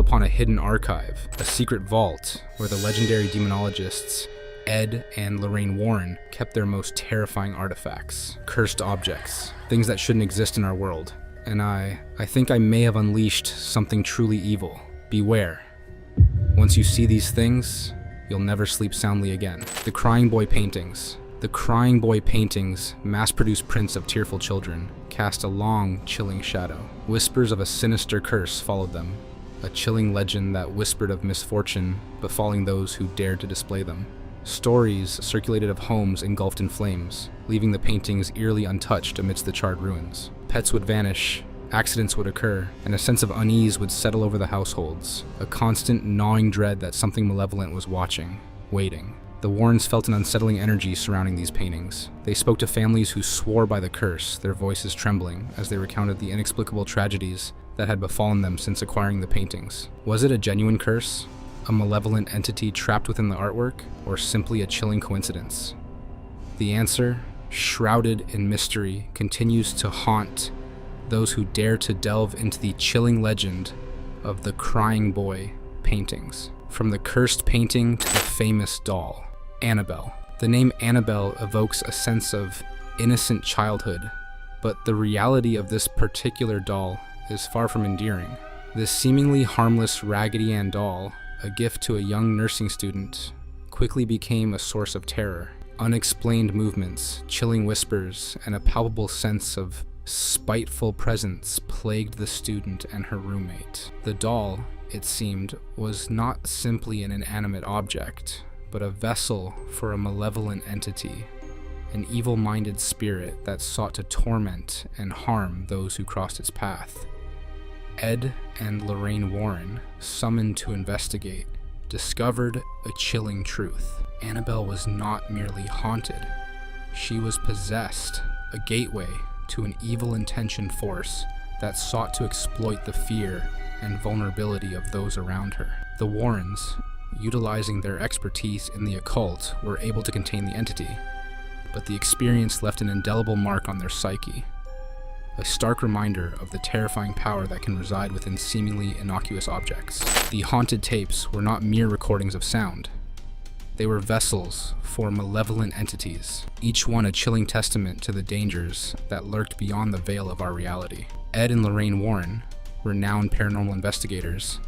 upon a hidden archive, a secret vault where the legendary demonologists Ed and Lorraine Warren kept their most terrifying artifacts, cursed objects, things that shouldn't exist in our world. And I think I may have unleashed something truly evil. Beware. Once you see these things, you'll never sleep soundly again. The Crying Boy paintings. The Crying Boy paintings, mass-produced prints of tearful children, cast a long, chilling shadow. Whispers of a sinister curse followed them, a chilling legend that whispered of misfortune befalling those who dared to display them. Stories circulated of homes engulfed in flames, leaving the paintings eerily untouched amidst the charred ruins. Pets would vanish, accidents would occur, and a sense of unease would settle over the households, a constant gnawing dread that something malevolent was watching, waiting. The Warrens felt an unsettling energy surrounding these paintings. They spoke to families who swore by the curse, their voices trembling as they recounted the inexplicable tragedies that had befallen them since acquiring the paintings. Was it a genuine curse? A malevolent entity trapped within the artwork? Or simply a chilling coincidence? The answer, shrouded in mystery, continues to haunt those who dare to delve into the chilling legend of the Crying Boy paintings. From the cursed painting to the famous doll, Annabelle. The name Annabelle evokes a sense of innocent childhood, but the reality of this particular doll is far from endearing. This seemingly harmless Raggedy Ann doll, a gift to a young nursing student, quickly became a source of terror. Unexplained movements, chilling whispers, and a palpable sense of spiteful presence plagued the student and her roommate. The doll, it seemed, was not simply an inanimate object, but a vessel for a malevolent entity, an evil-minded spirit that sought to torment and harm those who crossed its path. Ed and Lorraine Warren, summoned to investigate, discovered a chilling truth. Annabelle was not merely haunted. She was possessed, a gateway to an evil-intentioned force that sought to exploit the fear and vulnerability of those around her. The Warrens, utilizing their expertise in the occult, were able to contain the entity, but the experience left an indelible mark on their psyche, a stark reminder of the terrifying power that can reside within seemingly innocuous objects. The haunted tapes were not mere recordings of sound. They were vessels for malevolent entities, each one a chilling testament to the dangers that lurked beyond the veil of our reality. Ed and Lorraine Warren, renowned paranormal investigators,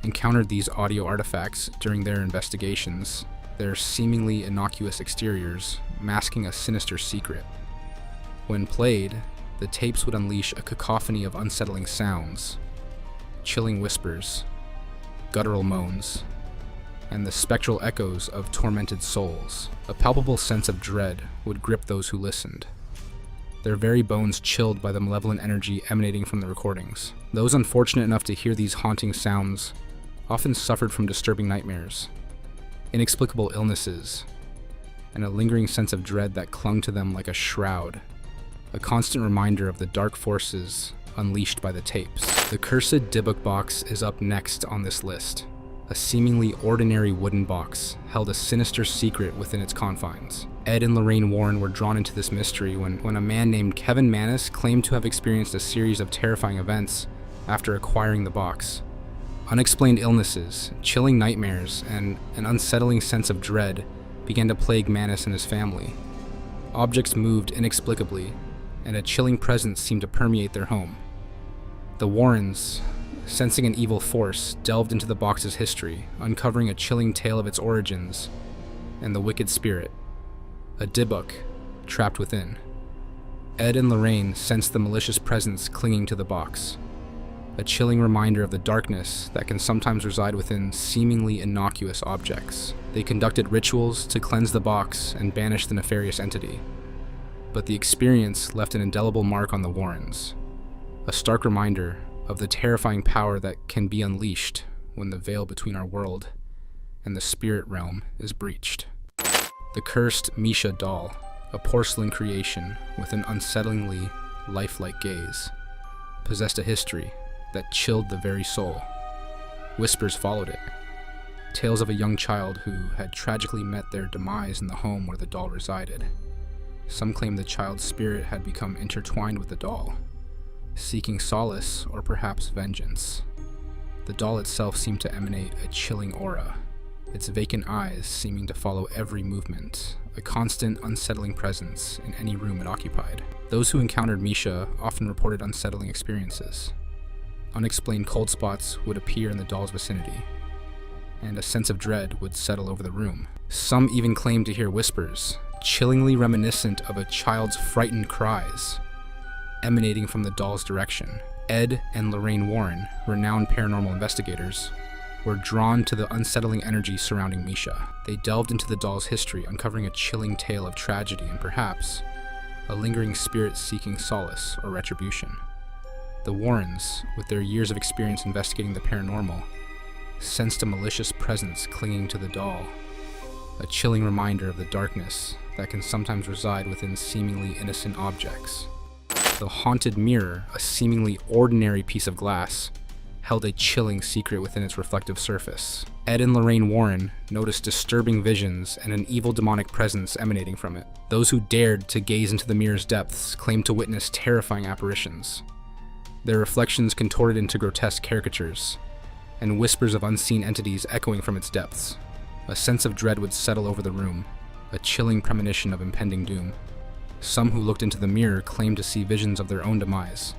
encountered these audio artifacts during their investigations, their seemingly innocuous exteriors masking a sinister secret. When played, the tapes would unleash a cacophony of unsettling sounds, chilling whispers, guttural moans, and the spectral echoes of tormented souls. A palpable sense of dread would grip those who listened, their very bones chilled by the malevolent energy emanating from the recordings. Those unfortunate enough to hear these haunting sounds often suffered from disturbing nightmares, inexplicable illnesses, and a lingering sense of dread that clung to them like a shroud, a constant reminder of the dark forces unleashed by the tapes. The cursed Dybbuk box is up next on this list. A seemingly ordinary wooden box held a sinister secret within its confines. Ed and Lorraine Warren were drawn into this mystery when a man named Kevin Mannis claimed to have experienced a series of terrifying events after acquiring the box. Unexplained illnesses, chilling nightmares, and an unsettling sense of dread began to plague Mannis and his family. Objects moved inexplicably, and a chilling presence seemed to permeate their home. The Warrens, sensing an evil force, delved into the box's history, uncovering a chilling tale of its origins and the wicked spirit, a Dybbuk, trapped within. Ed and Lorraine sensed the malicious presence clinging to the box, a chilling reminder of the darkness that can sometimes reside within seemingly innocuous objects. They conducted rituals to cleanse the box and banish the nefarious entity, but the experience left an indelible mark on the Warrens, a stark reminder of the terrifying power that can be unleashed when the veil between our world and the spirit realm is breached. The cursed Misha doll, a porcelain creation with an unsettlingly lifelike gaze, possessed a history that chilled the very soul. Whispers followed it, tales of a young child who had tragically met their demise in the home where the doll resided. Some claim the child's spirit had become intertwined with the doll, seeking solace or perhaps vengeance. The doll itself seemed to emanate a chilling aura, its vacant eyes seeming to follow every movement, a constant, unsettling presence in any room it occupied. Those who encountered Misha often reported unsettling experiences. Unexplained cold spots would appear in the doll's vicinity, and a sense of dread would settle over the room. Some even claimed to hear whispers, chillingly reminiscent of a child's frightened cries, emanating from the doll's direction. Ed and Lorraine Warren, renowned paranormal investigators, were drawn to the unsettling energy surrounding Misha. They delved into the doll's history, uncovering a chilling tale of tragedy and perhaps a lingering spirit seeking solace or retribution. The Warrens, with their years of experience investigating the paranormal, sensed a malicious presence clinging to the doll, a chilling reminder of the darkness that can sometimes reside within seemingly innocent objects. The haunted mirror, a seemingly ordinary piece of glass, held a chilling secret within its reflective surface. Ed and Lorraine Warren noticed disturbing visions and an evil demonic presence emanating from it. Those who dared to gaze into the mirror's depths claimed to witness terrifying apparitions, their reflections contorted into grotesque caricatures, and whispers of unseen entities echoing from its depths. A sense of dread would settle over the room, a chilling premonition of impending doom. Some who looked into the mirror claimed to see visions of their own demise,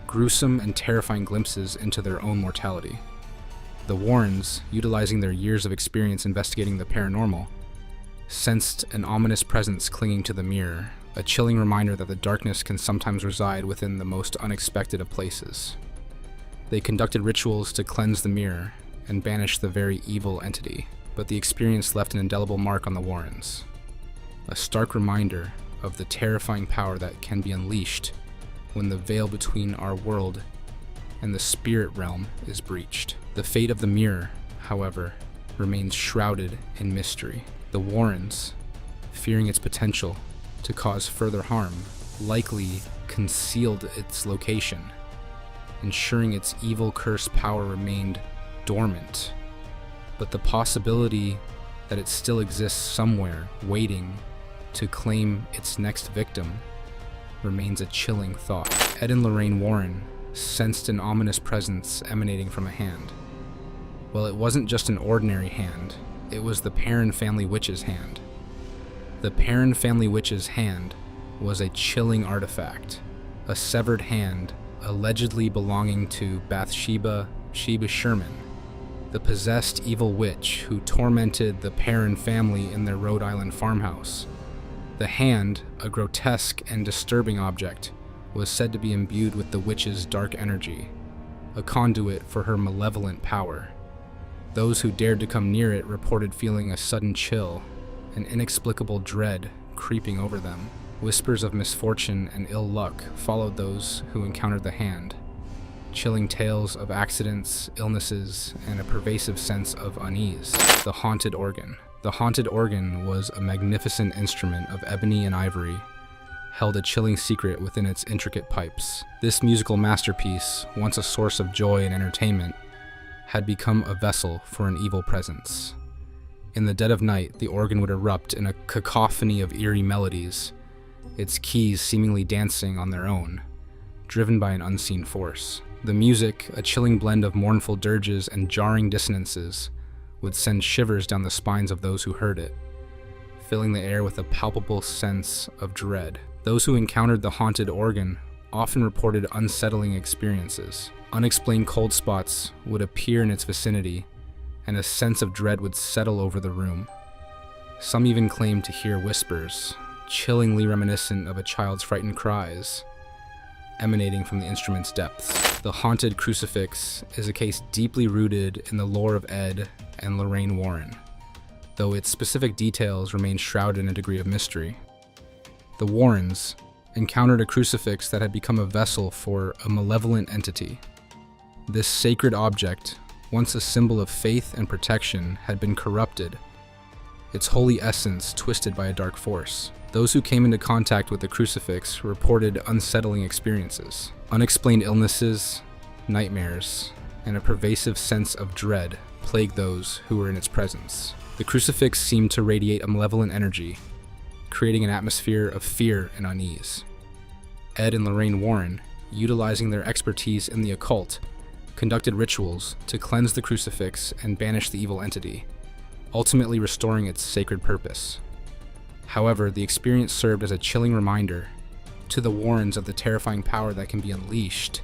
gruesome and terrifying glimpses into their own mortality. The Warrens, utilizing their years of experience investigating the paranormal, sensed an ominous presence clinging to the mirror, a chilling reminder that the darkness can sometimes reside within the most unexpected of places. They conducted rituals to cleanse the mirror and banish the very evil entity, but the experience left an indelible mark on the Warrens, a stark reminder of the terrifying power that can be unleashed when the veil between our world and the spirit realm is breached. The fate of the mirror, however, remains shrouded in mystery. The Warrens, fearing its potential to cause further harm, likely concealed its location, ensuring its evil curse power remained dormant. But the possibility that it still exists somewhere, waiting to claim its next victim, remains a chilling thought. Ed and Lorraine Warren sensed an ominous presence emanating from a hand. Well, it wasn't just an ordinary hand, it was the Perrin family witch's hand. The Perrin family witch's hand was a chilling artifact, a severed hand allegedly belonging to Bathsheba Sherman, the possessed evil witch who tormented the Perrin family in their Rhode Island farmhouse. The hand, a grotesque and disturbing object, was said to be imbued with the witch's dark energy, a conduit for her malevolent power. Those who dared to come near it reported feeling a sudden chill, an inexplicable dread creeping over them. Whispers of misfortune and ill luck followed those who encountered the hand, chilling tales of accidents, illnesses, and a pervasive sense of unease. The haunted organ. The haunted organ was a magnificent instrument of ebony and ivory, held a chilling secret within its intricate pipes. This musical masterpiece, once a source of joy and entertainment, had become a vessel for an evil presence. In the dead of night, the organ would erupt in a cacophony of eerie melodies, its keys seemingly dancing on their own, driven by an unseen force. The music, a chilling blend of mournful dirges and jarring dissonances, would send shivers down the spines of those who heard it, filling the air with a palpable sense of dread. Those who encountered the haunted organ often reported unsettling experiences. Unexplained cold spots would appear in its vicinity, and a sense of dread would settle over the room. Some even claimed to hear whispers, chillingly reminiscent of a child's frightened cries, emanating from the instrument's depths. The haunted crucifix is a case deeply rooted in the lore of Ed and Lorraine Warren, though its specific details remain shrouded in a degree of mystery. The Warrens encountered a crucifix that had become a vessel for a malevolent entity. This sacred object, once a symbol of faith and protection, had been corrupted, its holy essence twisted by a dark force. Those who came into contact with the crucifix reported unsettling experiences, unexplained illnesses, nightmares, and a pervasive sense of dread plagued those who were in its presence. The crucifix seemed to radiate a malevolent energy, creating an atmosphere of fear and unease. Ed and Lorraine Warren, utilizing their expertise in the occult, conducted rituals to cleanse the crucifix and banish the evil entity, ultimately restoring its sacred purpose. However, the experience served as a chilling reminder to the Warrens of the terrifying power that can be unleashed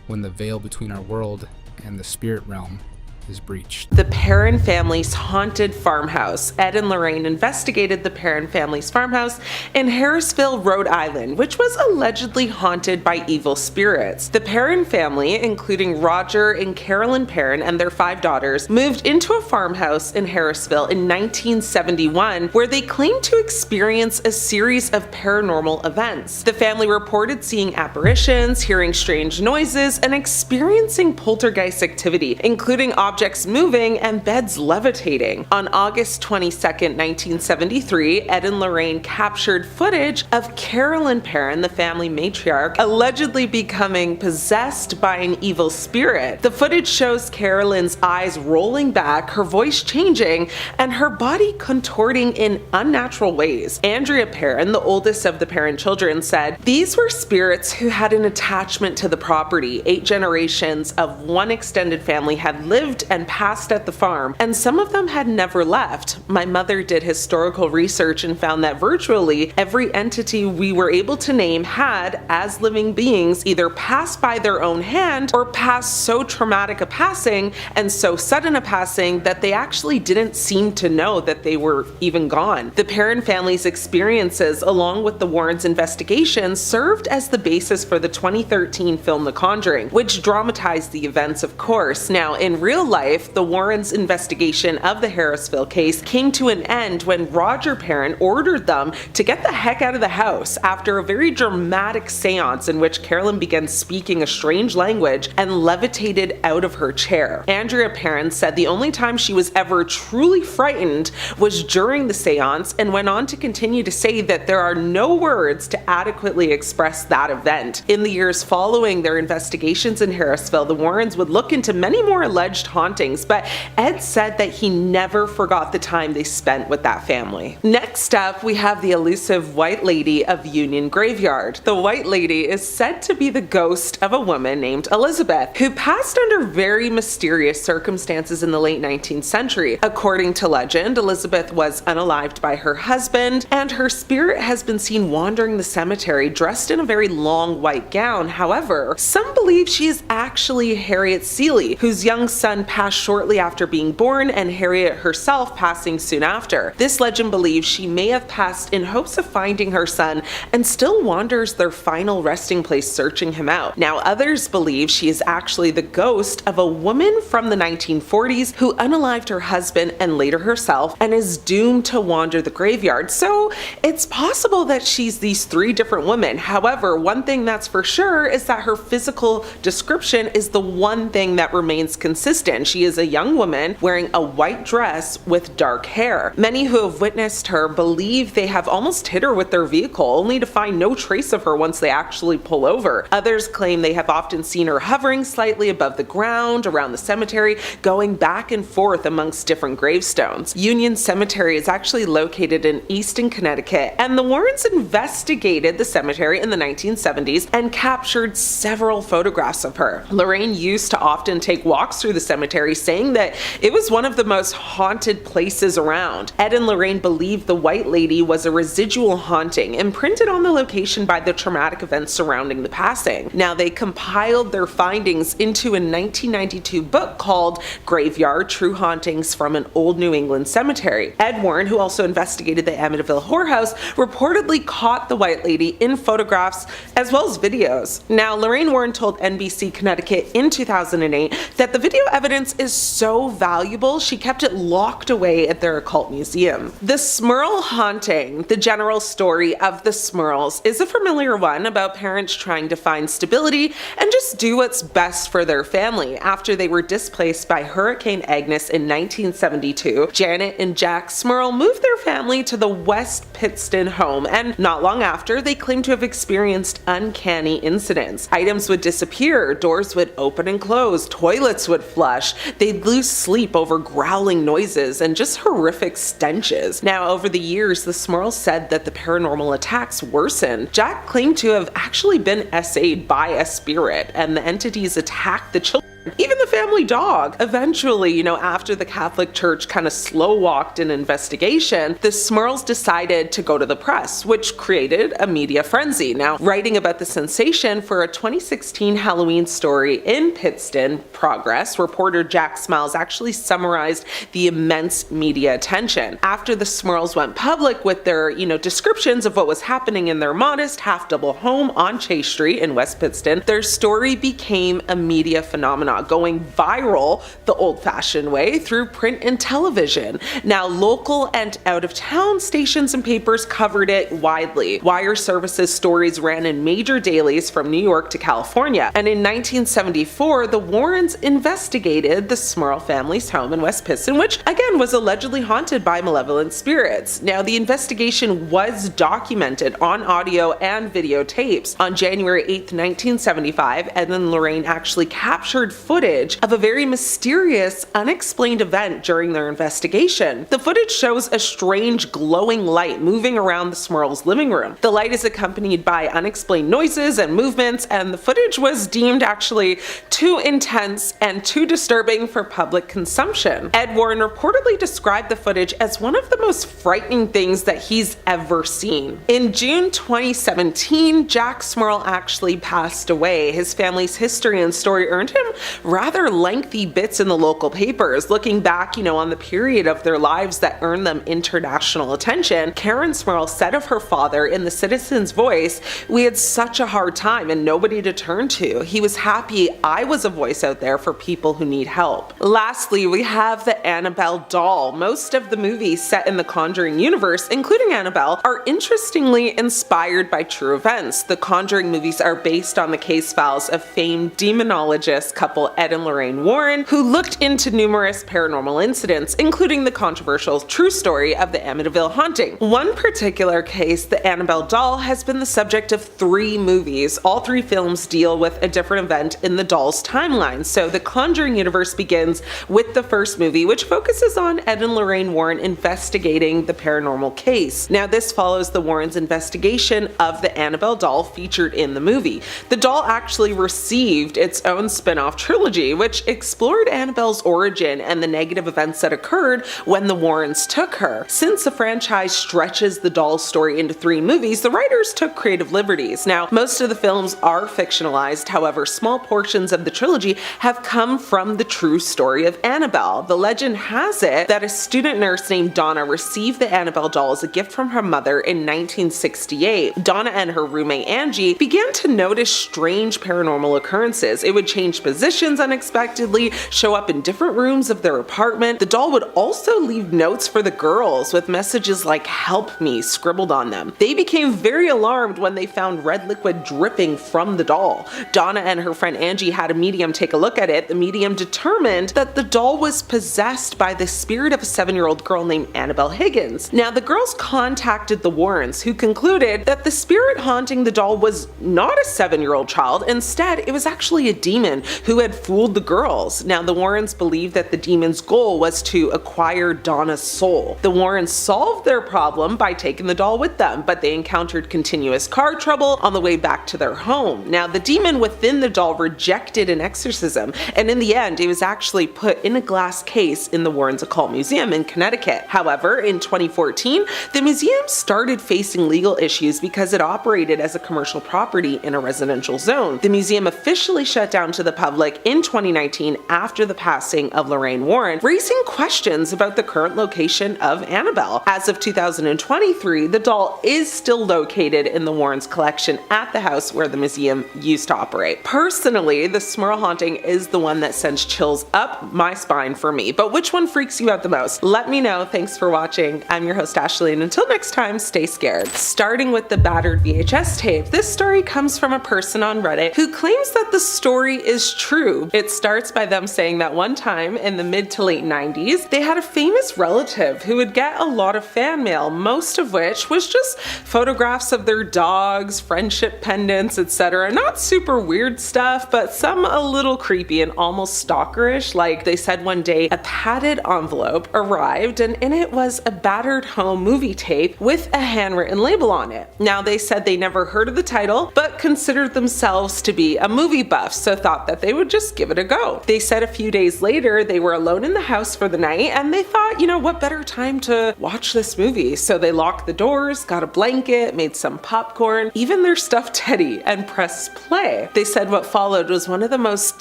when the veil between our world and the spirit realm is breached. The Perron family's haunted farmhouse. Ed and Lorraine investigated the Perron family's farmhouse in Harrisville, Rhode Island, which was allegedly haunted by evil spirits. The Perron family, including Roger and Carolyn Perron and their 5 daughters, moved into a farmhouse in Harrisville in 1971, where they claimed to experience a series of paranormal events. The family reported seeing apparitions, hearing strange noises, and experiencing poltergeist activity, including objects moving and beds levitating. On August 22, 1973, Ed and Lorraine captured footage of Carolyn Perron, the family matriarch, allegedly becoming possessed by an evil spirit. The footage shows Carolyn's eyes rolling back, her voice changing, and her body contorting in unnatural ways. Andrea Perron, the oldest of the Perron children, said, "These were spirits who had an attachment to the property. 8 generations of one extended family had lived and passed at the farm, and some of them had never left. My mother did historical research and found that virtually every entity we were able to name had, as living beings, either passed by their own hand or passed so traumatic a passing and so sudden a passing that they actually didn't seem to know that they were even gone." The Perron family's experiences, along with the Warrens' investigation, served as the basis for the 2013 film The Conjuring, which dramatized the events, of course. Now, in real life, the Warrens' investigation of the Harrisville case came to an end when Roger Perron ordered them to get the heck out of the house after a very dramatic seance in which Carolyn began speaking a strange language and levitated out of her chair. Andrea Perron said the only time she was ever truly frightened was during the seance, and went on to continue to say that there are no words to adequately express that event. In the years following their investigations in Harrisville, the Warrens would look into many more alleged hauntings, but Ed said that he never forgot the time they spent with that family. Next up, we have the elusive White Lady of Union Graveyard. The White Lady is said to be the ghost of a woman named Elizabeth, who passed under very mysterious circumstances in the late 19th century. According to legend, Elizabeth was unalived by her husband, and her spirit has been seen wandering the cemetery dressed in a very long white gown. However, some believe she is actually Harriet Seeley, whose young son passed shortly after being born, and Harriet herself passing soon after. This legend believes she may have passed in hopes of finding her son and still wanders their final resting place searching him out. Now, others believe she is actually the ghost of a woman from the 1940s who unalived her husband and later herself and is doomed to wander the graveyard. So it's possible that she's these 3 different women. However, one thing that's for sure is that her physical description is the one thing that remains consistent. She is a young woman wearing a white dress with dark hair. Many who have witnessed her believe they have almost hit her with their vehicle, only to find no trace of her once they actually pull over. Others claim they have often seen her hovering slightly above the ground around the cemetery, going back and forth amongst different gravestones. Union Cemetery is actually located in Easton, Connecticut, and the Warrens investigated the cemetery in the 1970s and captured several photographs of her. Lorraine used to often take walks through the cemetery, saying that it was one of the most haunted places around. Ed and Lorraine believed the White Lady was a residual haunting imprinted on the location by the traumatic events surrounding the passing. Now, they compiled their findings into a 1992 book called Graveyard: True Hauntings from an Old New England Cemetery. Ed Warren, who also investigated the Amityville whorehouse, reportedly caught the White Lady in photographs as well as videos. Now, Lorraine Warren told NBC Connecticut in 2008 that the video evidence is so valuable she kept it locked away at their occult museum. The Smurl haunting. The general story of the Smurls is a familiar one about parents trying to find stability and just do what's best for their family. After they were displaced by Hurricane Agnes in 1972, Janet and Jack Smurl moved their family to the West Pittston home, and not long after, they claimed to have experienced uncanny incidents. Items would disappear, doors would open and close, toilets would flush, they'd lose sleep over growling noises and just horrific stenches. Now, over the years, the Smurls said that the paranormal attacks worsened. Jack claimed to have actually been SA'd by a spirit, and the entities attacked the children even the family dog. Eventually, after the Catholic Church kind of slow walked an investigation, the Smurls decided to go to the press, which created a media frenzy. Now, writing about the sensation for a 2016 Halloween story in Pittston Progress, reporter Jack Smiles actually summarized the immense media attention. After the Smurls went public with their, descriptions of what was happening in their modest half-double home on Chase Street in West Pittston, their story became a media phenomenon, going viral the old-fashioned way through print and television. Now, local and out-of-town stations and papers covered it widely. Wire Services stories ran in major dailies from New York to California, and in 1974, the Warrens investigated the Smurl family's home in West Pittston, which again was allegedly haunted by malevolent spirits. Now, the investigation was documented on audio and videotapes. On January 8th, 1975, Ed and Lorraine actually captured footage of a very mysterious, unexplained event during their investigation. The footage shows a strange glowing light moving around the Smurls' living room. The light is accompanied by unexplained noises and movements, and the footage was deemed actually too intense and too disturbing for public consumption. Ed Warren reportedly described the footage as one of the most frightening things that he's ever seen. In June 2017, Jack Smurl actually passed away. His family's history and story earned him rather lengthy bits in the local papers. Looking back, on the period of their lives that earned them international attention, Karen Smurl said of her father in the Citizen's Voice, "We had such a hard time and nobody to turn to. He was happy I was a voice out there for people who need help." Lastly, we have the Annabelle doll. Most of the movies set in the Conjuring universe, including Annabelle, are interestingly inspired by true events. The Conjuring movies are based on the case files of famed demonologist couple Ed and Lorraine Warren, who looked into numerous paranormal incidents, including the controversial true story of the Amityville haunting. One particular case, the Annabelle doll, has been the subject of 3 movies. All 3 films deal with a different event in the doll's timeline. So the Conjuring universe begins with the first movie, which focuses on Ed and Lorraine Warren investigating the paranormal case. Now, this follows the Warrens' investigation of the Annabelle doll featured in the movie. The doll actually received its own spin-off trilogy, which explored Annabelle's origin and the negative events that occurred when the Warrens took her. Since the franchise stretches the doll's story into 3 movies, the writers took creative liberties. Now, most of the films are fictionalized, however, small portions of the trilogy have come from the true story of Annabelle. The legend has it that a student nurse named Donna received the Annabelle doll as a gift from her mother in 1968. Donna and her roommate Angie began to notice strange paranormal occurrences. It would change positions unexpectedly, show up in different rooms of their apartment. The doll would also leave notes for the girls with messages like "help me" scribbled on them. They became very alarmed when they found red liquid dripping from the doll. Donna and her friend Angie had a medium take a look at it. The medium determined that the doll was possessed by the spirit of a 7-year-old girl named Annabelle Higgins. Now, the girls contacted the Warrens, who concluded that the spirit haunting the doll was not a 7-year-old child. Instead, it was actually a demon who had fooled the girls. Now, the Warrens believed that the demon's goal was to acquire Donna's soul. The Warrens solved their problem by taking the doll with them, but they encountered continuous car trouble on the way back to their home. Now, the demon within the doll rejected an exorcism, and in the end, it was actually put in a glass case in the Warrens Occult Museum in Connecticut. However, in 2014, the museum started facing legal issues because it operated as a commercial property in a residential zone. The museum officially shut down to the public in 2019 after the passing of Lorraine Warren, raising questions about the current location of Annabelle. As of 2023, the doll is still located in the Warrens' collection at the house where the museum used to operate. Personally, the Smurl haunting is the one that sends chills up my spine for me, but which one freaks you out the most? Let me know. Thanks for watching. I'm your host Ashley, and until next time, stay scared. Starting with the battered VHS tape, this story comes from a person on Reddit who claims that the story is true. It starts by them saying that one time in the mid to late 90s, they had a famous relative who would get a lot of fan mail, most of which was just photographs of their dogs, friendship pendants, etc. Not super weird stuff, but some a little creepy and almost stalkerish. Like, they said one day a padded envelope arrived and in it was a battered home movie tape with a handwritten label on it. Now, they said they never heard of the title, but considered themselves to be a movie buff, so thought that they would just give it a go. They said a few days later they were alone in the house for the night, and they thought, what better time to watch this movie? So they locked the doors, got a blanket, made some popcorn, even their stuffed teddy, and pressed play. They said what followed was one of the most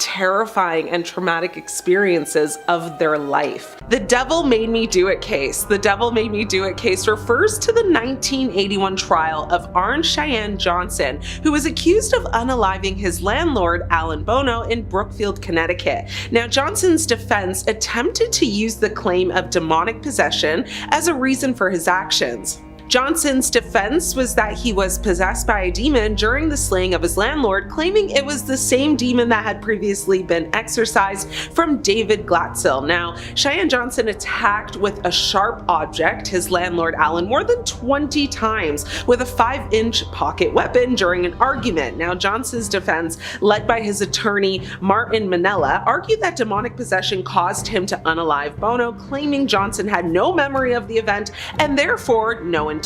terrifying and traumatic experiences of their life. The Devil Made Me Do It case. The Devil Made Me Do It case refers to the 1981 trial of Arne Cheyenne Johnson, who was accused of unaliving his landlord, Alan Bono, in Brookfield, Connecticut. Now, Johnson's defense attempted to use the claim of demonic possession as a reason for his actions. Johnson's defense was that he was possessed by a demon during the slaying of his landlord, claiming it was the same demon that had previously been exorcised from David Glatzel. Now, Cheyenne Johnson attacked with a sharp object his landlord Alan more than 20 times with a 5-inch pocket weapon during an argument. Now, Johnson's defense, led by his attorney Martin Manella, argued that demonic possession caused him to unalive Bono, claiming Johnson had no memory of the event and therefore no intent.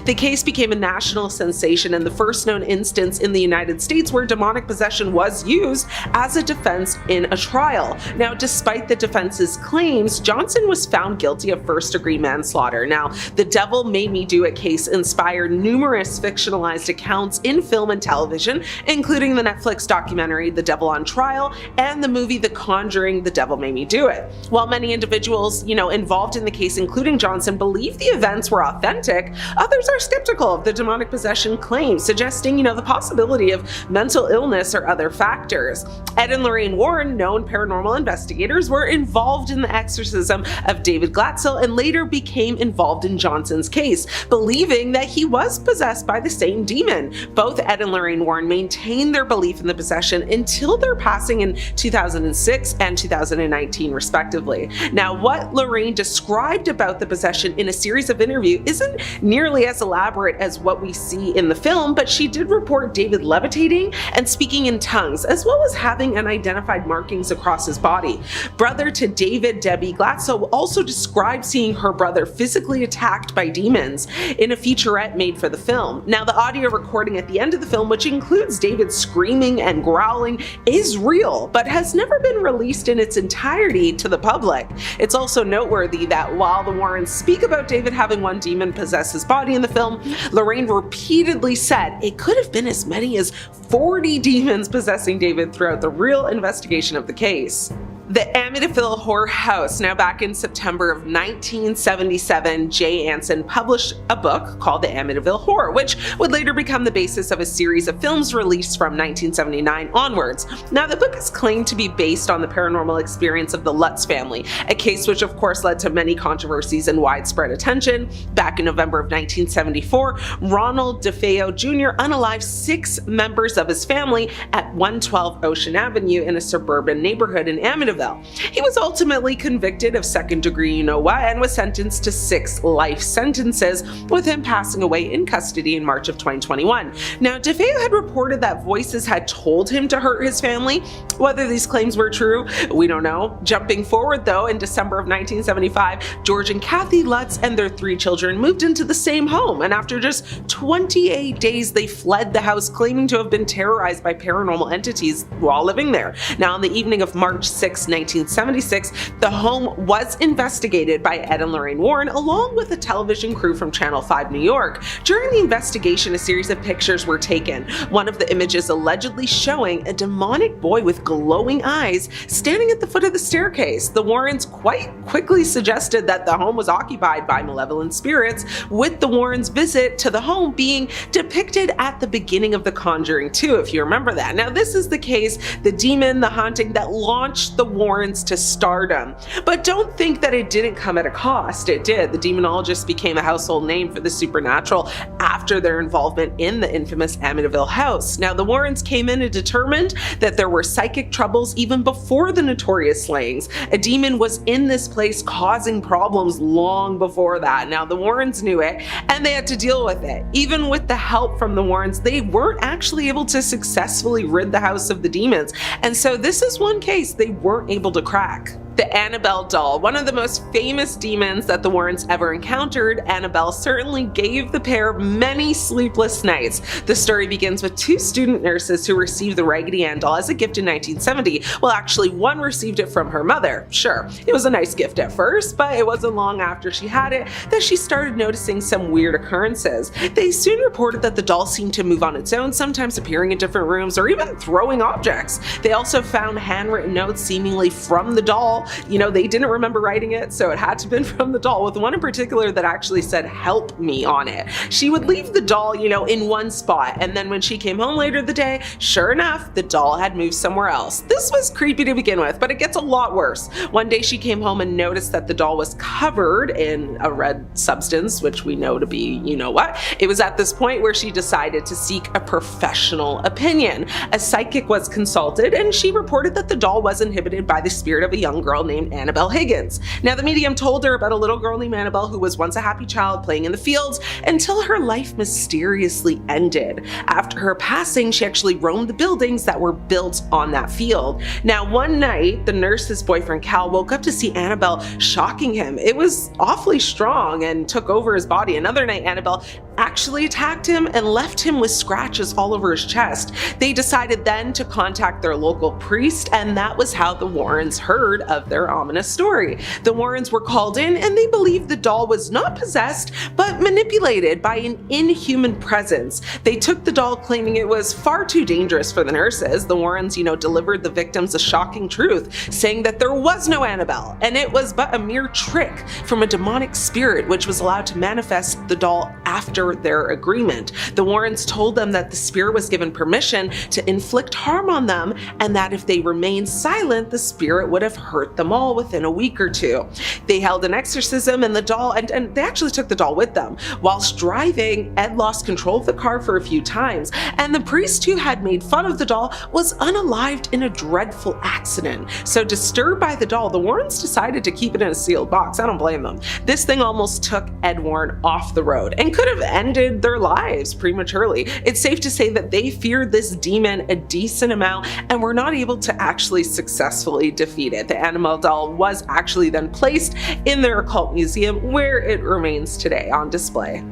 The case became a national sensation and the first known instance in the United States where demonic possession was used as a defense in a trial. Now, despite the defense's claims, Johnson was found guilty of first-degree manslaughter. Now, the Devil Made Me Do It case inspired numerous fictionalized accounts in film and television, including the Netflix documentary The Devil on Trial and the movie The Conjuring, The Devil Made Me Do It. While many individuals, involved in the case, including Johnson, believe the events were authentic, others are skeptical of the demonic possession claims, suggesting, the possibility of mental illness or other factors. Ed and Lorraine Warren, known paranormal investigators, were involved in the exorcism of David Glatzel and later became involved in Johnson's case, believing that he was possessed by the same demon. Both Ed and Lorraine Warren maintained their belief in the possession until their passing in 2006 and 2019, respectively. Now, what Lorraine described about the possession in a series of interviews isn't nearly as elaborate as what we see in the film, but she did report David levitating and speaking in tongues, as well as having unidentified markings across his body. Brother to David, Debbie Glatzel, also described seeing her brother physically attacked by demons in a featurette made for the film. Now, the audio recording at the end of the film, which includes David screaming and growling, is real, but has never been released in its entirety to the public. It's also noteworthy that while the Warrens speak about David having one demon possess his body in the film, Lorraine repeatedly said it could have been as many as 40 demons possessing David throughout the real investigation of the case. The Amityville Horror House. Now, back in September of 1977, Jay Anson published a book called The Amityville Horror, which would later become the basis of a series of films released from 1979 onwards. Now, the book is claimed to be based on the paranormal experience of the Lutz family, a case which of course led to many controversies and widespread attention. Back in November of 1974, Ronald DeFeo Jr. unalived 6 members of his family at 112 Ocean Avenue in a suburban neighborhood in Amityville. He was ultimately convicted of second-degree you-know-what and was sentenced to 6 life sentences, with him passing away in custody in March of 2021. Now, DeFeo had reported that voices had told him to hurt his family. Whether these claims were true, we don't know. Jumping forward, though, in December of 1975, George and Kathy Lutz and their 3 children moved into the same home, and after just 28 days, they fled the house, claiming to have been terrorized by paranormal entities while living there. Now, on the evening of March 6, 1976, the home was investigated by Ed and Lorraine Warren along with a television crew from Channel 5 New York. During the investigation, a series of pictures were taken. One of the images allegedly showing a demonic boy with glowing eyes standing at the foot of the staircase. The Warrens quite quickly suggested that the home was occupied by malevolent spirits, with the Warrens' visit to the home being depicted at the beginning of The Conjuring 2, if you remember that. Now, this is the case, the demon, the haunting that launched the Warrens to stardom. But don't think that it didn't come at a cost. It did. The demonologist became a household name for the supernatural after their involvement in the infamous Amityville house. Now, the Warrens came in and determined that there were psychic troubles even before the notorious slayings. A demon was in this place causing problems long before that. Now, the Warrens knew it and they had to deal with it. Even with the help from the Warrens, they weren't actually able to successfully rid the house of the demons. And so this is one case they weren't able to crack. The Annabelle doll, one of the most famous demons that the Warrens ever encountered, Annabelle certainly gave the pair many sleepless nights. The story begins with two student nurses who received the Raggedy Ann doll as a gift in 1970. Well, actually, one received it from her mother. Sure, it was a nice gift at first, but it wasn't long after she had it that she started noticing some weird occurrences. They soon reported that the doll seemed to move on its own, sometimes appearing in different rooms or even throwing objects. They also found handwritten notes seemingly from the doll. They didn't remember writing it, so it had to have been from the doll, with one in particular that actually said, "Help me" on it. She would leave the doll, in one spot, and then when she came home later the day, sure enough, the doll had moved somewhere else. This was creepy to begin with, but it gets a lot worse. One day she came home and noticed that the doll was covered in a red substance, which we know to be, what? It was at this point where she decided to seek a professional opinion. A psychic was consulted, and she reported that the doll was inhabited by the spirit of a young girl named Annabelle Higgins. Now, the medium told her about a little girl named Annabelle who was once a happy child playing in the fields until her life mysteriously ended. After her passing, she actually roamed the buildings that were built on that field. Now, one night, the nurse's boyfriend Cal woke up to see Annabelle shocking him. It was awfully strong and took over his body. Another night, Annabelle actually attacked him and left him with scratches all over his chest. They decided then to contact their local priest, and that was how the Warrens heard of their ominous story. The Warrens were called in, and they believed the doll was not possessed, but manipulated by an inhuman presence. They took the doll, claiming it was far too dangerous for the nurses. The Warrens, delivered the victims a shocking truth, saying that there was no Annabelle, and it was but a mere trick from a demonic spirit which was allowed to manifest the doll after their agreement. The Warrens told them that the spirit was given permission to inflict harm on them, and that if they remained silent, the spirit would have hurt them all within a week or two. They held an exorcism, and the doll, and they actually took the doll with them. Whilst driving, Ed lost control of the car for a few times, and the priest who had made fun of the doll was unalived in a dreadful accident. So, disturbed by the doll, the Warrens decided to keep it in a sealed box. I don't blame them. This thing almost took Ed Warren off the road and could have ended their lives prematurely. It's safe to say that they feared this demon a decent amount and were not able to actually successfully defeat it. The Annabelle doll was actually then placed in their occult museum, where it remains today on display.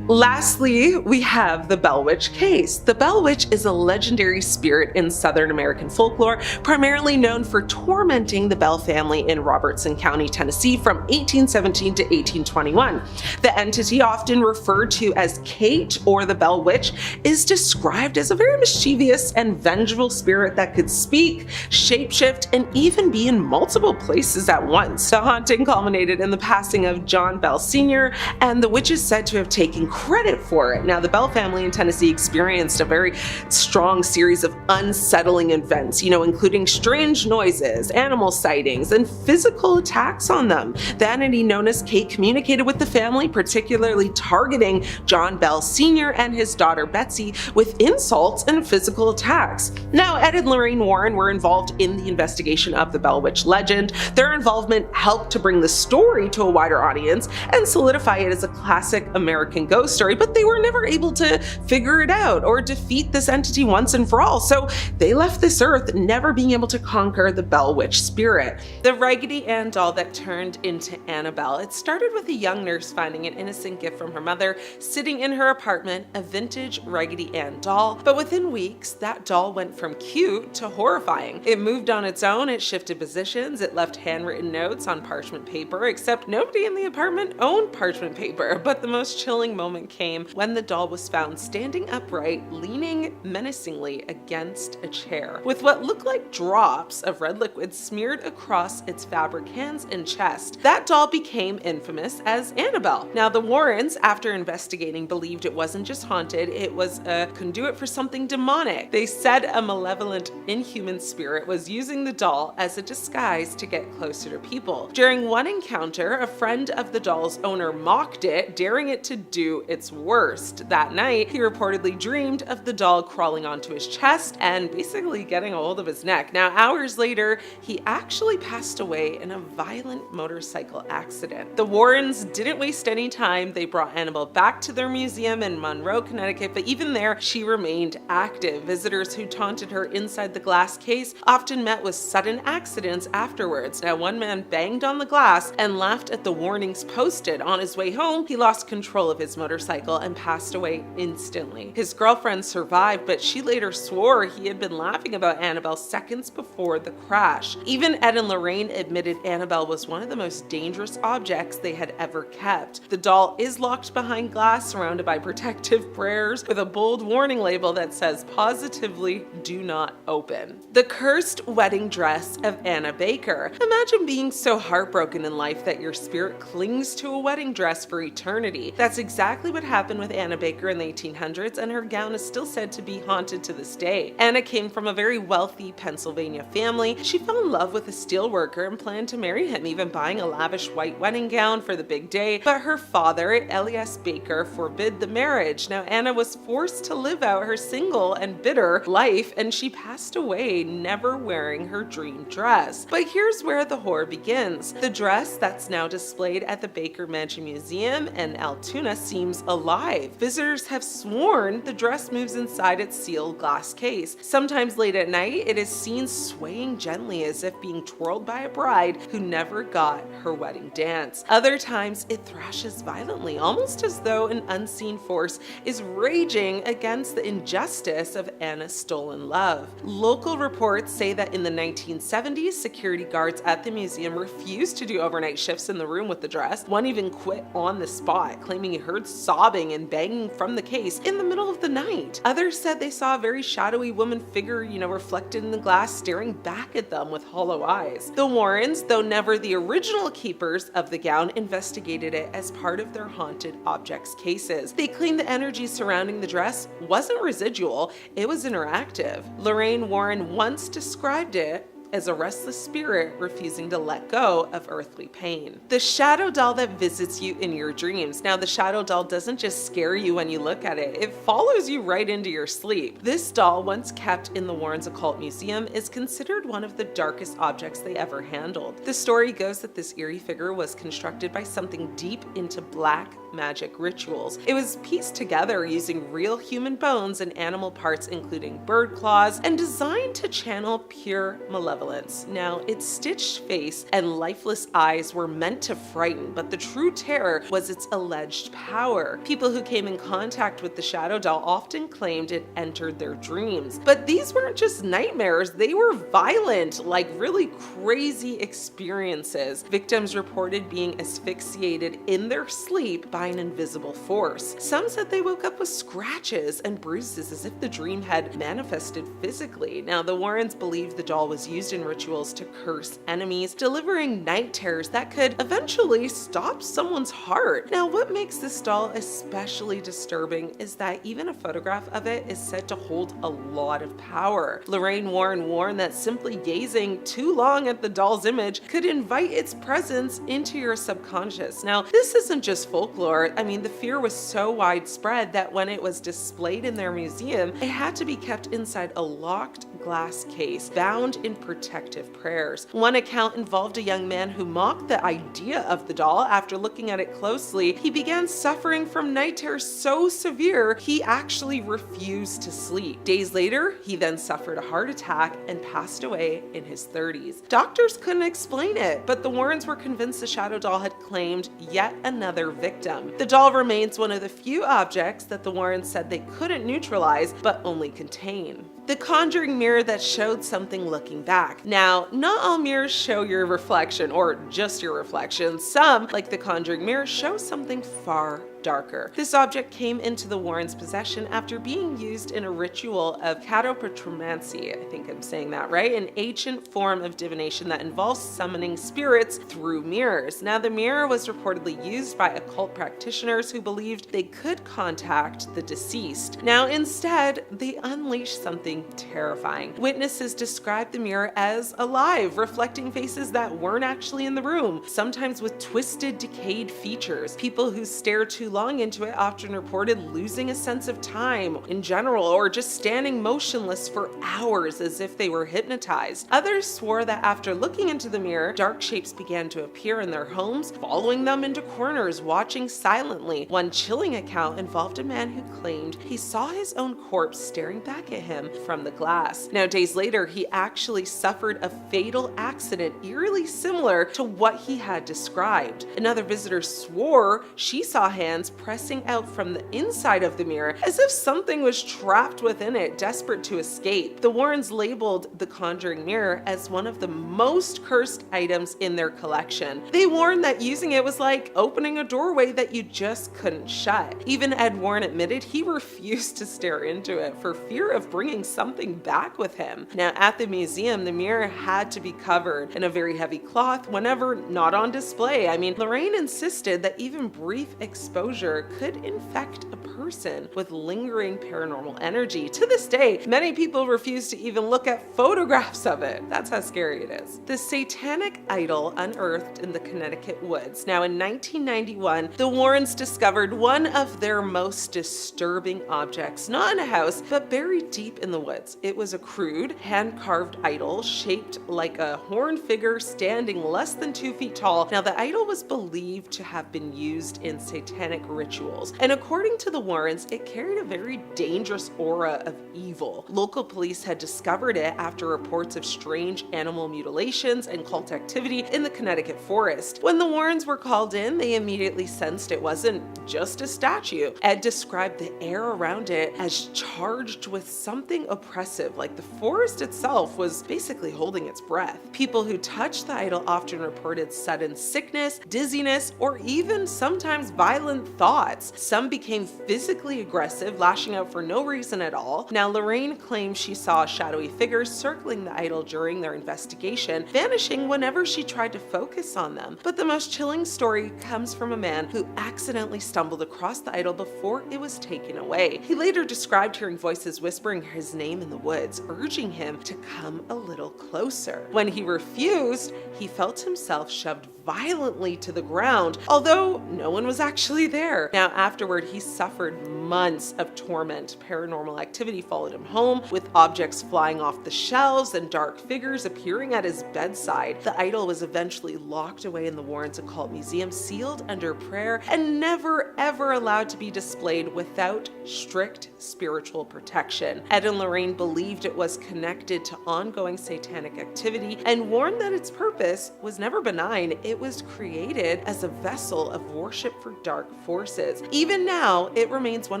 Lastly, we have the Bell Witch case. The Bell Witch is a legendary spirit in Southern American folklore, primarily known for tormenting the Bell family in Robertson County, Tennessee from 1817 to 1821. The entity, often referred to as Kate or the Bell Witch, is described as a very mischievous and vengeful spirit that could speak, shapeshift, and even be in multiple places at once. The haunting culminated in the passing of John Bell Sr., and the witch is said to have taken credit for it. Now, the Bell family in Tennessee experienced a very strong series of unsettling events, including strange noises, animal sightings, and physical attacks on them. The entity known as Kate communicated with the family, particularly targeting John Bell Sr. and his daughter Betsy with insults and physical attacks. Now, Ed and Lorraine Warren were involved in the investigation of the Bell Witch legend. Their involvement helped to bring the story to a wider audience and solidify it as a classic American ghost story, but they were never able to figure it out or defeat this entity once and for all. So they left this earth never being able to conquer the Bell Witch spirit. The Raggedy Ann doll that turned into Annabelle. It started with a young nurse finding an innocent gift from her mother sitting in her apartment, a vintage Raggedy Ann doll. But within weeks, that doll went from cute to horrifying. It moved on its own, it shifted positions, it left handwritten notes on parchment paper, except nobody in the apartment owned parchment paper. But the most chilling moment came when the doll was found standing upright, leaning menacingly against a chair, with what looked like drops of red liquid smeared across its fabric hands and chest. That doll became infamous as Annabelle. Now, the Warrens, after investigating, believed it wasn't just haunted, it was a conduit for something demonic. They said a malevolent, inhuman spirit was using the doll as a disguise to get closer to people. During one encounter, a friend of the doll's owner mocked it, daring it to do its worst. That night, he reportedly dreamed of the doll crawling onto his chest and basically getting a hold of his neck. Now, hours later, he actually passed away in a violent motorcycle accident. The Warrens didn't waste any time. They brought Annabelle back to their museum in Monroe, Connecticut, but even there, she remained active. Visitors who taunted her inside the glass case often met with sudden accidents afterwards. Now, one man banged on the glass and laughed at the warnings posted. On his way home, he lost control of his motorcycle and passed away instantly. His girlfriend survived, but she later swore he had been laughing about Annabelle seconds before the crash. Even Ed and Lorraine admitted Annabelle was one of the most dangerous objects they had ever kept. The doll is locked behind glass, surrounded by protective prayers, with a bold warning label that says positively do not open. The cursed wedding dress of Anna Baker. Imagine being so heartbroken in life that your spirit clings to a wedding dress for eternity. That's exactly what happened with Anna Baker in the 1800s, and her gown is still said to be haunted to this day. Anna came from a very wealthy Pennsylvania family. She fell in love with a steelworker and planned to marry him, even buying a lavish white wedding gown for the big day, but her father, Elias Baker, forbid the marriage. Now, Anna was forced to live out her single and bitter life, and she passed away never wearing her dream dress. But here's where the horror begins. The dress that's now displayed at the Baker Mansion Museum in Altoona seems alive. Visitors have sworn the dress moves inside its sealed glass case. Sometimes late at night, it is seen swaying gently as if being twirled by a bride who never got her wedding dance. Other times, it thrashes violently, almost as though an unseen force is raging against the injustice of Anna's stolen love. Local reports say that in the 1970s, security guards at the museum refused to do overnight shifts in the room with the dress. One even quit on the spot, claiming he heard sobbing and banging from the case in the middle of the night. Others said they saw a very shadowy woman figure, reflected in the glass, staring back at them with hollow eyes. The Warrens, though never the original keepers of the gown, investigated it as part of their haunted objects cases. They claimed the energy surrounding the dress wasn't residual, it was interactive. Lorraine Warren once described it as a restless spirit refusing to let go of earthly pain. The shadow doll that visits you in your dreams. Now, the shadow doll doesn't just scare you when you look at it, it follows you right into your sleep. This doll, once kept in the Warrens Occult Museum, is considered one of the darkest objects they ever handled. The story goes that this eerie figure was constructed by something deep into black magic rituals. It was pieced together using real human bones and animal parts, including bird claws, and designed to channel pure malevolence. Now, its stitched face and lifeless eyes were meant to frighten, but the true terror was its alleged power. People who came in contact with the shadow doll often claimed it entered their dreams. But these weren't just nightmares, they were violent, like really crazy experiences. Victims reported being asphyxiated in their sleep by an invisible force. Some said they woke up with scratches and bruises as if the dream had manifested physically. Now, the Warrens believed the doll was used in rituals to curse enemies, delivering night terrors that could eventually stop someone's heart. Now, what makes this doll especially disturbing is that even a photograph of it is said to hold a lot of power. Lorraine Warren warned that simply gazing too long at the doll's image could invite its presence into your subconscious. Now, this isn't just folklore. The fear was so widespread that when it was displayed in their museum, it had to be kept inside a locked glass case, bound in protective prayers. One account involved a young man who mocked the idea of the doll. After looking at it closely, he began suffering from night terrors so severe he actually refused to sleep. Days later, he then suffered a heart attack and passed away in his 30s. Doctors couldn't explain it, but the Warrens were convinced the shadow doll had claimed yet another victim. The doll remains one of the few objects that the Warrens said they couldn't neutralize, but only contain. The conjuring mirror that showed something looking back. Now, not all mirrors show your reflection or just your reflection. Some, like the conjuring mirror, show something far darker. This object came into the Warrens' possession after being used in a ritual of catopatromancy, I think I'm saying that right, an ancient form of divination that involves summoning spirits through mirrors. Now, the mirror was reportedly used by occult practitioners who believed they could contact the deceased. Now, instead, they unleashed something terrifying. Witnesses described the mirror as alive, reflecting faces that weren't actually in the room, sometimes with twisted, decayed features. People who stare too long into it often reported losing a sense of time in general, or just standing motionless for hours as if they were hypnotized. Others swore that after looking into the mirror, dark shapes began to appear in their homes, following them into corners, watching silently. One chilling account involved a man who claimed he saw his own corpse staring back at him from the glass. Now, days later, he actually suffered a fatal accident eerily similar to what he had described. Another visitor swore she saw hands pressing out from the inside of the mirror as if something was trapped within it, desperate to escape. The Warrens labeled the conjuring mirror as one of the most cursed items in their collection. They warned that using it was like opening a doorway that you just couldn't shut. Even Ed Warren admitted he refused to stare into it for fear of bringing something back with him. Now, at the museum, the mirror had to be covered in a very heavy cloth whenever not on display. I mean, Lorraine insisted that even brief exposure could infect a person with lingering paranormal energy. To this day, many people refuse to even look at photographs of it. That's how scary it is. The satanic idol unearthed in the Connecticut woods. Now, in 1991, the Warrens discovered one of their most disturbing objects, not in a house, but buried deep in the woods. It was a crude, hand-carved idol shaped like a horned figure standing less than 2 feet tall. Now, the idol was believed to have been used in satanic rituals, and according to the Warrens, it carried a very dangerous aura of evil. Local police had discovered it after reports of strange animal mutilations and cult activity in the Connecticut forest. When the Warrens were called in, they immediately sensed it wasn't just a statue. Ed described the air around it as charged with something oppressive, like the forest itself was basically holding its breath. People who touched the idol often reported sudden sickness, dizziness, or even sometimes violent thoughts. Some became physically aggressive, lashing out for no reason at all. Now, Lorraine claims she saw a shadowy figure circling the idol during their investigation, vanishing whenever she tried to focus on them. But the most chilling story comes from a man who accidentally stumbled across the idol before it was taken away. He later described hearing voices whispering his name in the woods, urging him to come a little closer. When he refused, he felt himself shoved violently to the ground, although no one was actually there. Now, afterward, he suffered months of torment. Paranormal activity followed him home, with objects flying off the shelves and dark figures appearing at his bedside. The idol was eventually locked away in the Warrens Occult Museum, sealed under prayer, and never ever allowed to be displayed without strict spiritual protection. Ed and Lorraine believed it was connected to ongoing satanic activity and warned that its purpose was never benign. It was created as a vessel of worship for dark forces. Even now, it remains one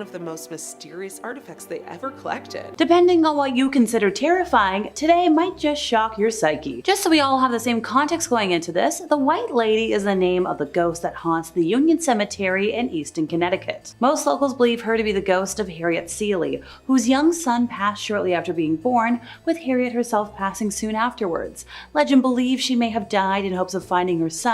of the most mysterious artifacts they ever collected. Depending on what you consider terrifying, today might just shock your psyche. Just so we all have the same context going into this, the White Lady is the name of the ghost that haunts the Union Cemetery in Easton, Connecticut. Most locals believe her to be the ghost of Harriet Seeley, whose young son passed shortly after being born, with Harriet herself passing soon afterwards. Legend believes she may have died in hopes of finding her son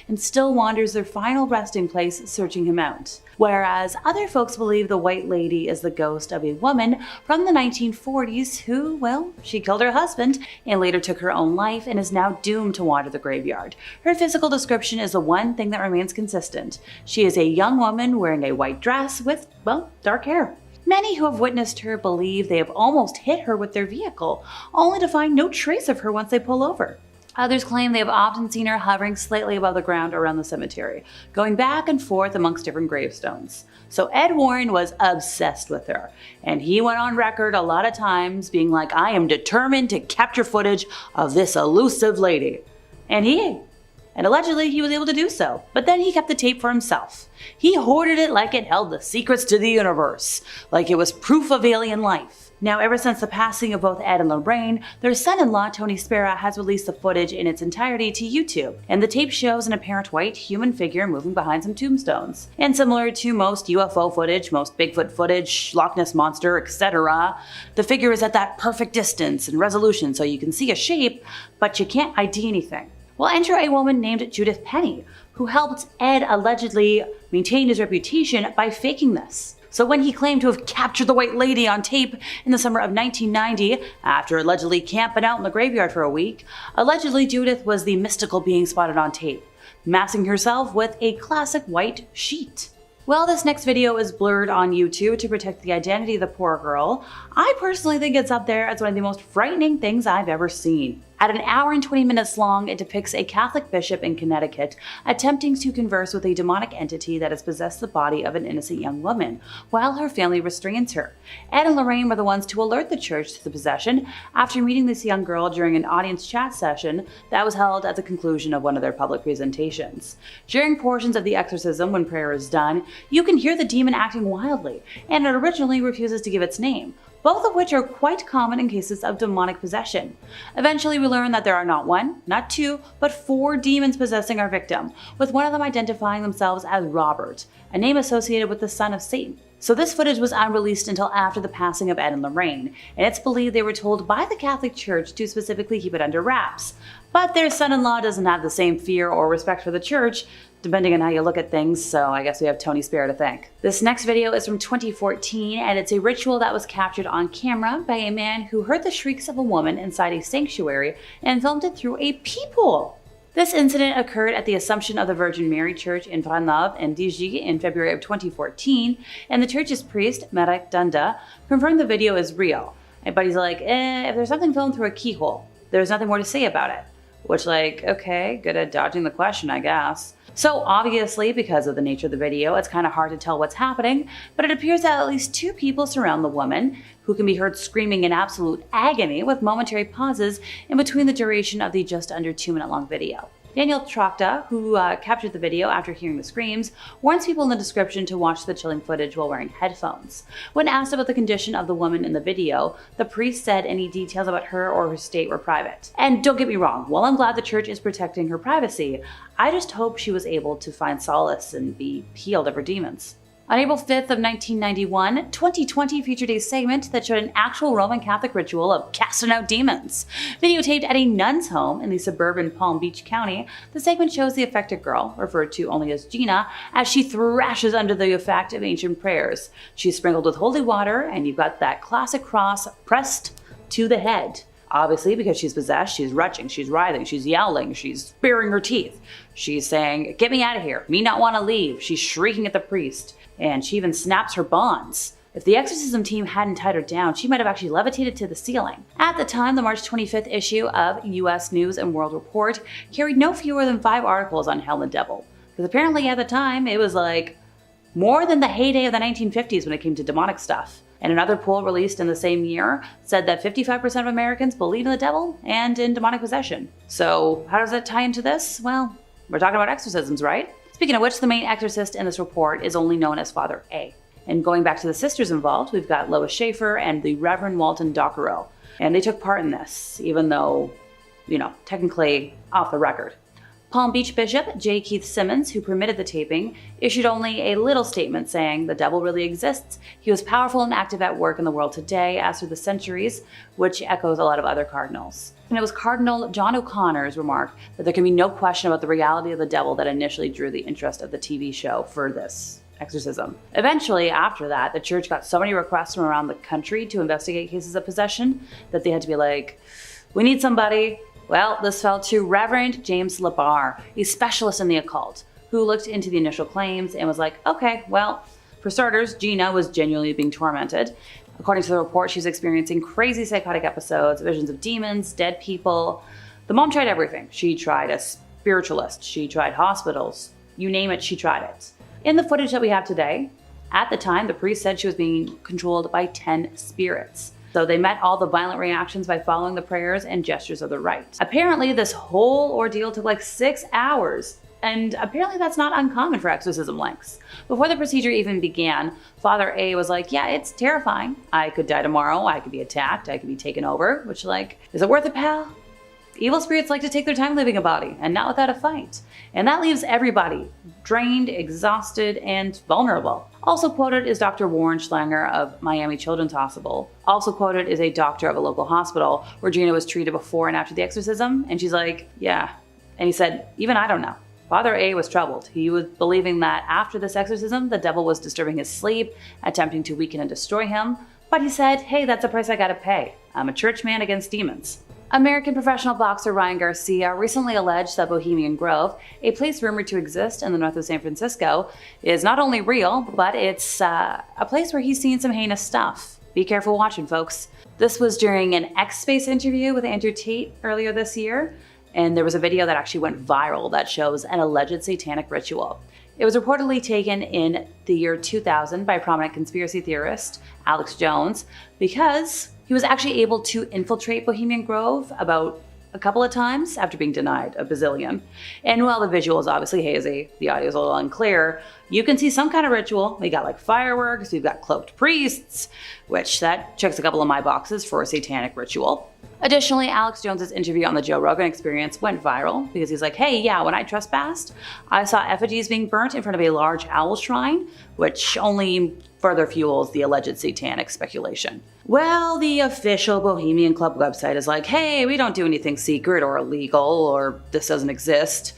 and still wanders their final resting place, searching him out. Whereas other folks believe the White Lady is the ghost of a woman from the 1940s who, well, she killed her husband and later took her own life and is now doomed to wander the graveyard. Her physical description is the one thing that remains consistent. She is a young woman wearing a white dress with, well, dark hair. Many who have witnessed her believe they have almost hit her with their vehicle, only to find no trace of her once they pull over. Others claim they have often seen her hovering slightly above the ground around the cemetery, going back and forth amongst different gravestones. So Ed Warren was obsessed with her, and he went on record a lot of times being like, "I am determined to capture footage of this elusive lady." And allegedly he was able to do so, but then he kept the tape for himself. He hoarded it like it held the secrets to the universe, like it was proof of alien life. Now, ever since the passing of both Ed and Lorraine, their son-in-law, Tony Spera, has released the footage in its entirety to YouTube, and the tape shows an apparent white human figure moving behind some tombstones. And similar to most UFO footage, most Bigfoot footage, Loch Ness Monster, etc., the figure is at that perfect distance and resolution so you can see a shape, but you can't ID anything. Well, enter a woman named Judith Penny, who helped Ed allegedly maintain his reputation by faking this. So when he claimed to have captured the White Lady on tape in the summer of 1990, after allegedly camping out in the graveyard for a week, allegedly Judith was the mystical being spotted on tape, massing herself with a classic white sheet. While this next video is blurred on YouTube to protect the identity of the poor girl, I personally think it's up there as one of the most frightening things I've ever seen. At an hour and 20 minutes long, it depicts a Catholic bishop in Connecticut attempting to converse with a demonic entity that has possessed the body of an innocent young woman, while her family restrains her. Ed and Lorraine were the ones to alert the church to the possession after meeting this young girl during an audience chat session that was held at the conclusion of one of their public presentations. During portions of the exorcism, when prayer is done, you can hear the demon acting wildly, and it originally refuses to give its name, both of which are quite common in cases of demonic possession. Eventually, we learn that there are not one, not two, but 4 demons possessing our victim, with one of them identifying themselves as Robert, a name associated with the son of Satan. So this footage was unreleased until after the passing of Ed and Lorraine, and it's believed they were told by the Catholic Church to specifically keep it under wraps. But their son-in-law doesn't have the same fear or respect for the church, depending on how you look at things, so I guess we have Tony Spare to thank. This next video is from 2014, and it's a ritual that was captured on camera by a man who heard the shrieks of a woman inside a sanctuary and filmed it through a peephole. This incident occurred at the Assumption of the Virgin Mary Church in Vranow and Digy in February of 2014, and the church's priest, Marek Dunda, confirmed the video is real. But he's like, if there's something filmed through a keyhole, there's nothing more to say about it. Which, like, okay, good at dodging the question, I guess. So obviously, because of the nature of the video, it's kind of hard to tell what's happening, but it appears that at least 2 people surround the woman, who can be heard screaming in absolute agony with momentary pauses in between the duration of the just under 2-minute long video. Daniel Trachta, who captured the video after hearing the screams, warns people in the description to watch the chilling footage while wearing headphones. When asked about the condition of the woman in the video, the priest said any details about her or her state were private. And don't get me wrong, while I'm glad the church is protecting her privacy, I just hope she was able to find solace and be healed of her demons. On April 5th of 1991, 2020 featured a segment that showed an actual Roman Catholic ritual of casting out demons. Videotaped at a nun's home in the suburban Palm Beach County, the segment shows the affected girl, referred to only as Gina, as she thrashes under the effect of ancient prayers. She's sprinkled with holy water, and you've got that classic cross pressed to the head. Obviously, because she's possessed, she's retching, she's writhing, she's yelling, she's baring her teeth. She's saying, "Get me out of here, me not want to leave." She's shrieking at the priest, and she even snaps her bonds. If the exorcism team hadn't tied her down, she might have actually levitated to the ceiling. At the time, the March 25th issue of U.S. News and World Report carried no fewer than 5 articles on hell and devil. Because apparently at the time, it was like more than the heyday of the 1950s when it came to demonic stuff. And another poll released in the same year said that 55% of Americans believe in the devil and in demonic possession. So how does that tie into this? Well, we're talking about exorcisms, right? Speaking of which, the main exorcist in this report is only known as Father A. And going back to the sisters involved, we've got Lois Schaefer and the Reverend Walton Dockerow. And they took part in this, even though, technically off the record. Palm Beach Bishop J. Keith Simmons, who permitted the taping, issued only a little statement saying the devil really exists. He was powerful and active at work in the world today as through the centuries, which echoes a lot of other cardinals. And it was Cardinal John O'Connor's remark that there can be no question about the reality of the devil that initially drew the interest of the TV show for this exorcism. Eventually, after that, the church got so many requests from around the country to investigate cases of possession that they had to be like, we need somebody. Well, this fell to Reverend James LaBarre, a specialist in the occult, who looked into the initial claims and was like, okay, well, for starters, Gina was genuinely being tormented. According to the report, she was experiencing crazy psychotic episodes, visions of demons, dead people. The mom tried everything. She tried a spiritualist, she tried hospitals, you name it, she tried it. In the footage that we have today, at the time, the priest said she was being controlled by 10 spirits. So they met all the violent reactions by following the prayers and gestures of the rite. Apparently, this whole ordeal took like 6 hours, and apparently that's not uncommon for exorcism lengths. Before the procedure even began, Father A was like, yeah, it's terrifying. I could die tomorrow, I could be attacked, I could be taken over, which is it worth it, pal? Evil spirits like to take their time leaving a body, and not without a fight. And that leaves everybody drained, exhausted, and vulnerable. Also quoted is Dr. Warren Schlanger of Miami Children's Hospital. Also quoted is a doctor of a local hospital where Gina was treated before and after the exorcism, and she's like, yeah. And he said, even I don't know. Father A was troubled. He was believing that after this exorcism, the devil was disturbing his sleep, attempting to weaken and destroy him. But he said, hey, that's a price I gotta pay. I'm a church man against demons. American professional boxer Ryan Garcia recently alleged that Bohemian Grove, a place rumored to exist in the north of San Francisco, is not only real, but it's a place where he's seen some heinous stuff. Be careful watching, folks. This was during an X-Space interview with Andrew Tate earlier this year, and there was a video that actually went viral that shows an alleged satanic ritual. It was reportedly taken in the year 2000 by prominent conspiracy theorist Alex Jones because he was actually able to infiltrate Bohemian Grove about a couple of times after being denied a bazillion. And while the visual is obviously hazy, the audio is a little unclear, you can see some kind of ritual. We got like fireworks, we've got cloaked priests, which that checks a couple of my boxes for a satanic ritual. Additionally, Alex Jones's interview on the Joe Rogan Experience went viral because he's like, hey, yeah, when I trespassed, I saw effigies being burnt in front of a large owl shrine, which only further fuels the alleged satanic speculation. Well, the official Bohemian Club website is like, hey, we don't do anything secret or illegal or this doesn't exist.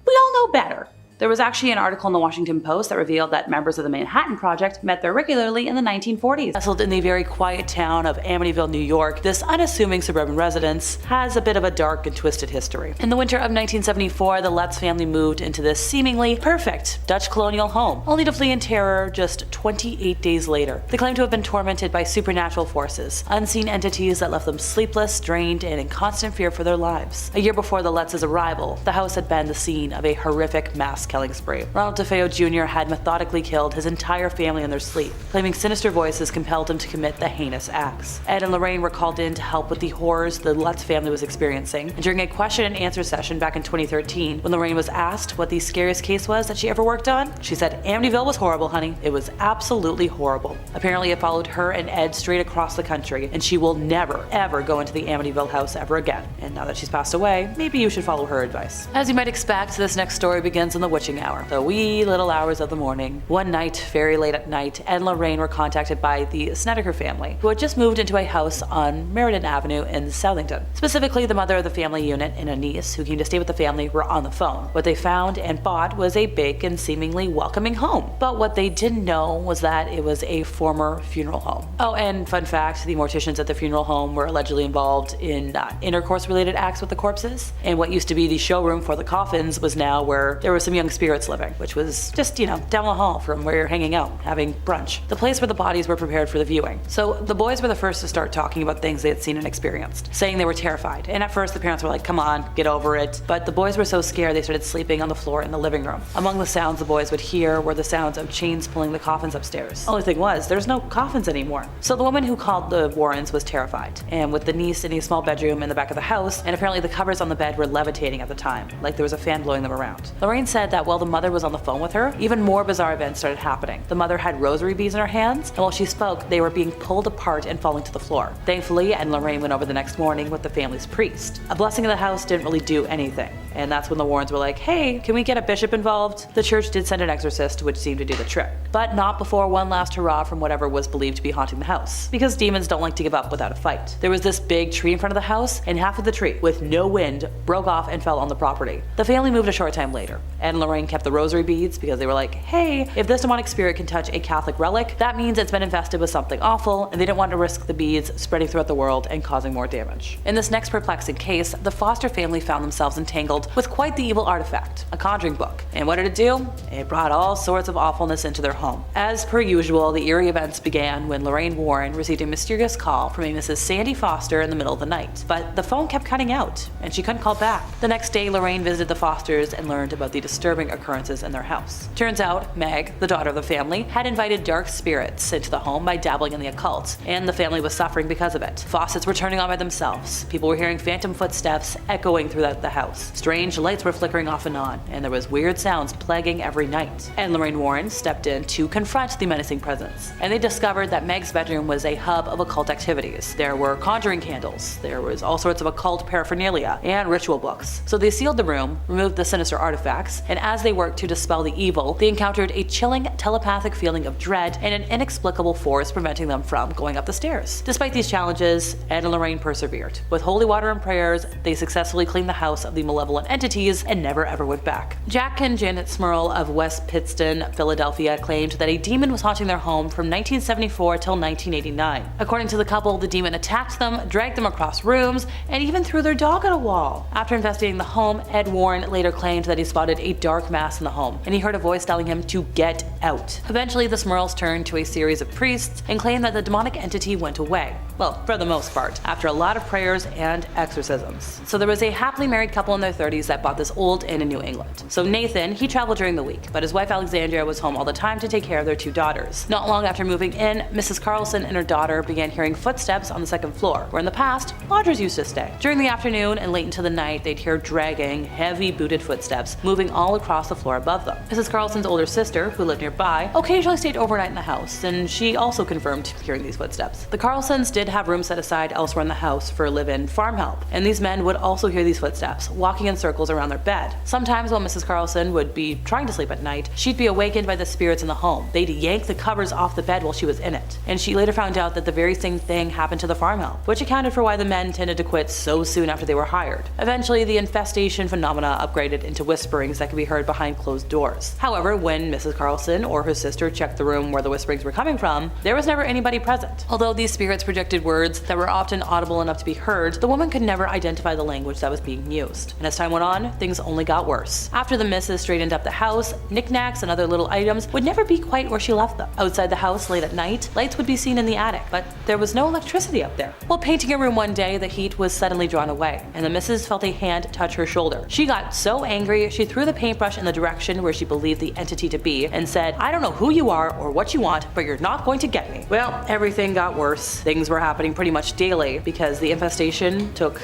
We all know better. There was actually an article in the Washington Post that revealed that members of the Manhattan Project met there regularly in the 1940s. Nestled in the very quiet town of Amityville, New York, this unassuming suburban residence has a bit of a dark and twisted history. In the winter of 1974, the Lutz family moved into this seemingly perfect Dutch colonial home, only to flee in terror just 28 days later. They claim to have been tormented by supernatural forces, unseen entities that left them sleepless, drained, and in constant fear for their lives. A year before the Lutz's arrival, the house had been the scene of a horrific mass killing spree. Ronald DeFeo Jr. had methodically killed his entire family in their sleep, claiming sinister voices compelled him to commit the heinous acts. Ed and Lorraine were called in to help with the horrors the Lutz family was experiencing, and during a question and answer session back in 2013, when Lorraine was asked what the scariest case was that she ever worked on, she said, Amityville was horrible, honey. It was absolutely horrible. Apparently it followed her and Ed straight across the country, and she will never, ever go into the Amityville house ever again. And now that she's passed away, maybe you should follow her advice. As you might expect, this next story begins in the witching hour, the wee little hours of the morning. One night, very late at night, Ed and Lorraine were contacted by the Snedeker family, who had just moved into a house on Meriden Avenue in Southington. Specifically, the mother of the family unit and a niece who came to stay with the family were on the phone. What they found and bought was a big and seemingly welcoming home. But what they didn't know was that it was a former funeral home. Oh, and fun fact, the morticians at the funeral home were allegedly involved in intercourse-related acts with the corpses, and what used to be the showroom for the coffins was now where there were some young spirits living, which was just, down the hall from where you're hanging out, having brunch. The place where the bodies were prepared for the viewing. So the boys were the first to start talking about things they had seen and experienced, saying they were terrified. And at first the parents were like, come on, get over it. But the boys were so scared they started sleeping on the floor in the living room. Among the sounds the boys would hear were the sounds of chains pulling the coffins upstairs. Only thing was, there's no coffins anymore. So the woman who called the Warrens was terrified. And with the niece in a small bedroom in the back of the house, and apparently the covers on the bed were levitating at the time, like there was a fan blowing them around. Lorraine said that while the mother was on the phone with her, even more bizarre events started happening. The mother had rosary beads in her hands, and while she spoke, they were being pulled apart and falling to the floor. Thankfully, Ed and Lorraine went over the next morning with the family's priest. A blessing of the house didn't really do anything, and that's when the Warrens were like, hey, can we get a bishop involved? The church did send an exorcist, which seemed to do the trick. But not before one last hurrah from whatever was believed to be haunting the house, because demons don't like to give up without a fight. There was this big tree in front of the house, and half of the tree, with no wind, broke off and fell on the property. The family moved a short time later. Ed and Lorraine kept the rosary beads because they were like, hey, if this demonic spirit can touch a Catholic relic, that means it's been infested with something awful, and they didn't want to risk the beads spreading throughout the world and causing more damage. In this next perplexing case, the Foster family found themselves entangled with quite the evil artifact, a conjuring book. And what did it do? It brought all sorts of awfulness into their home. As per usual, the eerie events began when Lorraine Warren received a mysterious call from a Mrs. Sandy Foster in the middle of the night, but the phone kept cutting out, and she couldn't call back. The next day, Lorraine visited the Fosters and learned about the disturbing occurrences in their house. Turns out, Meg, the daughter of the family, had invited dark spirits into the home by dabbling in the occult, and the family was suffering because of it. Faucets were turning on by themselves, people were hearing phantom footsteps echoing throughout the house, strange lights were flickering off and on, and there was weird sounds plaguing every night. And Lorraine Warren stepped in to confront the menacing presence, and they discovered that Meg's bedroom was a hub of occult activities. There were conjuring candles, there was all sorts of occult paraphernalia, and ritual books. So they sealed the room, removed the sinister artifacts, and as they worked to dispel the evil, they encountered a chilling telepathic feeling of dread and an inexplicable force preventing them from going up the stairs. Despite these challenges, Ed and Lorraine persevered. With holy water and prayers, they successfully cleaned the house of the malevolent malevolent entities and never ever went back. Jack and Janet Smurl of West Pittston, Philadelphia claimed that a demon was haunting their home from 1974 till 1989. According to the couple, the demon attacked them, dragged them across rooms, and even threw their dog at a wall. After investigating the home, Ed Warren later claimed that he spotted a dark mass in the home, and he heard a voice telling him to get out. Eventually, the Smurls turned to a series of priests and claimed that the demonic entity went away. Well, for the most part, after a lot of prayers and exorcisms. So there was a happily married couple in their 30s that bought this old inn in New England. So Nathan, he traveled during the week, but his wife Alexandria was home all the time to take care of their 2 daughters. Not long after moving in, Mrs. Carlson and her daughter began hearing footsteps on the 2nd floor, where in the past, lodgers used to stay. During the afternoon and late into the night, they'd hear dragging, heavy booted footsteps moving all across the floor above them. Mrs. Carlson's older sister, who lived nearby, occasionally stayed overnight in the house, and she also confirmed hearing these footsteps. The Carlsons did have rooms set aside elsewhere in the house for live-in farm help, and these men would also hear these footsteps, walking in circles around their bed. Sometimes while Mrs. Carlson would be trying to sleep at night, she'd be awakened by the spirits in the home. They'd yank the covers off the bed while she was in it, and she later found out that the very same thing happened to the farm help, which accounted for why the men tended to quit so soon after they were hired. Eventually, the infestation phenomena upgraded into whisperings that could be heard behind closed doors. However, when Mrs. Carlson or her sister checked the room where the whisperings were coming from, there was never anybody present. Although these spirits projected words that were often audible enough to be heard, the woman could never identify the language that was being used. And as time went on, things only got worse. After the missus straightened up the house, knickknacks and other little items would never be quite where she left them. Outside the house late at night, lights would be seen in the attic, but there was no electricity up there. While painting a room one day, the heat was suddenly drawn away, and the missus felt a hand touch her shoulder. She got so angry, she threw the paintbrush in the direction where she believed the entity to be and said, "I don't know who you are or what you want, but you're not going to get me." Well, everything got worse. Things were happening pretty much daily because the infestation took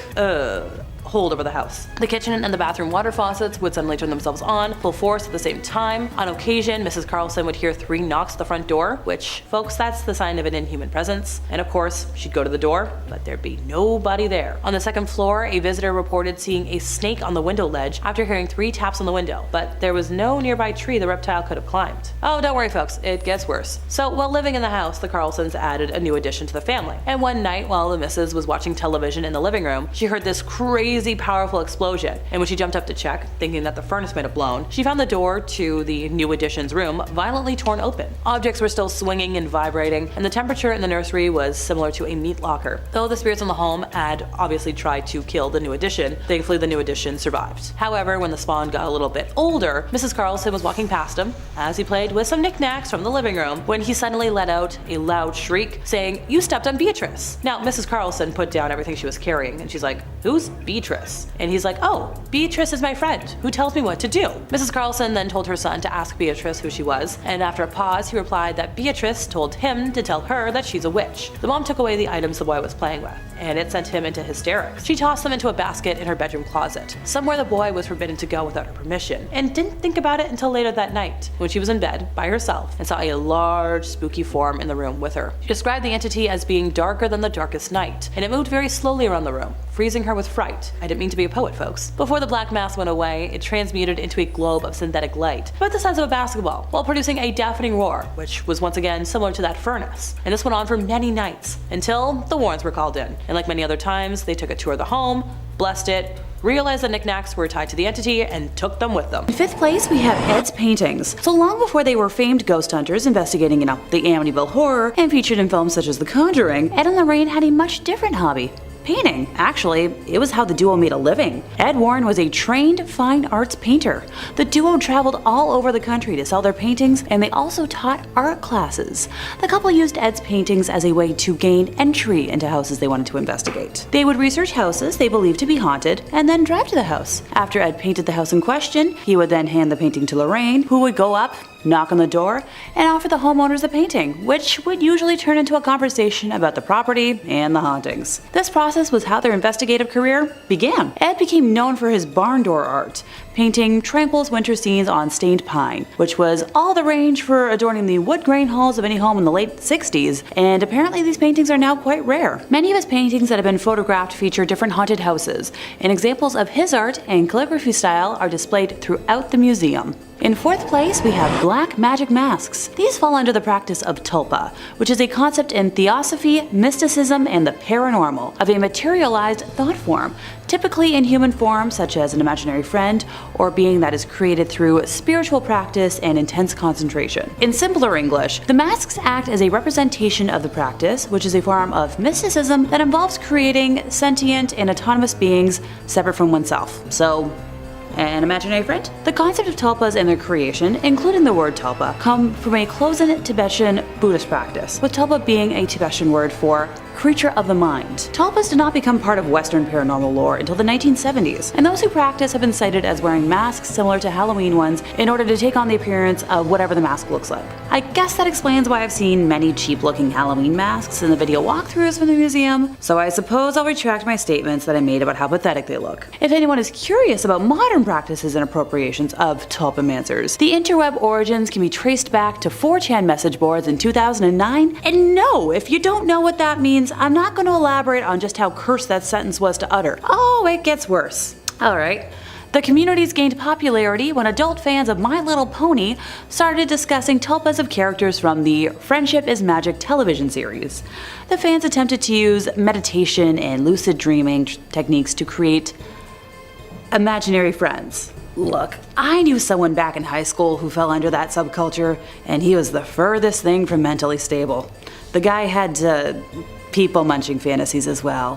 hold over the house. The kitchen and the bathroom water faucets would suddenly turn themselves on full force at the same time. On occasion, Mrs. Carlson would hear 3 knocks at the front door, which, folks, that's the sign of an inhuman presence. And of course, she'd go to the door, but there'd be nobody there. On the 2nd floor, a visitor reported seeing a snake on the window ledge after hearing 3 taps on the window, but there was no nearby tree the reptile could have climbed. Oh, don't worry, folks, it gets worse. So while living in the house, the Carlsons added a new addition to the family. And one night, while the missus was watching television in the living room, she heard this crazy powerful explosion, and when she jumped up to check, thinking that the furnace might have blown, she found the door to the new addition's room violently torn open. Objects were still swinging and vibrating, and the temperature in the nursery was similar to a meat locker. Though the spirits in the home had obviously tried to kill the new addition, thankfully the new addition survived. However, when the spawn got a little bit older, Mrs. Carlson was walking past him as he played with some knickknacks from the living room when he suddenly let out a loud shriek saying, "You stepped on Beatrice." Now, Mrs. Carlson put down everything she was carrying, and she's like, "Who's Beatrice?" And he's like, "Oh, Beatrice is my friend who tells me what to do." Mrs. Carlson then told her son to ask Beatrice who she was, and after a pause, he replied that Beatrice told him to tell her that she's a witch. The mom took away the items the boy was playing with, and it sent him into hysterics. She tossed them into a basket in her bedroom closet, somewhere the boy was forbidden to go without her permission, and didn't think about it until later that night, when she was in bed by herself and saw a large, spooky form in the room with her. She described the entity as being darker than the darkest night, and it moved very slowly around the room, freezing her with fright. I didn't mean to be a poet, folks. Before the black mass went away, it transmuted into a globe of synthetic light, about the size of a basketball, while producing a deafening roar, which was once again similar to that furnace. And this went on for many nights, until the Warrens were called in. And like many other times, they took a tour of the home, blessed it, realized the knickknacks were tied to the entity, and took them with them. In 5th place, we have Ed's paintings. So long before they were famed ghost hunters investigating the Amityville Horror and featured in films such as The Conjuring, Ed and Lorraine had a much different hobby. Painting. Actually, it was how the duo made a living. Ed Warren was a trained fine arts painter. The duo traveled all over the country to sell their paintings, and they also taught art classes. The couple used Ed's paintings as a way to gain entry into houses they wanted to investigate. They would research houses they believed to be haunted, and then drive to the house. After Ed painted the house in question, he would then hand the painting to Lorraine, who would go up, knock on the door, and offer the homeowners the painting, which would usually turn into a conversation about the property and the hauntings. This process was how their investigative career began. Ed became known for his barn door art, painting tranquil winter scenes on stained pine, which was all the rage for adorning the wood grain halls of any home in the late 60s, and apparently these paintings are now quite rare. Many of his paintings that have been photographed feature different haunted houses, and examples of his art and calligraphy style are displayed throughout the museum. In fourth place, we have black magic masks. These fall under the practice of tulpa, which is a concept in theosophy, mysticism, and the paranormal of a materialized thought form, typically in human form such as an imaginary friend or being that is created through spiritual practice and intense concentration. In simpler English, the masks act as a representation of the practice, which is a form of mysticism that involves creating sentient and autonomous beings separate from oneself. So, an imaginary friend? The concept of tulpas and their creation, including the word tulpa, come from a close-in Tibetan Buddhist practice, with tulpa being a Tibetan word for creature of the mind. Tulpas did not become part of Western paranormal lore until the 1970s, and those who practice have been cited as wearing masks similar to Halloween ones in order to take on the appearance of whatever the mask looks like. I guess that explains why I've seen many cheap-looking Halloween masks in the video walkthroughs from the museum, so I suppose I'll retract my statements that I made about how pathetic they look. If anyone is curious about modern practices and appropriations of tulpamancers, the interweb origins can be traced back to 4chan message boards in 2009, and no, if you don't know what that means, I'm not going to elaborate on just how cursed that sentence was to utter. Oh, it gets worse. Alright. The communities gained popularity when adult fans of My Little Pony started discussing tulpas of characters from the Friendship is Magic television series. The fans attempted to use meditation and lucid dreaming techniques to create imaginary friends. Look, I knew someone back in high school who fell under that subculture, and he was the furthest thing from mentally stable. The guy had people munching fantasies as well.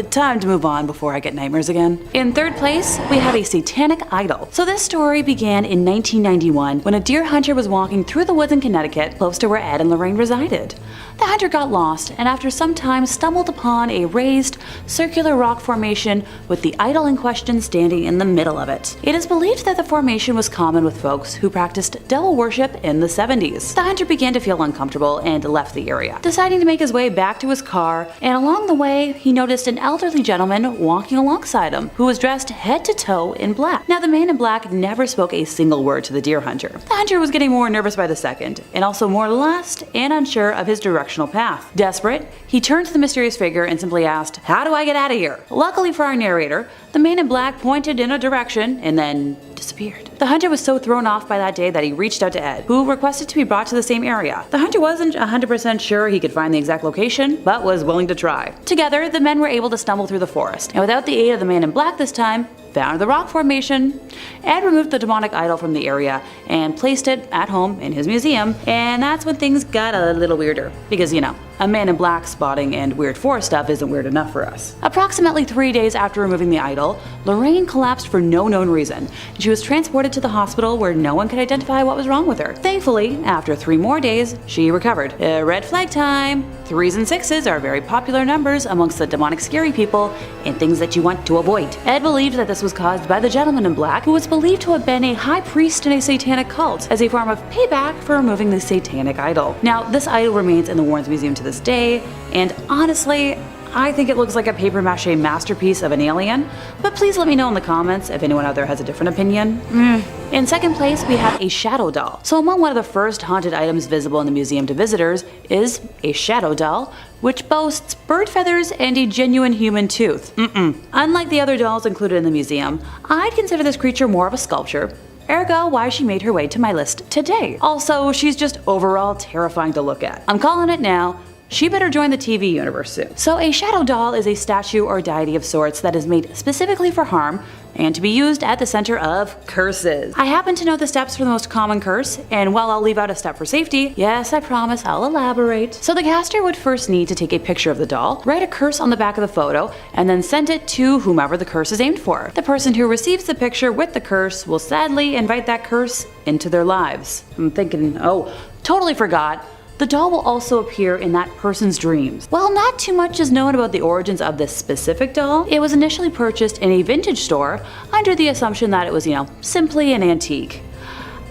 Time to move on before I get nightmares again. In third place, we have a satanic idol. So this story began in 1991 when a deer hunter was walking through the woods in Connecticut, close to where Ed and Lorraine resided. The hunter got lost and after some time stumbled upon a raised, circular rock formation with the idol in question standing in the middle of it. It is believed that the formation was common with folks who practiced devil worship in the 70s. The hunter began to feel uncomfortable and left the area, deciding to make his way back to his car, and along the way he noticed an elderly gentleman walking alongside him who was dressed head to toe in black. Now the man in black never spoke a single word to the deer hunter. The hunter was getting more nervous by the second, and also more lost and unsure of his directional path. Desperate, he turned to the mysterious figure and simply asked, "How do I get out of here?" Luckily for our narrator, the man in black pointed in a direction and then disappeared. The hunter was so thrown off by that day that he reached out to Ed, who requested to be brought to the same area. The hunter wasn't 100% sure he could find the exact location, but was willing to try. Together, the men were able to stumble through the forest, and without the aid of the man in black this time, found the rock formation. Ed removed the demonic idol from the area and placed it at home in his museum, and that's when things got a little weirder. Because, you know, a man in black spotting and weird forest stuff isn't weird enough for us. Approximately 3 days after removing the idol, Lorraine collapsed for no known reason, and she was transported to the hospital where no one could identify what was wrong with her. Thankfully, after 3 more days, she recovered. Red flag time! 3s and 6s are very popular numbers amongst the demonic scary people and things that you want to avoid. Ed believed that this was caused by the gentleman in black, who was believed to have been a high priest in a satanic cult, as a form of payback for removing the satanic idol. Now, this idol remains in the Warrens Museum to this day, and honestly, I think it looks like a papier-mâché masterpiece of an alien, but please let me know in the comments if anyone out there has a different opinion. In second place, we have a shadow doll. So among one of the first haunted items visible in the museum to visitors is a shadow doll, which boasts bird feathers and a genuine human tooth. Unlike the other dolls included in the museum, I'd consider this creature more of a sculpture. Ergo, why she made her way to my list today. Also, she's just overall terrifying to look at. I'm calling it now. She better join the TV universe soon. So a shadow doll is a statue or deity of sorts that is made specifically for harm and to be used at the center of curses. I happen to know the steps for the most common curse, and while I'll leave out a step for safety, yes, I promise I'll elaborate. So the caster would first need to take a picture of the doll, write a curse on the back of the photo, and then send it to whomever the curse is aimed for. The person who receives the picture with the curse will sadly invite that curse into their lives. I'm thinking, oh, totally forgot. The doll will also appear in that person's dreams. While not too much is known about the origins of this specific doll, it was initially purchased in a vintage store under the assumption that it was, simply an antique.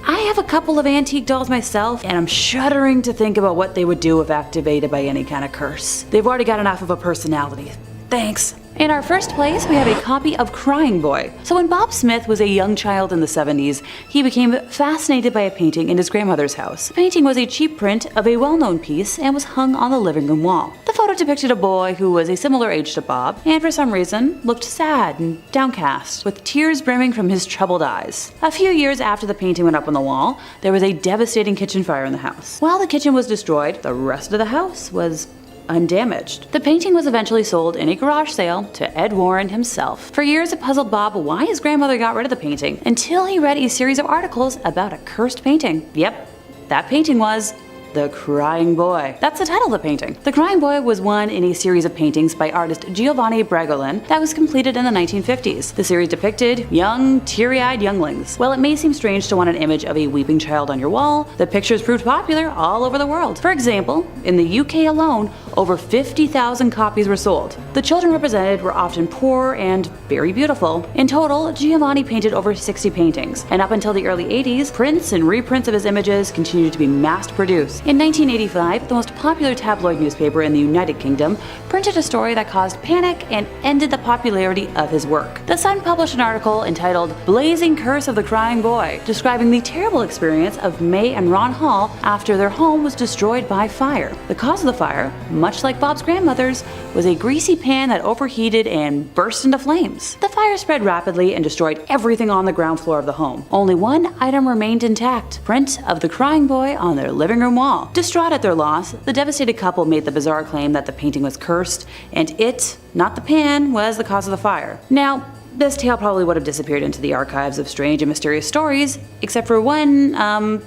I have a couple of antique dolls myself, and I'm shuddering to think about what they would do if activated by any kind of curse. They've already got enough of a personality. Thanks. In our first place, we have a copy of Crying Boy. So when Bob Smith was a young child in the 70s, he became fascinated by a painting in his grandmother's house. The painting was a cheap print of a well-known piece and was hung on the living room wall. The photo depicted a boy who was a similar age to Bob, and for some reason, looked sad and downcast, with tears brimming from his troubled eyes. A few years after the painting went up on the wall, there was a devastating kitchen fire in the house. While the kitchen was destroyed, the rest of the house was undamaged. The painting was eventually sold in a garage sale to Ed Warren himself. For years it puzzled Bob why his grandmother got rid of the painting, until he read a series of articles about a cursed painting. Yep, that painting was The Crying Boy. That's the title of the painting. The Crying Boy was one in a series of paintings by artist Giovanni Bragolin that was completed in the 1950s. The series depicted young, teary-eyed younglings. While it may seem strange to want an image of a weeping child on your wall, the pictures proved popular all over the world. For example, in the UK alone, over 50,000 copies were sold. The children represented were often poor and very beautiful. In total, Giovanni painted over 60 paintings, and up until the early 80s, prints and reprints of his images continued to be mass-produced. In 1985, the most popular tabloid newspaper in the United Kingdom printed a story that caused panic and ended the popularity of his work. The Sun published an article entitled Blazing Curse of the Crying Boy, describing the terrible experience of May and Ron Hall after their home was destroyed by fire. The cause of the fire, much like Bob's grandmother's, was a greasy pan that overheated and burst into flames. The fire spread rapidly and destroyed everything on the ground floor of the home. Only one item remained intact: print of the Crying Boy on their living room wall. Distraught at their loss, the devastated couple made the bizarre claim that the painting was cursed, and it, not the pan, was the cause of the fire. Now, this tale probably would have disappeared into the archives of strange and mysterious stories, except for one,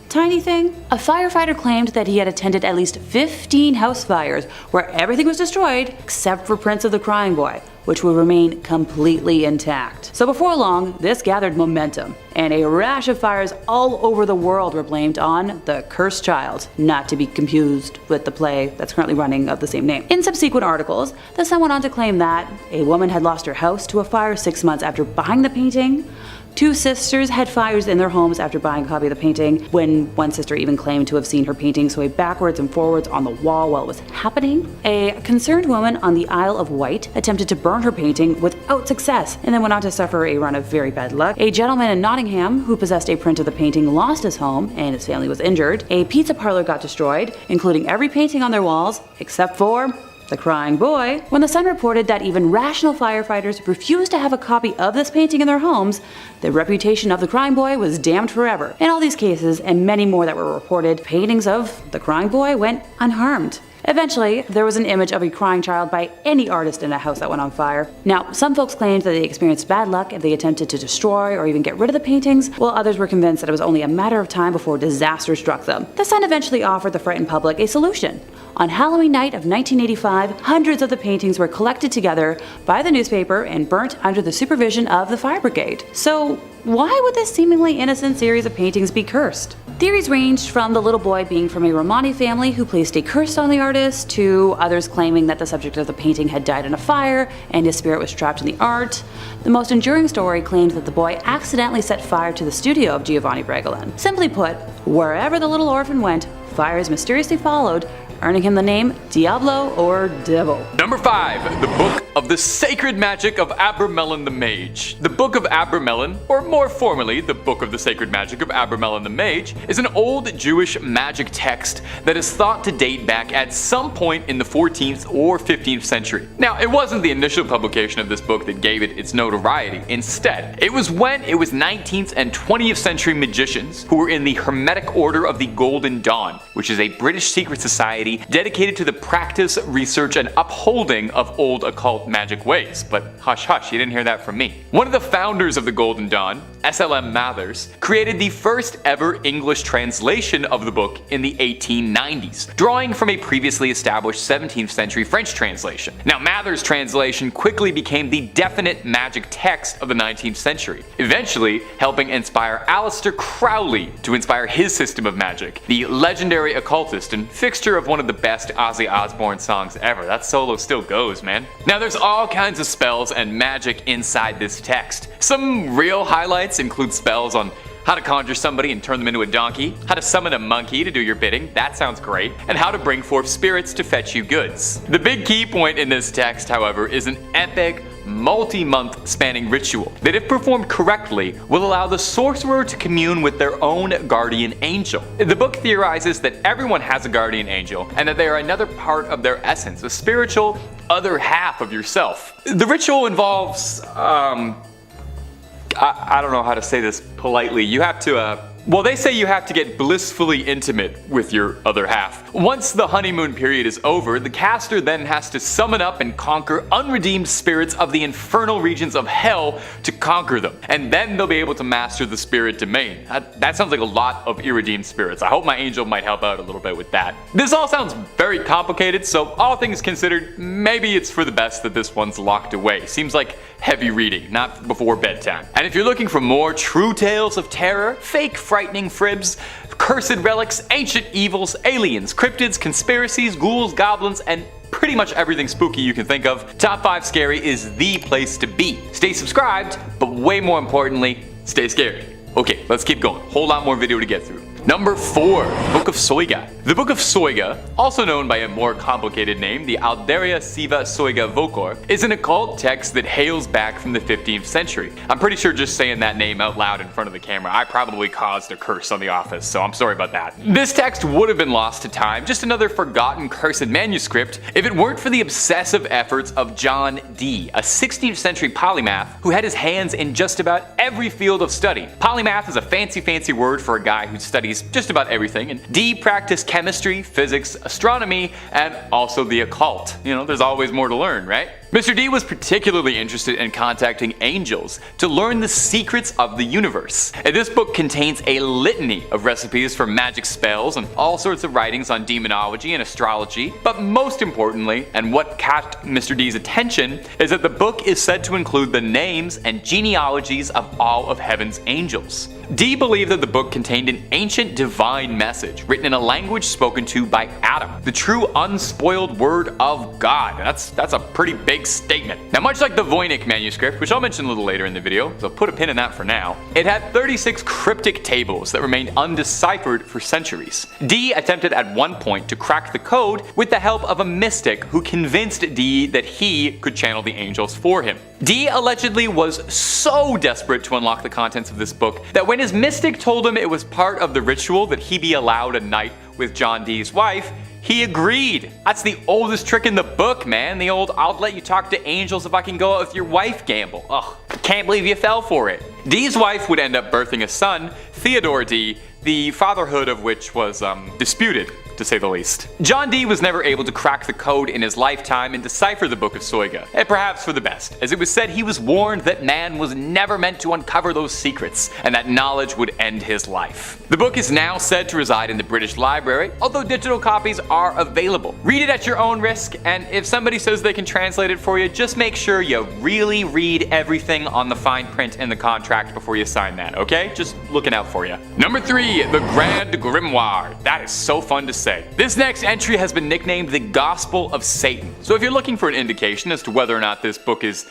tiny thing. A firefighter claimed that he had attended at least 15 house fires where everything was destroyed except for prints of the Crying Boy, which would remain completely intact. So before long, this gathered momentum, and a rash of fires all over the world were blamed on the Cursed Child, not to be confused with the play that's currently running of the same name. In subsequent articles, the Sun went on to claim that a woman had lost her house to a fire 6 months after buying the painting. Two sisters had fires in their homes after buying a copy of the painting, when one sister even claimed to have seen her painting sway backwards and forwards on the wall while it was happening. A concerned woman on the Isle of Wight attempted to burn her painting without success, and then went on to suffer a run of very bad luck. A gentleman in Nottingham who possessed a print of the painting lost his home, and his family was injured. A pizza parlor got destroyed, including every painting on their walls, except for The Crying Boy. When the Sun reported that even rational firefighters refused to have a copy of this painting in their homes, the reputation of The Crying Boy was damned forever. In all these cases, and many more that were reported, paintings of The Crying Boy went unharmed. Eventually, there was an image of a crying child by any artist in a house that went on fire. Now, some folks claimed that they experienced bad luck if they attempted to destroy or even get rid of the paintings, while others were convinced that it was only a matter of time before disaster struck them. The Sun eventually offered the frightened public a solution. On Halloween night of 1985, hundreds of the paintings were collected together by the newspaper and burnt under the supervision of the fire brigade. So, why would this seemingly innocent series of paintings be cursed? Theories ranged from the little boy being from a Romani family who placed a curse on the artist, to others claiming that the subject of the painting had died in a fire and his spirit was trapped in the art. The most enduring story claims that the boy accidentally set fire to the studio of Giovanni Bragolin. Simply put, wherever the little orphan went, fires mysteriously followed, earning him the name Diablo or Devil. Number 5. The Book of the Sacred Magic of Abramelin the Mage. The Book of Abramelin, or more formally, the Book of the Sacred Magic of Abramelin the Mage, is an old Jewish magic text that is thought to date back at some point in the 14th or 15th century. Now, it wasn't the initial publication of this book that gave it its notoriety. Instead, it was when it was 19th and 20th century magicians who were in the Hermetic Order of the Golden Dawn, which is a British secret society dedicated to the practice, research, and upholding of old occult magic ways. But hush hush, you didn't hear that from me. One of the founders of the Golden Dawn, S.L.M. Mathers, created the first ever English translation of the book in the 1890s, drawing from a previously established 17th century French translation. Now, Mathers' translation quickly became the definite magic text of the 19th century, eventually helping inspire Aleister Crowley to inspire his system of magic, the legendary occultist and fixture of one of the best Ozzy Osbourne songs ever. That solo still goes, man. Now, there's all kinds of spells and magic inside this text. Some real highlights include spells on how to conjure somebody and turn them into a donkey, how to summon a monkey to do your bidding, that sounds great, and how to bring forth spirits to fetch you goods. The big key point in this text, however, is an epic, multi-month spanning ritual that, if performed correctly, will allow the sorcerer to commune with their own guardian angel. The book theorizes that everyone has a guardian angel and that they are another part of their essence, a spiritual other half of yourself. The ritual involves, I don't know how to say this politely. You have to, they say you have to get blissfully intimate with your other half. Once the honeymoon period is over, the caster then has to summon up and conquer unredeemed spirits of the infernal regions of hell to conquer them. And then they'll be able to master the spirit domain. That sounds like a lot of irredeemed spirits. I hope my angel might help out a little bit with that. This all sounds very complicated, so all things considered, maybe it's for the best that this one's locked away. Seems like heavy reading, not before bedtime. And if you're looking for more true tales of terror, fake frightening fribs, cursed relics, ancient evils, aliens, cryptids, conspiracies, ghouls, goblins, and pretty much everything spooky you can think of, Top 5 Scary is the place to be. Stay subscribed, but way more importantly, stay scary. Okay, let's keep going. Whole lot more video to get through. Number 4, Book of Soiga. The Book of Soiga, also known by a more complicated name, the Alderia Siva Soiga Vocor, is an occult text that hails back from the 15th century. I'm pretty sure just saying that name out loud in front of the camera, I probably caused a curse on the office, so I'm sorry about that. This text would have been lost to time, just another forgotten cursed manuscript, if it weren't for the obsessive efforts of John Dee, a 16th century polymath who had his hands in just about every field of study. Polymath is a fancy word for a guy who studies just about everything, and Dee practiced chemistry, physics, astronomy, and also the occult. You know, there's always more to learn, right? Mr. Dee was particularly interested in contacting angels to learn the secrets of the universe. And this book contains a litany of recipes for magic spells and all sorts of writings on demonology and astrology, but most importantly, and what caught Mr. Dee's attention, is that the book is said to include the names and genealogies of all of heaven's angels. Dee believed that the book contained an ancient divine message written in a language spoken to by Adam, the true unspoiled word of God. That's a pretty big statement. Now, much like the Voynich manuscript, which I'll mention a little later in the video, so put a pin in that for now, it had 36 cryptic tables that remained undeciphered for centuries. Dee attempted at one point to crack the code with the help of a mystic who convinced Dee that he could channel the angels for him. Dee allegedly was so desperate to unlock the contents of this book that when his mystic told him it was part of the ritual that he be allowed a night with John Dee's wife, he agreed. That's the oldest trick in the book, man. The old "I'll let you talk to angels if I can go out with your wife" gamble. Ugh, can't believe you fell for it. Dee's wife would end up birthing a son, Theodore Dee, the fatherhood of which was disputed, to say the least. John Dee was never able to crack the code in his lifetime and decipher the Book of Soiga, and perhaps for the best, as it was said he was warned that man was never meant to uncover those secrets, and that knowledge would end his life. The book is now said to reside in the British Library, although digital copies are available. Read it at your own risk, and if somebody says they can translate it for you, just make sure you really read everything on the fine print in the contract before you sign that, okay? Just looking out for you. Number 3, the Grand Grimoire. That is so fun to say. This next entry has been nicknamed the Gospel of Satan. So if you're looking for an indication as to whether or not this book is,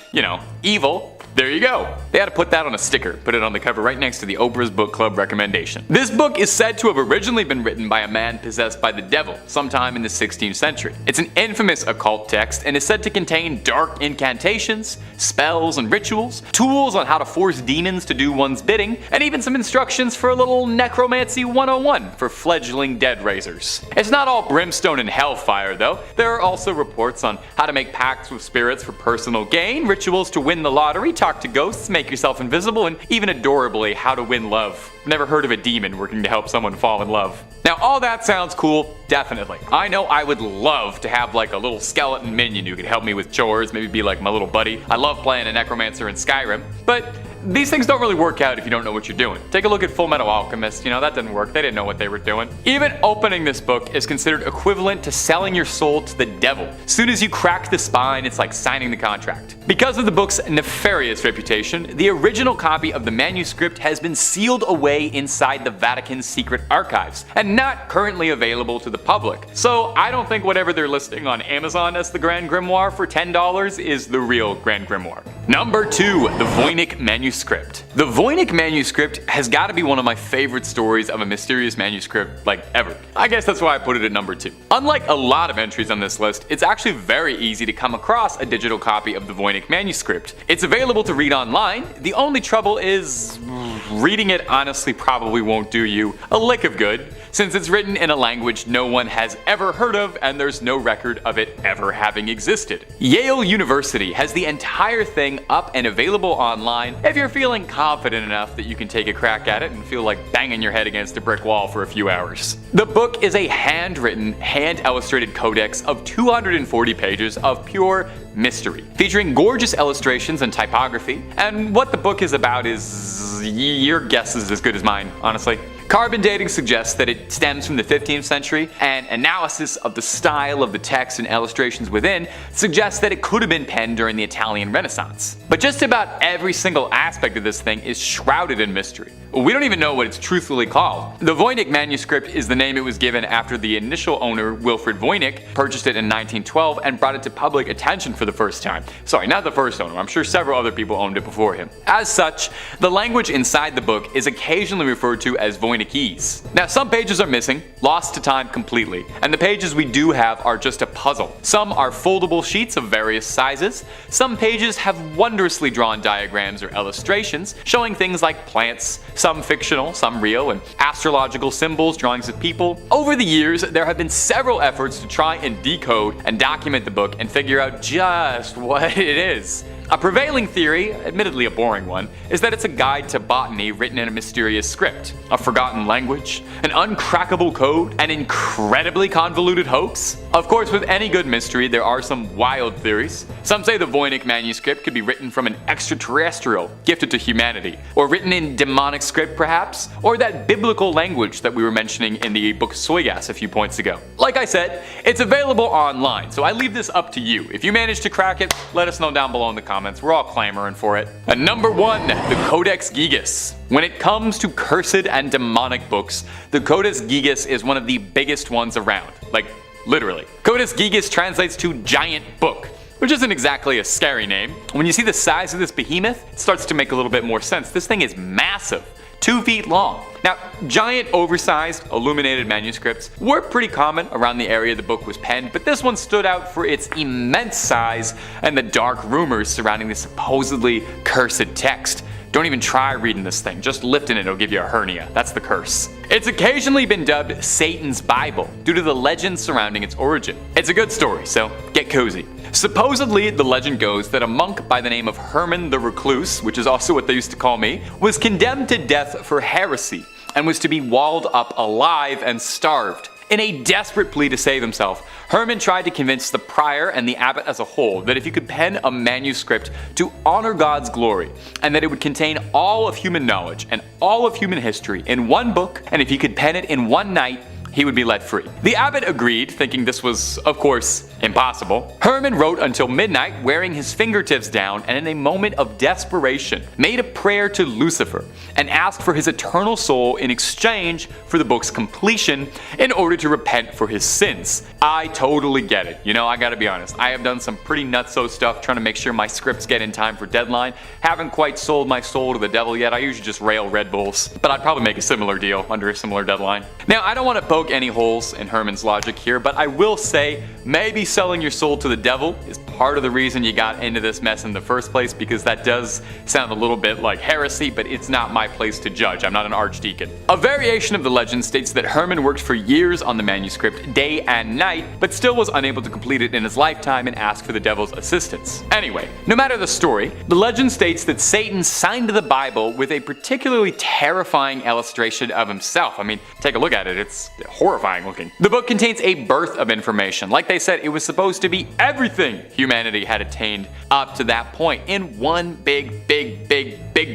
evil, there you go. They had to put that on a sticker, put it on the cover right next to the Oprah's Book Club recommendation. This book is said to have originally been written by a man possessed by the devil sometime in the 16th century. It's an infamous occult text and is said to contain dark incantations, spells and rituals, tools on how to force demons to do one's bidding, and even some instructions for a little necromancy 101 for fledgling dead raisers. It's not all brimstone and hellfire though. There are also reports on how to make pacts with spirits for personal gain, rituals to win the lottery, talk to ghosts, make yourself invisible, and even adorably, how to win love. Never heard of a demon working to help someone fall in love. Now, all that sounds cool, definitely. I know I would love to have like a little skeleton minion who could help me with chores, maybe be like my little buddy. I love playing a necromancer in Skyrim, but these things don't really work out if you don't know what you're doing. Take a look at Full Metal Alchemist, that didn't work, they didn't know what they were doing. Even opening this book is considered equivalent to selling your soul to the devil. Soon as you crack the spine, it's like signing the contract. Because of the book's nefarious reputation, the original copy of the manuscript has been sealed away inside the Vatican's secret archives, and not currently available to the public. So I don't think whatever they're listing on Amazon as the Grand Grimoire for $10 is the real Grand Grimoire. Number 2. The Voynich Manuscript. The Voynich Manuscript has got to be one of my favorite stories of a mysterious manuscript, like, ever. I guess that's why I put it at number 2. Unlike a lot of entries on this list, it's actually very easy to come across a digital copy of the Voynich Manuscript. It's available to read online. The only trouble is reading it honestly probably won't do you a lick of good, since it's written in a language no one has ever heard of and there's no record of it ever having existed. Yale University has the entire thing up and available online if you're feeling confident enough that you can take a crack at it and feel like banging your head against a brick wall for a few hours. The book is a handwritten, hand-illustrated codex of 240 pages of pure mystery, featuring gorgeous illustrations and typography, and what the book is about is your guess is as good as mine, honestly. Carbon dating suggests that it stems from the 15th century, and analysis of the style of the text and illustrations within suggests that it could have been penned during the Italian Renaissance. But just about every single aspect of this thing is shrouded in mystery. We don't even know what it's truthfully called. The Voynich manuscript is the name it was given after the initial owner, Wilfrid Voynich, purchased it in 1912 and brought it to public attention for the first time. Sorry, not the first owner, I'm sure several other people owned it before him. As such, the language inside the book is occasionally referred to as Voynichese. Now, some pages are missing, lost to time completely, and the pages we do have are just a puzzle. Some are foldable sheets of various sizes, some pages have wondrously drawn diagrams or illustrations showing things like plants, some fictional, some real, and astrological symbols, drawings of people. Over the years, there have been several efforts to try and decode and document the book and figure out just what it is. A prevailing theory, admittedly a boring one, is that it's a guide to botany written in a mysterious script, a forgotten language, an uncrackable code, an incredibly convoluted hoax. Of course, with any good mystery, there are some wild theories. Some say the Voynich manuscript could be written from an extraterrestrial gifted to humanity, or written in demonic script perhaps, or that biblical language that we were mentioning in the book Soygas a few points ago. Like I said, it's available online, so I leave this up to you. If you manage to crack it, let us know down below in the comments. We're all clamoring for it. And number 1, the Codex Gigas. When it comes to cursed and demonic books, the Codex Gigas is one of the biggest ones around. Like, literally. Codex Gigas translates to giant book, which isn't exactly a scary name. When you see the size of this behemoth, it starts to make a little bit more sense. This thing is massive. 2 feet long. Now, giant, oversized, illuminated manuscripts were pretty common around the area the book was penned, but this one stood out for its immense size and the dark rumors surrounding the supposedly cursed text. Don't even try reading this thing, just lifting it will give you a hernia. That's the curse. It's occasionally been dubbed Satan's Bible due to the legends surrounding its origin. It's a good story, so get cozy. Supposedly, the legend goes that a monk by the name of Herman the Recluse, which is also what they used to call me, was condemned to death for heresy and was to be walled up alive and starved. In a desperate plea to save himself, Herman tried to convince the prior and the abbot as a whole that if he could pen a manuscript to honor God's glory, and that it would contain all of human knowledge and all of human history in one book, and if he could pen it in one night, he would be let free. The abbot agreed, thinking this was, of course, impossible. Herman wrote until midnight, wearing his fingertips down, and in a moment of desperation, made a prayer to Lucifer and asked for his eternal soul in exchange for the book's completion in order to repent for his sins. I totally get it. You know, I gotta be honest, I have done some pretty nutso stuff trying to make sure my scripts get in time for deadline. Haven't quite sold my soul to the devil yet. I usually just rail Red Bulls, but I'd probably make a similar deal under a similar deadline. Now, I don't want to poke any holes in Herman's logic here, but I will say maybe selling your soul to the devil is part of the reason you got into this mess in the first place, because that does sound a little bit like heresy, but it's not my place to judge. I'm not an archdeacon. A variation of the legend states that Herman worked for years on the manuscript, day and night, but still was unable to complete it in his lifetime and asked for the devil's assistance. Anyway, no matter the story, the legend states that Satan signed the Bible with a particularly terrifying illustration of himself. I mean, take a look at it, it's horrifying looking. The book contains a birth of information. Like they said, it was supposed to be everything humanity had attained up to that point in one big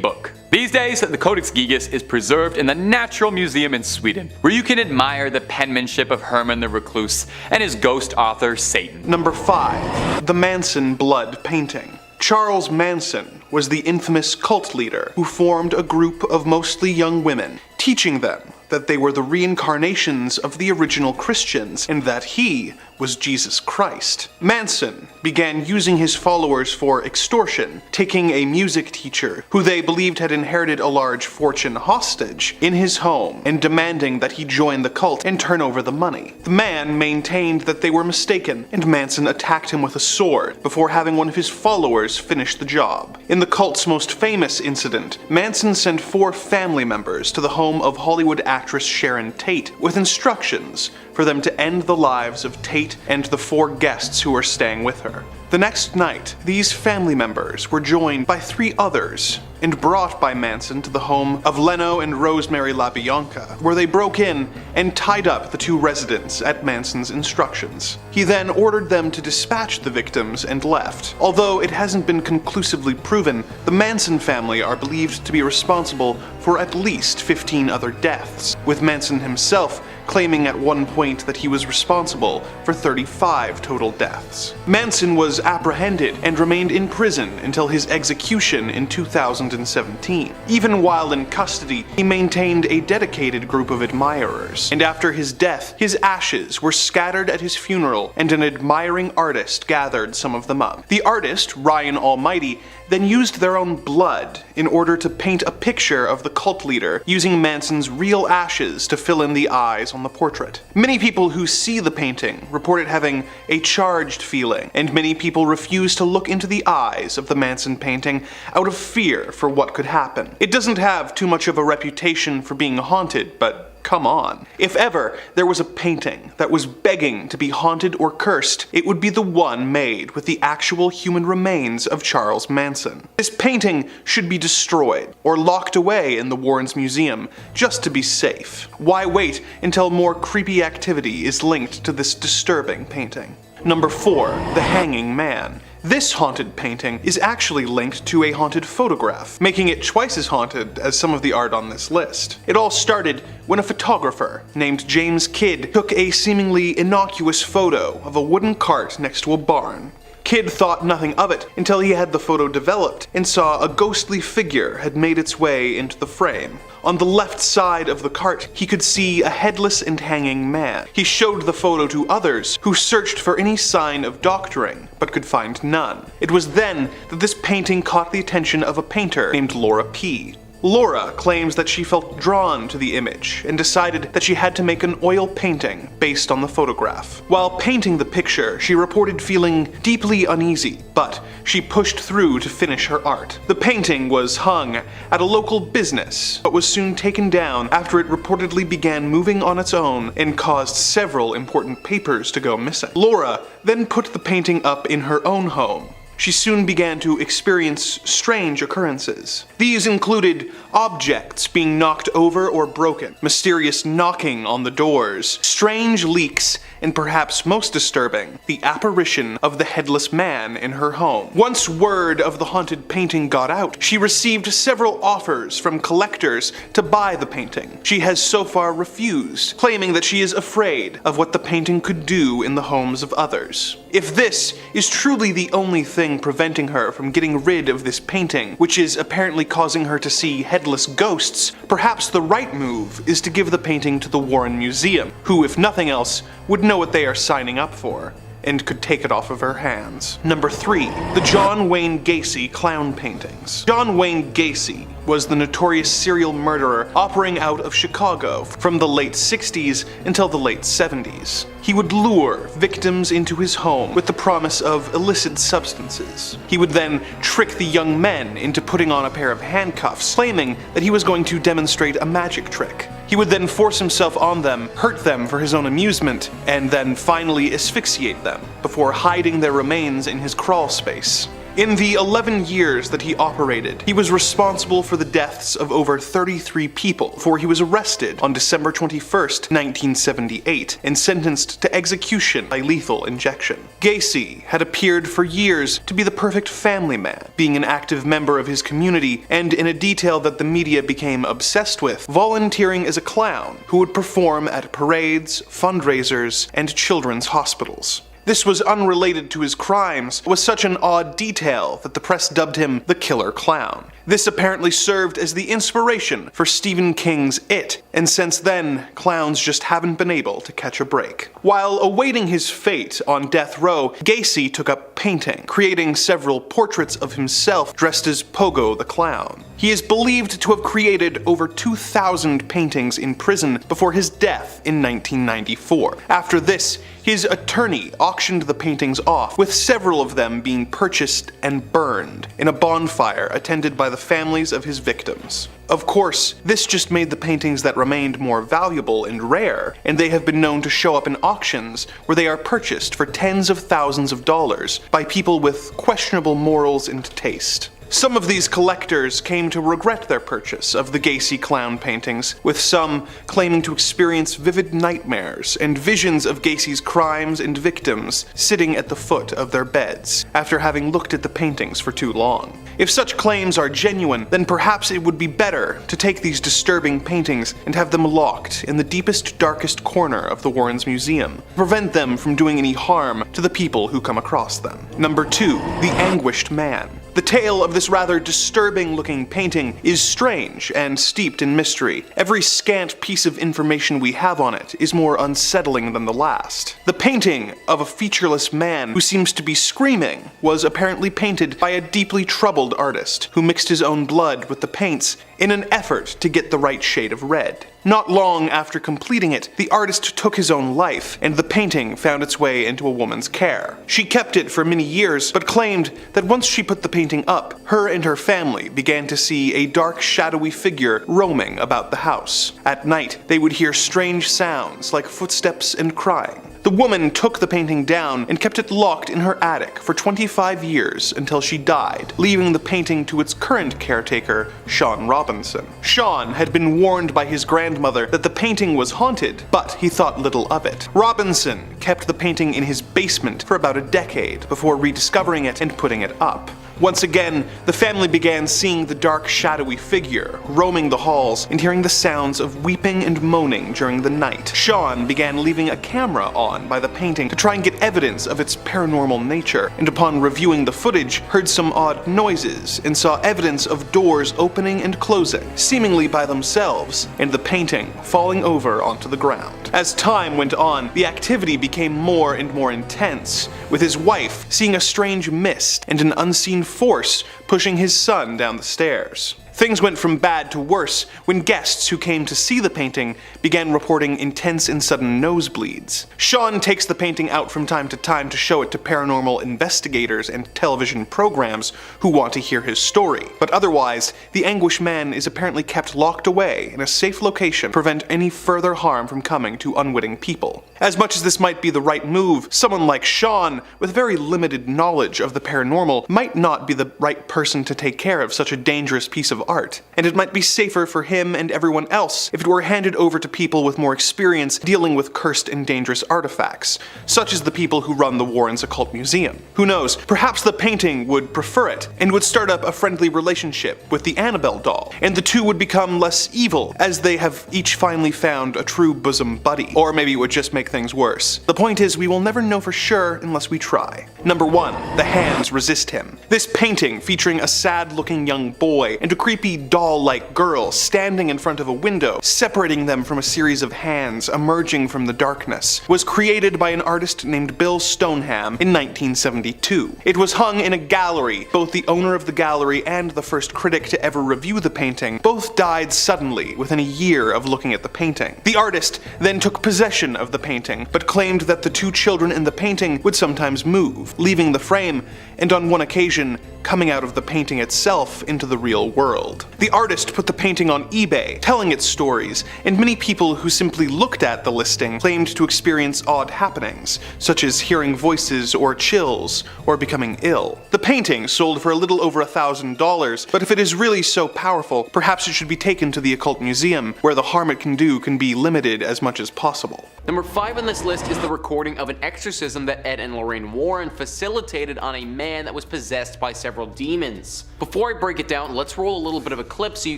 book. These days, the Codex Gigas is preserved in the Natural Museum in Sweden, where you can admire the penmanship of Herman the Recluse and his ghost author, Satan. Number 5. The Manson Blood Painting. Charles Manson was the infamous cult leader who formed a group of mostly young women, teaching them that they were the reincarnations of the original Christians and that he was Jesus Christ. Manson began using his followers for extortion, taking a music teacher, who they believed had inherited a large fortune, hostage in his home and demanding that he join the cult and turn over the money. The man maintained that they were mistaken, and Manson attacked him with a sword before having one of his followers finish the job. In the cult's most famous incident, Manson sent 4 family members to the home of Hollywood actress Sharon Tate with instructions for them to end the lives of Tate and the 4 guests who were staying with her. The next night, these family members were joined by 3 others and brought by Manson to the home of Leno and Rosemary LaBianca, where they broke in and tied up the 2 residents at Manson's instructions. He then ordered them to dispatch the victims and left. Although it hasn't been conclusively proven, the Manson family are believed to be responsible for at least 15 other deaths, with Manson himself claiming at one point that he was responsible for 35 total deaths. Manson was apprehended and remained in prison until his execution in 2017. Even while in custody, he maintained a dedicated group of admirers, and after his death, his ashes were scattered at his funeral, and an admiring artist gathered some of them up. The artist, Ryan Almighty, then used their own blood in order to paint a picture of the cult leader, using Manson's real ashes to fill in the eyes on the portrait. Many people who see the painting report it having a charged feeling, and many people refuse to look into the eyes of the Manson painting out of fear for what could happen. It doesn't have too much of a reputation for being haunted, but come on. If ever there was a painting that was begging to be haunted or cursed, it would be the one made with the actual human remains of Charles Manson. This painting should be destroyed or locked away in the Warrens Museum just to be safe. Why wait until more creepy activity is linked to this disturbing painting? Number 4. The Hanging Man. This haunted painting is actually linked to a haunted photograph, making it twice as haunted as some of the art on this list. It all started when a photographer named James Kidd took a seemingly innocuous photo of a wooden cart next to a barn. Kidd thought nothing of it until he had the photo developed and saw a ghostly figure had made its way into the frame. On the left side of the cart, he could see a headless and hanging man. He showed the photo to others, who searched for any sign of doctoring, but could find none. It was then that this painting caught the attention of a painter named Laura P. Laura claims that she felt drawn to the image and decided that she had to make an oil painting based on the photograph. While painting the picture, she reported feeling deeply uneasy, but she pushed through to finish her art. The painting was hung at a local business, but was soon taken down after it reportedly began moving on its own and caused several important papers to go missing. Laura then put the painting up in her own home. She soon began to experience strange occurrences. These included objects being knocked over or broken, mysterious knocking on the doors, strange leaks, and perhaps most disturbing, the apparition of the headless man in her home. Once word of the haunted painting got out, she received several offers from collectors to buy the painting. She has so far refused, claiming that she is afraid of what the painting could do in the homes of others. If this is truly the only thing preventing her from getting rid of this painting, which is apparently causing her to see headless ghosts, perhaps the right move is to give the painting to the Warren Museum, who, if nothing else, would know what they are signing up for, and could take it off of her hands. Number 3. The John Wayne Gacy Clown Paintings. John Wayne Gacy was the notorious serial murderer operating out of Chicago from the late 60s until the late 70s. He would lure victims into his home with the promise of illicit substances. He would then trick the young men into putting on a pair of handcuffs, claiming that he was going to demonstrate a magic trick. He would then force himself on them, hurt them for his own amusement, and then finally asphyxiate them before hiding their remains in his crawl space. In the 11 years that he operated, he was responsible for the deaths of over 33 people, for he was arrested on December 21st, 1978, and sentenced to execution by lethal injection. Gacy had appeared for years to be the perfect family man, being an active member of his community, and in a detail that the media became obsessed with, volunteering as a clown who would perform at parades, fundraisers, and children's hospitals. This was unrelated to his crimes, was such an odd detail that the press dubbed him the Killer Clown. This apparently served as the inspiration for Stephen King's It, and since then, clowns just haven't been able to catch a break. While awaiting his fate on death row, Gacy took up painting, creating several portraits of himself dressed as Pogo the Clown. He is believed to have created over 2,000 paintings in prison before his death in 1994. After this, his attorney auctioned the paintings off, with several of them being purchased and burned in a bonfire attended by the families of his victims. Of course, this just made the paintings that remained more valuable and rare, and they have been known to show up in auctions where they are purchased for tens of thousands of dollars by people with questionable morals and taste. Some of these collectors came to regret their purchase of the Gacy clown paintings, with some claiming to experience vivid nightmares and visions of Gacy's crimes and victims sitting at the foot of their beds after having looked at the paintings for too long. If such claims are genuine, then perhaps it would be better to take these disturbing paintings and have them locked in the deepest, darkest corner of the Warrens Museum, to prevent them from doing any harm to the people who come across them. Number 2. The Anguished Man. The tale of this rather disturbing-looking painting is strange and steeped in mystery. Every scant piece of information we have on it is more unsettling than the last. The painting of a featureless man who seems to be screaming was apparently painted by a deeply troubled artist who mixed his own blood with the paints in an effort to get the right shade of red. Not long after completing it, the artist took his own life, and the painting found its way into a woman's care. She kept it for many years, but claimed that once she put the painting up, her and her family began to see a dark, shadowy figure roaming about the house. At night, they would hear strange sounds like footsteps and crying. The woman took the painting down and kept it locked in her attic for 25 years until she died, leaving the painting to its current caretaker, Sean Robinson. Sean had been warned by his grandmother that the painting was haunted, but he thought little of it. Robinson kept the painting in his basement for about a decade before rediscovering it and putting it up. Once again, the family began seeing the dark, shadowy figure roaming the halls and hearing the sounds of weeping and moaning during the night. Sean began leaving a camera on by the painting to try and get evidence of its paranormal nature, and upon reviewing the footage, heard some odd noises and saw evidence of doors opening and closing, seemingly by themselves, and the painting falling over onto the ground. As time went on, the activity became more and more intense, with his wife seeing a strange mist and an unseen force pushing his son down the stairs. Things went from bad to worse when guests who came to see the painting began reporting intense and sudden nosebleeds. Sean takes the painting out from time to time to show it to paranormal investigators and television programs who want to hear his story, but otherwise, the Anguished Man is apparently kept locked away in a safe location to prevent any further harm from coming to unwitting people. As much as this might be the right move, someone like Sean, with very limited knowledge of the paranormal, might not be the right person to take care of such a dangerous piece of art, and it might be safer for him and everyone else if it were handed over to people with more experience dealing with cursed and dangerous artifacts, such as the people who run the Warrens Occult Museum. Who knows, perhaps the painting would prefer it, and would start up a friendly relationship with the Annabelle doll, and the two would become less evil, as they have each finally found a true bosom buddy. Or maybe it would just make things worse. The point is, we will never know for sure unless we try. Number 1. The hands resist him. This painting, featuring a sad-looking young boy and a creepy doll-like girl standing in front of a window, separating them from a series of hands emerging from the darkness, was created by an artist named Bill Stoneham in 1972. It was hung in a gallery. Both the owner of the gallery and the first critic to ever review the painting both died suddenly within a year of looking at the painting. The artist then took possession of the painting, but claimed that the two children in the painting would sometimes move, leaving the frame, and on one occasion, coming out of the painting itself into the real world. The artist put the painting on eBay, telling its stories, and many people who simply looked at the listing claimed to experience odd happenings, such as hearing voices or chills, or becoming ill. The painting sold for a little over $1,000, but if it is really so powerful, perhaps it should be taken to the Occult Museum, where the harm it can do can be limited as much as possible. Number 5 on this list is the recording of an exorcism that Ed and Lorraine Warren facilitated on a man that was possessed by several demons. Before I break it down, let's roll a little bit of a clip so you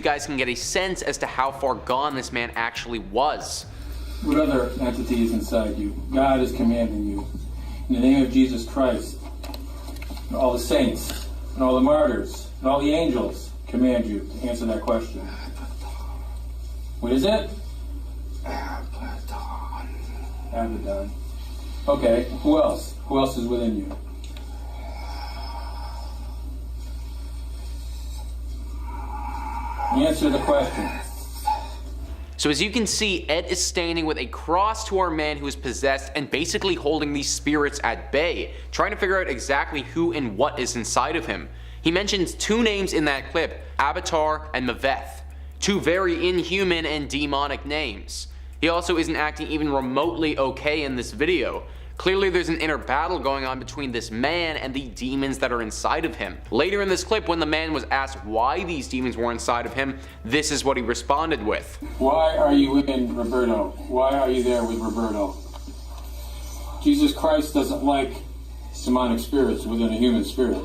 guys can get a sense as to how far gone this man actually was. What other entity is inside you? God is commanding you. In the name of Jesus Christ, and all the saints, and all the martyrs, and all the angels, command you to answer that question. What is it? Abaddon. Okay, who else? Who else is within you? Answer the question. So as you can see, Ed is standing with a cross to our man who is possessed and basically holding these spirits at bay, trying to figure out exactly who and what is inside of him. He mentions two names in that clip, Avatar and Maveth, two very inhuman and demonic names. He also isn't acting even remotely okay in this video. Clearly there's an inner battle going on between this man and the demons that are inside of him. Later in this clip, when the man was asked why these demons were inside of him, this is what he responded with. Why are you in Roberto? Why are you there with Roberto? Jesus Christ doesn't like demonic spirits within a human spirit.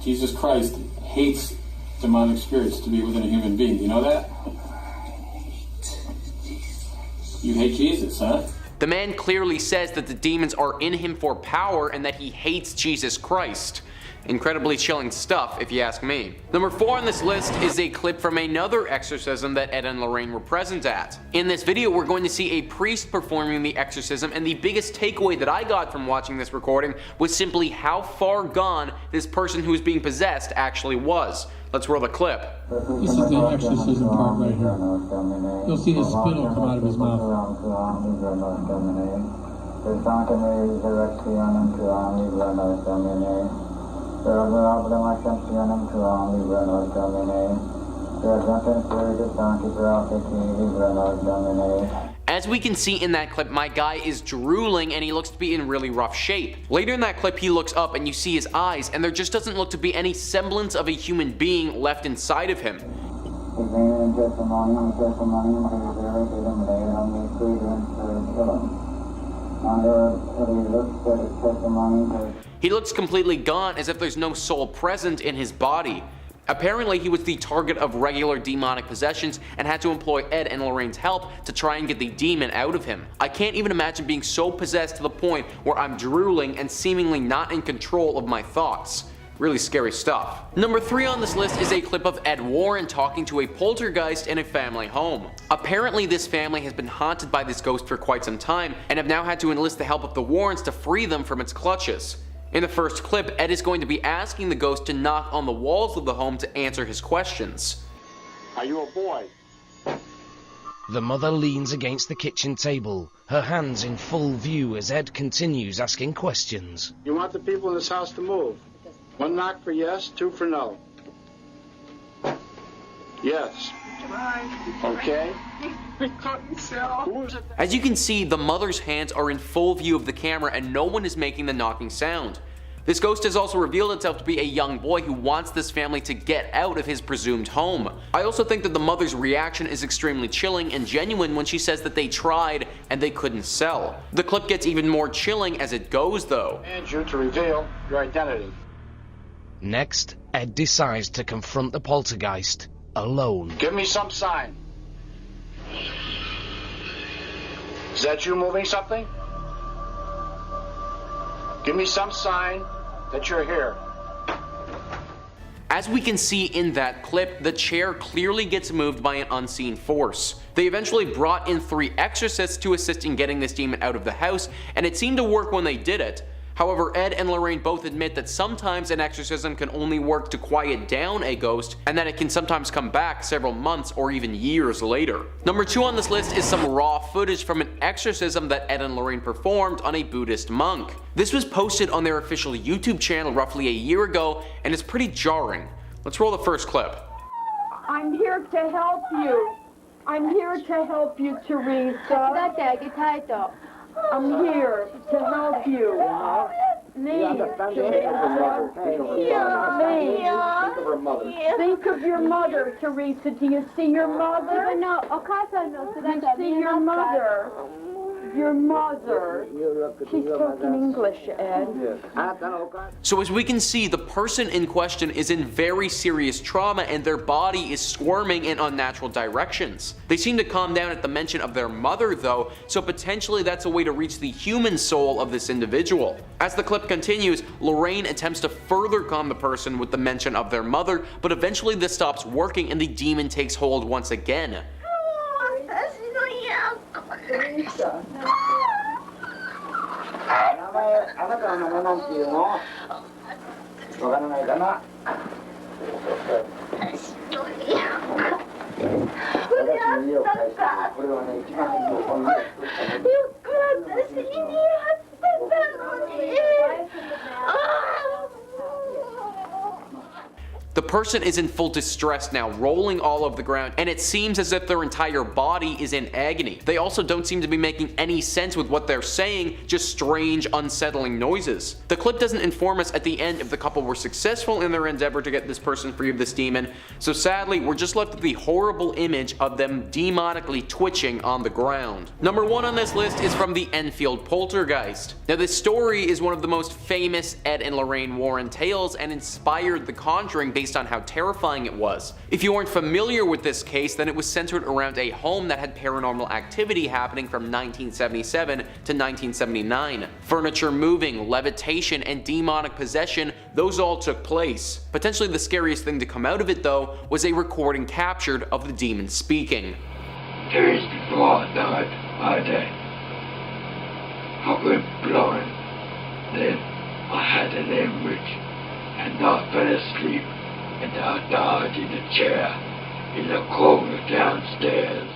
Jesus Christ hates demonic spirits to be within a human being. You know that? You hate Jesus, huh? The man clearly says that the demons are in him for power and that he hates Jesus Christ. Incredibly chilling stuff, if you ask me. Number 4 on this list is a clip from another exorcism that Ed and Lorraine were present at. In this video, we're going to see a priest performing the exorcism, and the biggest takeaway that I got from watching this recording was simply how far gone this person who is being possessed actually was. Let's roll the clip. This is the exorcism part right here. You'll see the spittle come out of his mouth. As we can see in that clip, my guy is drooling and he looks to be in really rough shape. Later in that clip, he looks up and you see his eyes, and there just doesn't look to be any semblance of a human being left inside of him. He looks completely gone, as if there's no soul present in his body. Apparently, he was the target of regular demonic possessions and had to employ Ed and Lorraine's help to try and get the demon out of him. I can't even imagine being so possessed to the point where I'm drooling and seemingly not in control of my thoughts. Really scary stuff. Number 3 on this list is a clip of Ed Warren talking to a poltergeist in a family home. Apparently, this family has been haunted by this ghost for quite some time and have now had to enlist the help of the Warrens to free them from its clutches. In the first clip, Ed is going to be asking the ghost to knock on the walls of the home to answer his questions. Are you a boy? The mother leans against the kitchen table, her hands in full view as Ed continues asking questions. You want the people in this house to move? 1 knock for yes, 2 for no. Yes. Okay. As you can see, the mother's hands are in full view of the camera and no one is making the knocking sound. This ghost has also revealed itself to be a young boy who wants this family to get out of his presumed home. I also think that the mother's reaction is extremely chilling and genuine when she says that they tried and they couldn't sell. The clip gets even more chilling as it goes though. And you to reveal your identity. Next, Ed decides to confront the poltergeist alone. Give me some sign. Is that you moving something? Give me some sign that you're here. As we can see in that clip, the chair clearly gets moved by an unseen force. They eventually brought in 3 exorcists to assist in getting this demon out of the house, and it seemed to work when they did it. However, Ed and Lorraine both admit that sometimes an exorcism can only work to quiet down a ghost, and that it can sometimes come back several months or even years later. Number 2 on this list is some raw footage from an exorcism that Ed and Lorraine performed on a Buddhist monk. This was posted on their official YouTube channel roughly a year ago, and it's pretty jarring. Let's roll the first clip. I'm here to help you. I'm here to help you, Teresa. I'm here to help you. Please, Teresa. Please. Think of your mother, Teresa. Do you see your mother? No, you see your mother. Your mother. She spoke in English, Ed. So as we can see, the person in question is in very serious trauma and their body is squirming in unnatural directions. They seem to calm down at the mention of their mother though, so potentially that's a way to reach the human soul of this individual. As the clip continues, Lorraine attempts to further calm the person with the mention of their mother, but eventually this stops working and the demon takes hold once again. The person is in full distress now, rolling all over the ground, and it seems as if their entire body is in agony. They also don't seem to be making any sense with what they're saying, just strange, unsettling noises. The clip doesn't inform us at the end if the couple were successful in their endeavor to get this person free of this demon, so sadly, we're just left with the horrible image of them demonically twitching on the ground. Number 1 on this list is from the Enfield Poltergeist. Now, this story is one of the most famous Ed and Lorraine Warren tales and inspired The Conjuring based on how terrifying it was. If you aren't familiar with this case, then it was centered around a home that had paranormal activity happening from 1977 to 1979. Furniture moving, levitation, and demonic possession, those all took place. Potentially the scariest thing to come out of it though was a recording captured of the demon speaking. Days before I died, I went blind. Then I had an hemorrhage and I fell asleep. And I died in a chair in the corner downstairs.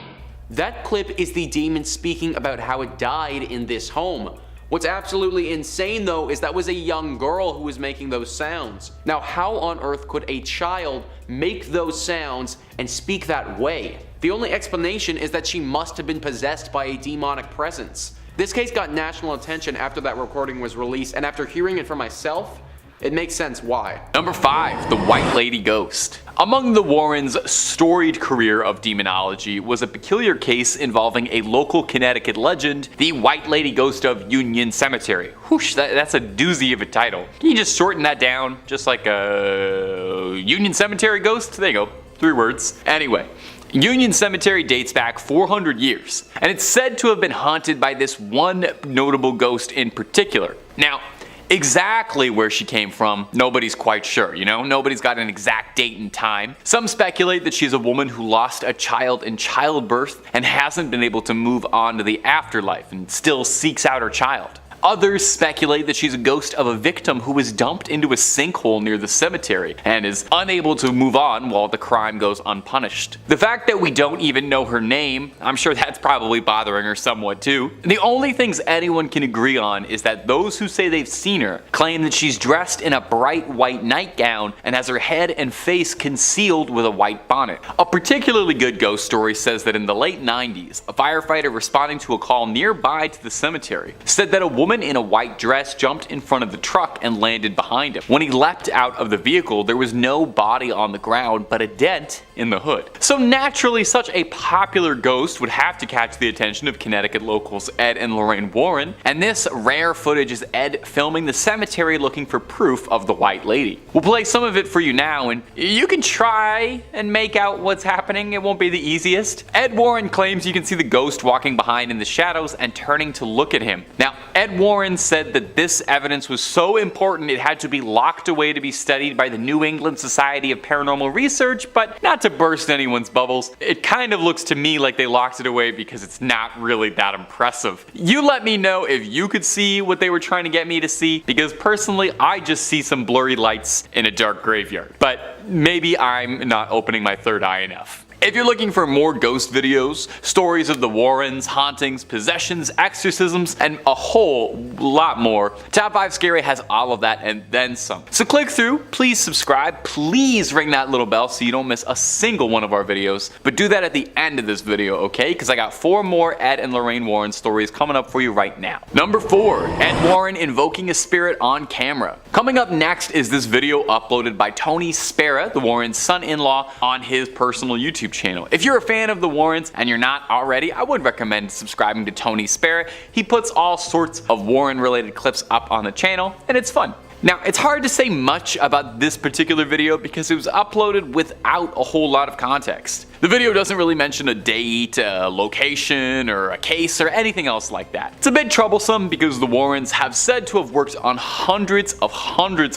That clip is the demon speaking about how it died in this home. What's absolutely insane though is that was a young girl who was making those sounds. Now how on earth could a child make those sounds and speak that way? The only explanation is that she must have been possessed by a demonic presence. This case got national attention after that recording was released, and after hearing it for myself, it makes sense why. Number 5, the White Lady Ghost. Among the Warrens' storied career of demonology was a peculiar case involving a local Connecticut legend, the White Lady Ghost of Union Cemetery. Whoosh, that's a doozy of a title. Can you just shorten that down? Just like a Union Cemetery ghost? There you go, 3 words. Anyway. Union Cemetery dates back 400 years, and it's said to have been haunted by this one notable ghost in particular. Now, exactly where she came from, nobody's quite sure, nobody's got an exact date and time. Some speculate that she's a woman who lost a child in childbirth and hasn't been able to move on to the afterlife and still seeks out her child. Others speculate that she's a ghost of a victim who was dumped into a sinkhole near the cemetery and is unable to move on while the crime goes unpunished. The fact that we don't even know her name, I'm sure that's probably bothering her somewhat too. The only things anyone can agree on is that those who say they've seen her claim that she's dressed in a bright white nightgown and has her head and face concealed with a white bonnet. A particularly good ghost story says that in the late 90s, a firefighter responding to a call nearby to the cemetery said that a woman in a white dress jumped in front of the truck and landed behind him. When he leapt out of the vehicle, there was no body on the ground but a dent in the hood. So naturally, such a popular ghost would have to catch the attention of Connecticut locals Ed and Lorraine Warren, and this rare footage is Ed filming the cemetery looking for proof of the White Lady. We'll play some of it for you now, and you can try and make out what's happening. It won't be the easiest. Ed Warren claims you can see the ghost walking behind in the shadows and turning to look at him. Now, Ed Warren said that this evidence was so important it had to be locked away to be studied by the New England Society of Paranormal Research, but not to burst anyone's bubbles, it kind of looks to me like they locked it away because it's not really that impressive. You let me know if you could see what they were trying to get me to see, because personally I just see some blurry lights in a dark graveyard, but maybe I'm not opening my third eye enough. If you're looking for more ghost videos, stories of the Warrens, hauntings, possessions, exorcisms, and a whole lot more, Top 5 Scary has all of that and then some. So click through, please subscribe, please ring that little bell so you don't miss a single one of our videos, but do that at the end of this video, okay? Because I got 4 more Ed and Lorraine Warren stories coming up for you right now. Number 4, Ed Warren invoking a spirit on camera. Coming up next is this video uploaded by Tony Spera, the Warren's son-in-law, on his personal YouTube YouTube channel. If you're a fan of the Warrens and you're not already, I would recommend subscribing to Tony Sparrow. He puts all sorts of Warren related clips up on the channel and it's fun. Now, it's hard to say much about this particular video because it was uploaded without a whole lot of context. The video doesn't really mention a date, a location, or a case, or anything else like that. It's a bit troublesome because the Warrens have said to have worked on hundreds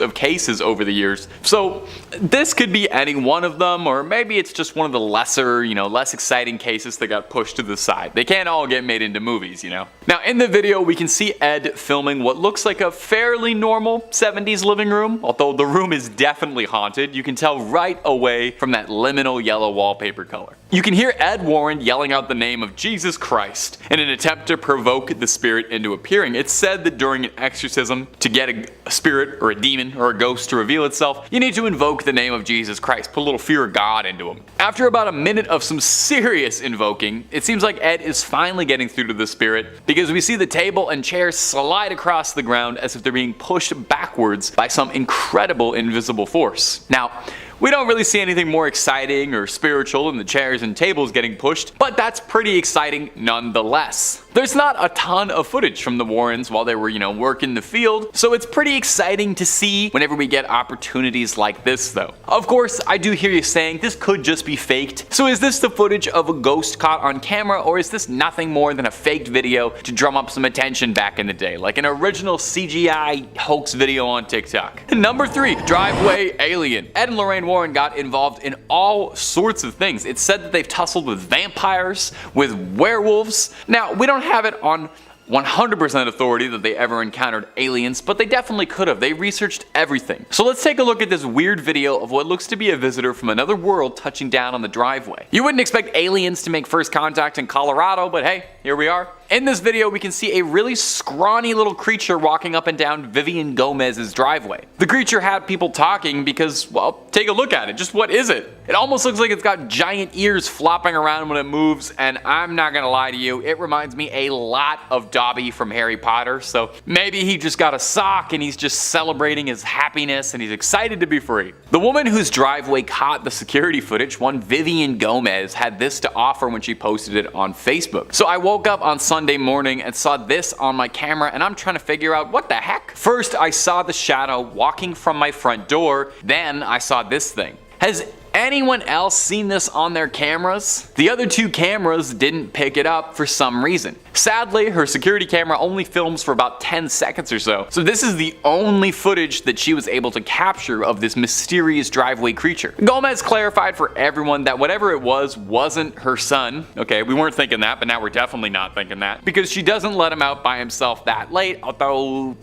of cases over the years, so this could be any one of them, or maybe it's just one of the lesser, less exciting cases that got pushed to the side. They can't all get made into movies, Now, in the video, we can see Ed filming what looks like a fairly normal 70s living room, although the room is definitely haunted. You can tell right away from that liminal yellow wallpaper color. You can hear Ed Warren yelling out the name of Jesus Christ in an attempt to provoke the spirit into appearing. It's said that during an exorcism, to get a spirit or a demon or a ghost to reveal itself, you need to invoke the name of Jesus Christ, put a little fear of God into him. After about a minute of some serious invoking, it seems like Ed is finally getting through to the spirit because we see the table and chairs slide across the ground as if they're being pushed backwards by some incredible invisible force. Now, we don't really see anything more exciting or spiritual than the chairs and tables getting pushed, but that's pretty exciting nonetheless. There's not a ton of footage from the Warrens while they were, working the field, so it's pretty exciting to see whenever we get opportunities like this though. Of course, I do hear you saying this could just be faked. So is this the footage of a ghost caught on camera, or is this nothing more than a faked video to drum up some attention back in the day, like an original CGI hoax video on TikTok? Number 3, driveway alien. Ed and Lorraine Warren got involved in all sorts of things. It's said that they've tussled with vampires, with werewolves. Now, we don't have it on 100% authority that they ever encountered aliens, but they definitely could have. They researched everything. So let's take a look at this weird video of what looks to be a visitor from another world touching down on the driveway. You wouldn't expect aliens to make first contact in Colorado, but hey, here we are. In this video, we can see a really scrawny little creature walking up and down Vivian Gomez's driveway. The creature had people talking because, well, take a look at it. Just what is it? It almost looks like it's got giant ears flopping around when it moves, and I'm not gonna lie to you, it reminds me a lot of Dobby from Harry Potter, so maybe he just got a sock and he's just celebrating his happiness and he's excited to be free. The woman whose driveway caught the security footage, one Vivian Gomez, had this to offer when she posted it on Facebook. So I woke up on Sunday morning and saw this on my camera, and I'm trying to figure out what the heck. First, I saw the shadow walking from my front door, then I saw this thing. Has anyone else seen this on their cameras? The other 2 cameras didn't pick it up for some reason. Sadly, her security camera only films for about 10 seconds or so, so this is the only footage that she was able to capture of this mysterious driveway creature. Gomez clarified for everyone that whatever it was wasn't her son. Okay, we weren't thinking that, but now we're definitely not thinking that, because she doesn't let him out by himself that late, although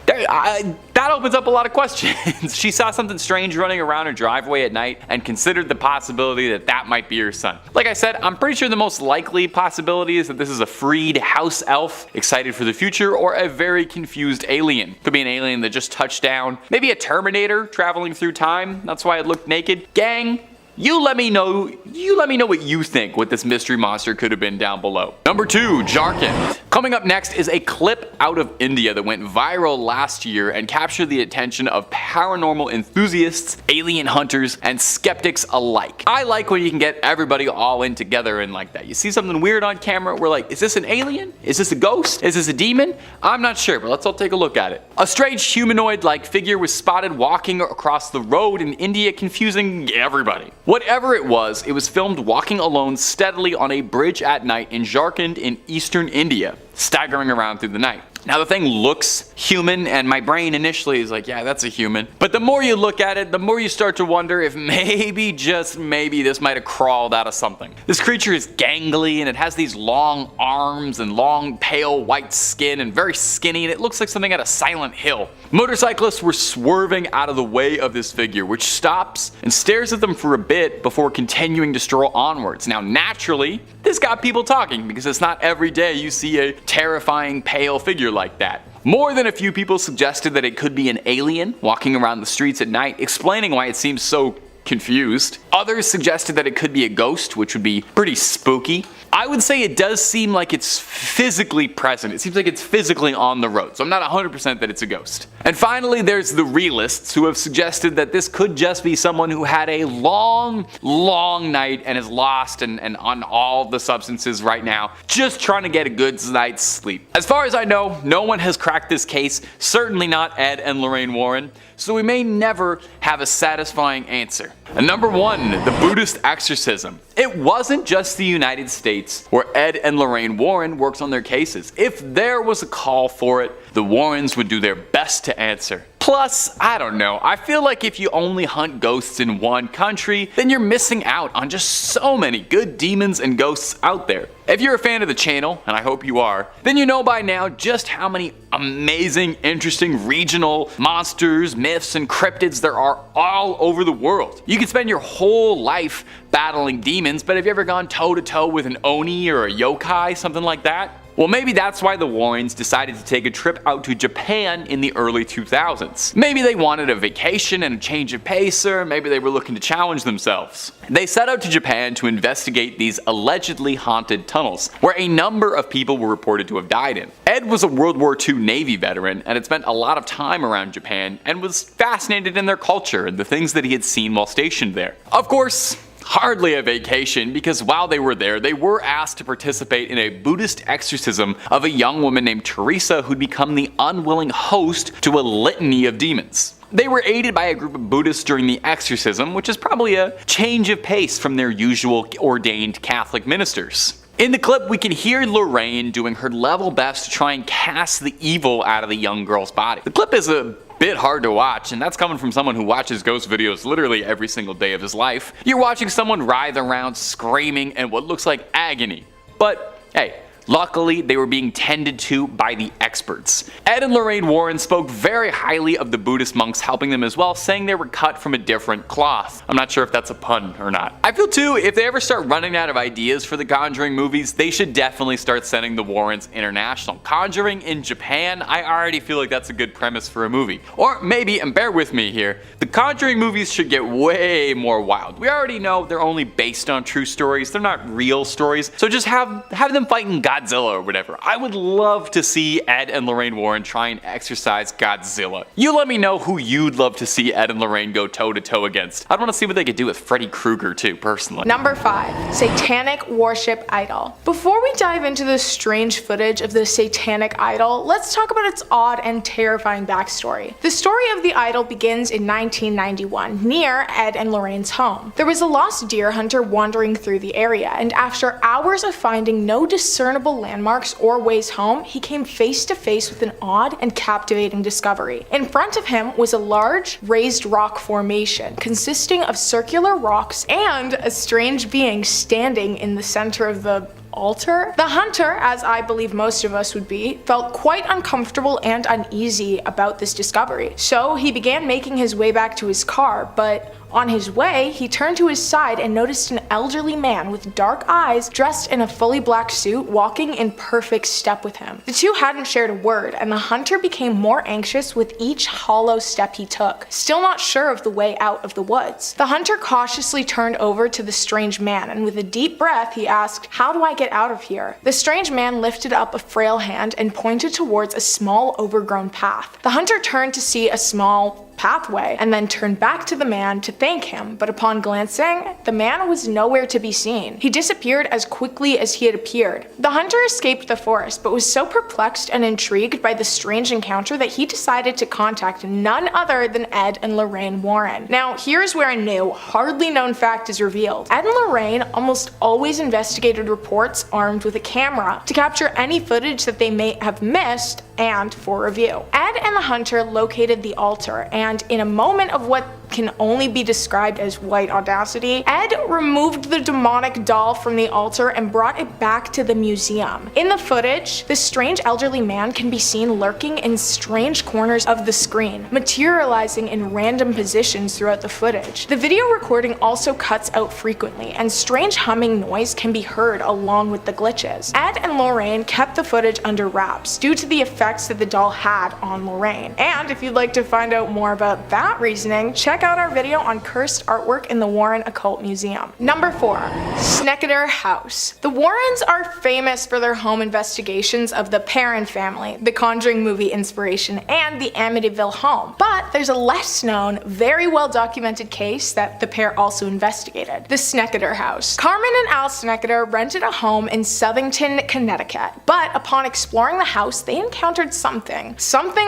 that opens up a lot of questions. She saw something strange running around her driveway at night and considered the possibility that that might be her son. Like I said, I'm pretty sure the most likely possibility is that this is a freed house elf excited for the future, or a very confused alien. Could be an alien that just touched down. Maybe a Terminator traveling through time. That's why it looked naked. Gang, you let me know what you think what this mystery monster could have been down below. Number 2, Jharkhand. Coming up next is a clip out of India that went viral last year and captured the attention of paranormal enthusiasts, alien hunters, and skeptics alike. I like when you can get everybody all in together and like that. You see something weird on camera, we're like, is this an alien? Is this a ghost? Is this a demon? I'm not sure, but let's all take a look at it. A strange humanoid-like figure was spotted walking across the road in India, confusing everybody. Whatever it was filmed walking alone steadily on a bridge at night in Jharkhand in eastern India, staggering around through the night. Now the thing looks human, and my brain initially is like, yeah, that's a human. But the more you look at it, the more you start to wonder if maybe, just maybe, this might have crawled out of something. This creature is gangly, and it has these long arms and long pale white skin and very skinny, and it looks like something out of Silent Hill. Motorcyclists were swerving out of the way of this figure, which stops and stares at them for a bit before continuing to stroll onwards. Now naturally, this got people talking, because it's not every day you see a terrifying pale figure like that. More than a few people suggested that it could be an alien walking around the streets at night, explaining why it seems so confused. Others suggested that it could be a ghost, which would be pretty spooky. I would say it does seem like it's physically present. It seems like it's physically on the road, so I'm not 100% that it's a ghost. And finally, there's the realists who have suggested that this could just be someone who had a long night and is lost and on all the substances right now, just trying to get a good night's sleep. As far as I know, no one has cracked this case, certainly not Ed and Lorraine Warren, so we may never have a satisfying answer. And number 1, the Buddhist exorcism. It wasn't just the United States where Ed and Lorraine Warren worked on their cases. If there was a call for it, the Warrens would do their best to answer. Plus, I don't know, I feel like if you only hunt ghosts in one country, then you're missing out on just so many good demons and ghosts out there. If you're a fan of the channel, and I hope you are, then you know by now just how many amazing, interesting regional monsters, myths, and cryptids there are all over the world. You can spend your whole life battling demons, but have you ever gone toe to toe with an Oni or a yokai, something like that? Well, maybe that's why the Warrens decided to take a trip out to Japan in the early 2000s. Maybe they wanted a vacation and a change of pace, or maybe they were looking to challenge themselves. They set out to Japan to investigate these allegedly haunted tunnels, where a number of people were reported to have died in. Ed was a World War II Navy veteran and had spent a lot of time around Japan and was fascinated in their culture and the things that he had seen while stationed there. Of course, hardly a vacation, because while they were there, they were asked to participate in a Buddhist exorcism of a young woman named Teresa who'd become the unwilling host to a litany of demons. They were aided by a group of Buddhists during the exorcism, which is probably a change of pace from their usual ordained Catholic ministers. In the clip, we can hear Lorraine doing her level best to try and cast the evil out of the young girl's body. The clip is a bit hard to watch, and that's coming from someone who watches ghost videos literally every single day of his life. You're watching someone writhe around screaming in what looks like agony. But hey, luckily they were being tended to by the experts. Ed and Lorraine Warren spoke very highly of the Buddhist monks helping them as well, saying they were cut from a different cloth. I'm not sure if that's a pun or not. I feel too, if they ever start running out of ideas for the Conjuring movies, they should definitely start sending the Warrens international. Conjuring in Japan, I already feel like that's a good premise for a movie. Or maybe, and bear with me here, the Conjuring movies should get way more wild. We already know they're only based on true stories, they're not real stories, so just have them fighting Godzilla or whatever. I would love to see Ed and Lorraine Warren try and exorcise Godzilla. You let me know who you'd love to see Ed and Lorraine go toe to toe against. I'd want to see what they could do with Freddy Krueger too, personally. Number 5. Satanic Worship Idol. Before we dive into the strange footage of the satanic idol, let's talk about its odd and terrifying backstory. The story of the idol begins in 1991, near Ed and Lorraine's home. There was a lost deer hunter wandering through the area, and after hours of finding no discernible landmarks or ways home, he came face to face with an odd and captivating discovery. In front of him was a large, raised rock formation consisting of circular rocks and a strange being standing in the center of the altar. The hunter, as I believe most of us would be, felt quite uncomfortable and uneasy about this discovery. So he began making his way back to his car, but on his way, he turned to his side and noticed an elderly man with dark eyes dressed in a fully black suit walking in perfect step with him. The two hadn't shared a word, and the hunter became more anxious with each hollow step he took, still not sure of the way out of the woods. The hunter cautiously turned over to the strange man, and with a deep breath he asked, "How do I get out of here?" The strange man lifted up a frail hand and pointed towards a small overgrown path. The hunter turned to see a small pathway and then turned back to the man to thank him, but upon glancing, the man was nowhere to be seen. He disappeared as quickly as he had appeared. The hunter escaped the forest, but was so perplexed and intrigued by the strange encounter that he decided to contact none other than Ed and Lorraine Warren. Now, here's where a new, hardly known fact is revealed. Ed and Lorraine almost always investigated reports armed with a camera to capture any footage that they may have missed and for review. Ed and the hunter located the altar, and in a moment of what can only be described as white audacity, Ed removed the demonic doll from the altar and brought it back to the museum. In the footage, the strange elderly man can be seen lurking in strange corners of the screen, materializing in random positions throughout the footage. The video recording also cuts out frequently, and strange humming noise can be heard along with the glitches. Ed and Lorraine kept the footage under wraps due to the effects that the doll had on Lorraine. And if you'd like to find out more about that reasoning, check check out our video on cursed artwork in the Warren Occult Museum. Number 4. Snecader House. The Warrens are famous for their home investigations of the Perron family, the Conjuring movie inspiration, and the Amityville home. But there's a less known, very well documented case that the pair also investigated, the Snecader House. Carmen and Al Snecader rented a home in Southington, Connecticut, but upon exploring the house, they encountered something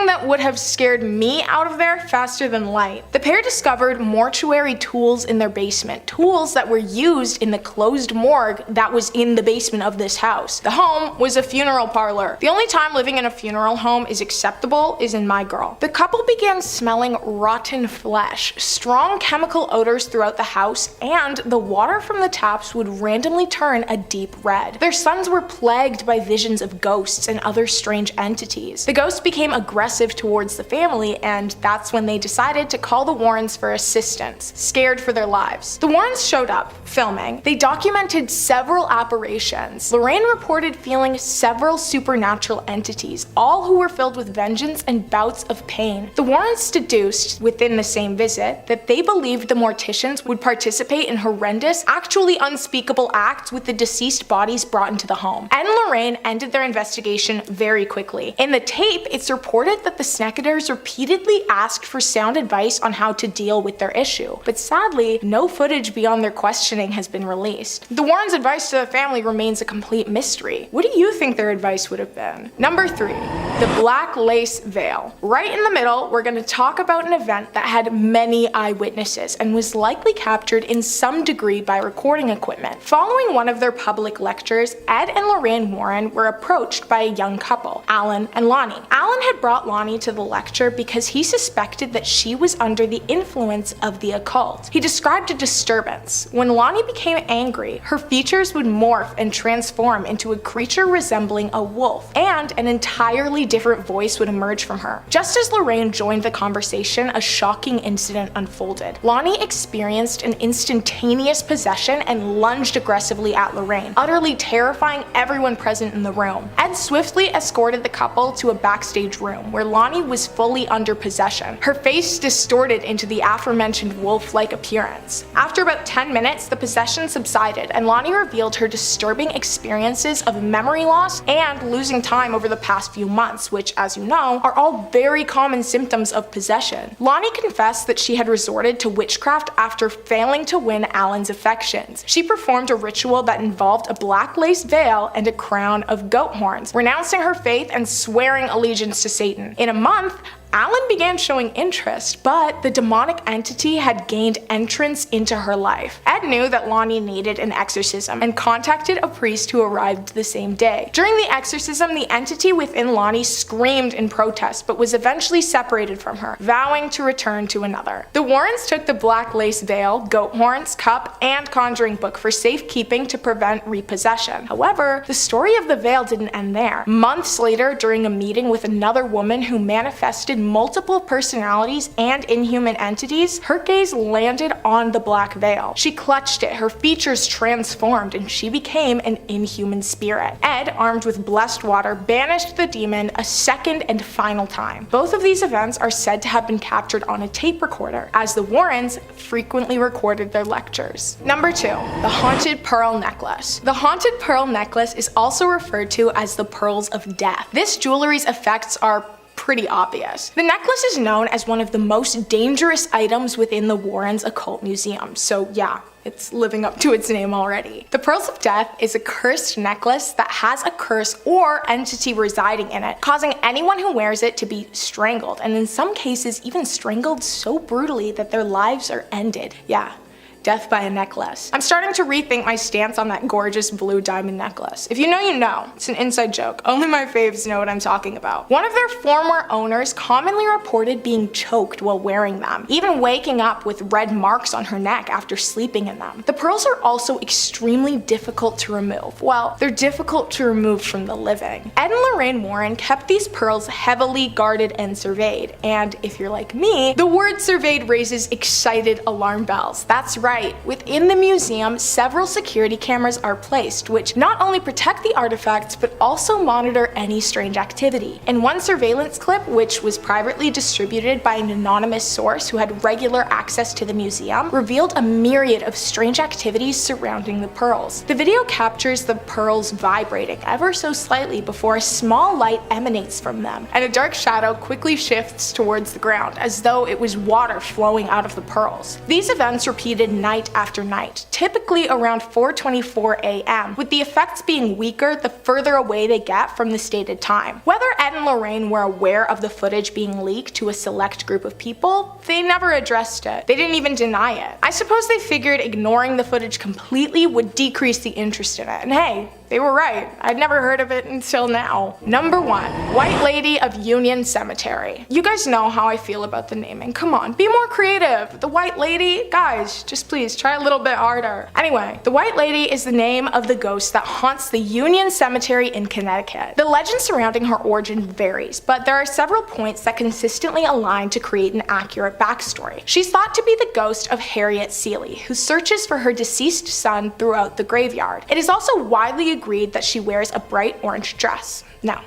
that would have scared me out of there faster than light. The pair discovered mortuary tools in their basement, tools that were used in the closed morgue that was in the basement of this house. The home was a funeral parlor. The only time living in a funeral home is acceptable is in My Girl. The couple began smelling rotten flesh, strong chemical odors throughout the house, and the water from the taps would randomly turn a deep red. Their sons were plagued by visions of ghosts and other strange entities. The ghosts became aggressive towards the family, and that's when they decided to call the Warrens for assistance, scared for their lives. The Warrens showed up, filming. They documented several apparitions. Lorraine reported feeling several supernatural entities, all who were filled with vengeance and bouts of pain. The Warrens deduced, within the same visit, that they believed the morticians would participate in horrendous, actually unspeakable acts with the deceased bodies brought into the home. Ed and Lorraine ended their investigation very quickly. In the tape, it's reported that the Snecaders repeatedly asked for sound advice on how to deal with their issue, but sadly, no footage beyond their questioning has been released. The Warrens' advice to the family remains a complete mystery. What do you think their advice would have been? Number 3. The Black Lace Veil. Right in the middle, we're going to talk about an event that had many eyewitnesses and was likely captured in some degree by recording equipment. Following one of their public lectures, Ed and Lorraine Warren were approached by a young couple, Alan and Lonnie. Alan had brought Lonnie to the lecture because he suspected that she was under the influence of the occult. He described a disturbance. When Lonnie became angry, her features would morph and transform into a creature resembling a wolf, and an entirely different voice would emerge from her. Just as Lorraine joined the conversation, a shocking incident unfolded. Lonnie experienced an instantaneous possession and lunged aggressively at Lorraine, utterly terrifying everyone present in the room. Ed swiftly escorted the couple to a backstage room where Lonnie was fully under possession, her face distorted into the aforementioned wolf-like appearance. After about 10 minutes, the possession subsided, and Lonnie revealed her disturbing experiences of memory loss and losing time over the past few months, which, as you know, are all very common symptoms of possession. Lonnie confessed that she had resorted to witchcraft after failing to win Alan's affections. She performed a ritual that involved a black lace veil and a crown of goat horns, renouncing her faith and swearing allegiance to Satan. In a month, Alan began showing interest, but the demonic entity had gained entrance into her life. Ed knew that Lonnie needed an exorcism and contacted a priest who arrived the same day. During the exorcism, the entity within Lonnie screamed in protest, but was eventually separated from her, vowing to return to another. The Warrens took the black lace veil, goat horns, cup, and conjuring book for safekeeping to prevent repossession. However, the story of the veil didn't end there. Months later, during a meeting with another woman who manifested multiple personalities and inhuman entities, her gaze landed on the black veil. She clutched it, her features transformed, and she became an inhuman spirit. Ed, armed with blessed water, banished the demon a second and final time. Both of these events are said to have been captured on a tape recorder, as the Warrens frequently recorded their lectures. Number 2. The Haunted Pearl Necklace. The Haunted Pearl Necklace is also referred to as the Pearls of Death. This jewelry's effects are pretty obvious. The necklace is known as one of the most dangerous items within the Warrens Occult Museum, so yeah, it's living up to its name already. The Pearls of Death is a cursed necklace that has a curse or entity residing in it, causing anyone who wears it to be strangled, and in some cases even strangled so brutally that their lives are ended. Yeah. Death by a necklace. I'm starting to rethink my stance on that gorgeous blue diamond necklace. If you know, you know. It's an inside joke. Only my faves know what I'm talking about. One of their former owners commonly reported being choked while wearing them, even waking up with red marks on her neck after sleeping in them. The pearls are also extremely difficult to remove. Well, they're difficult to remove from the living. Ed and Lorraine Warren kept these pearls heavily guarded and surveyed, and if you're like me, the word surveyed raises excited alarm bells. That's right. right. Within the museum, several security cameras are placed, which not only protect the artifacts, but also monitor any strange activity. In one surveillance clip, which was privately distributed by an anonymous source who had regular access to the museum, revealed a myriad of strange activities surrounding the pearls. The video captures the pearls vibrating ever so slightly before a small light emanates from them, and a dark shadow quickly shifts towards the ground, as though it was water flowing out of the pearls. These events repeated night after night, typically around 4:24 a.m., with the effects being weaker the further away they get from the stated time. Whether Ed and Lorraine were aware of the footage being leaked to a select group of people, they never addressed it. They didn't even deny it. I suppose they figured ignoring the footage completely would decrease the interest in it, and hey, they were right. I'd never heard of it until now. Number 1. White Lady of Union Cemetery. You guys know how I feel about the naming. Come on, be more creative. The White Lady? Guys, just please try a little bit harder. Anyway, the White Lady is the name of the ghost that haunts the Union Cemetery in Connecticut. The legend surrounding her origin varies, but there are several points that consistently align to create an accurate backstory. She's thought to be the ghost of Harriet Seeley, who searches for her deceased son throughout the graveyard. It is also widely agreed that she wears a bright orange dress. No,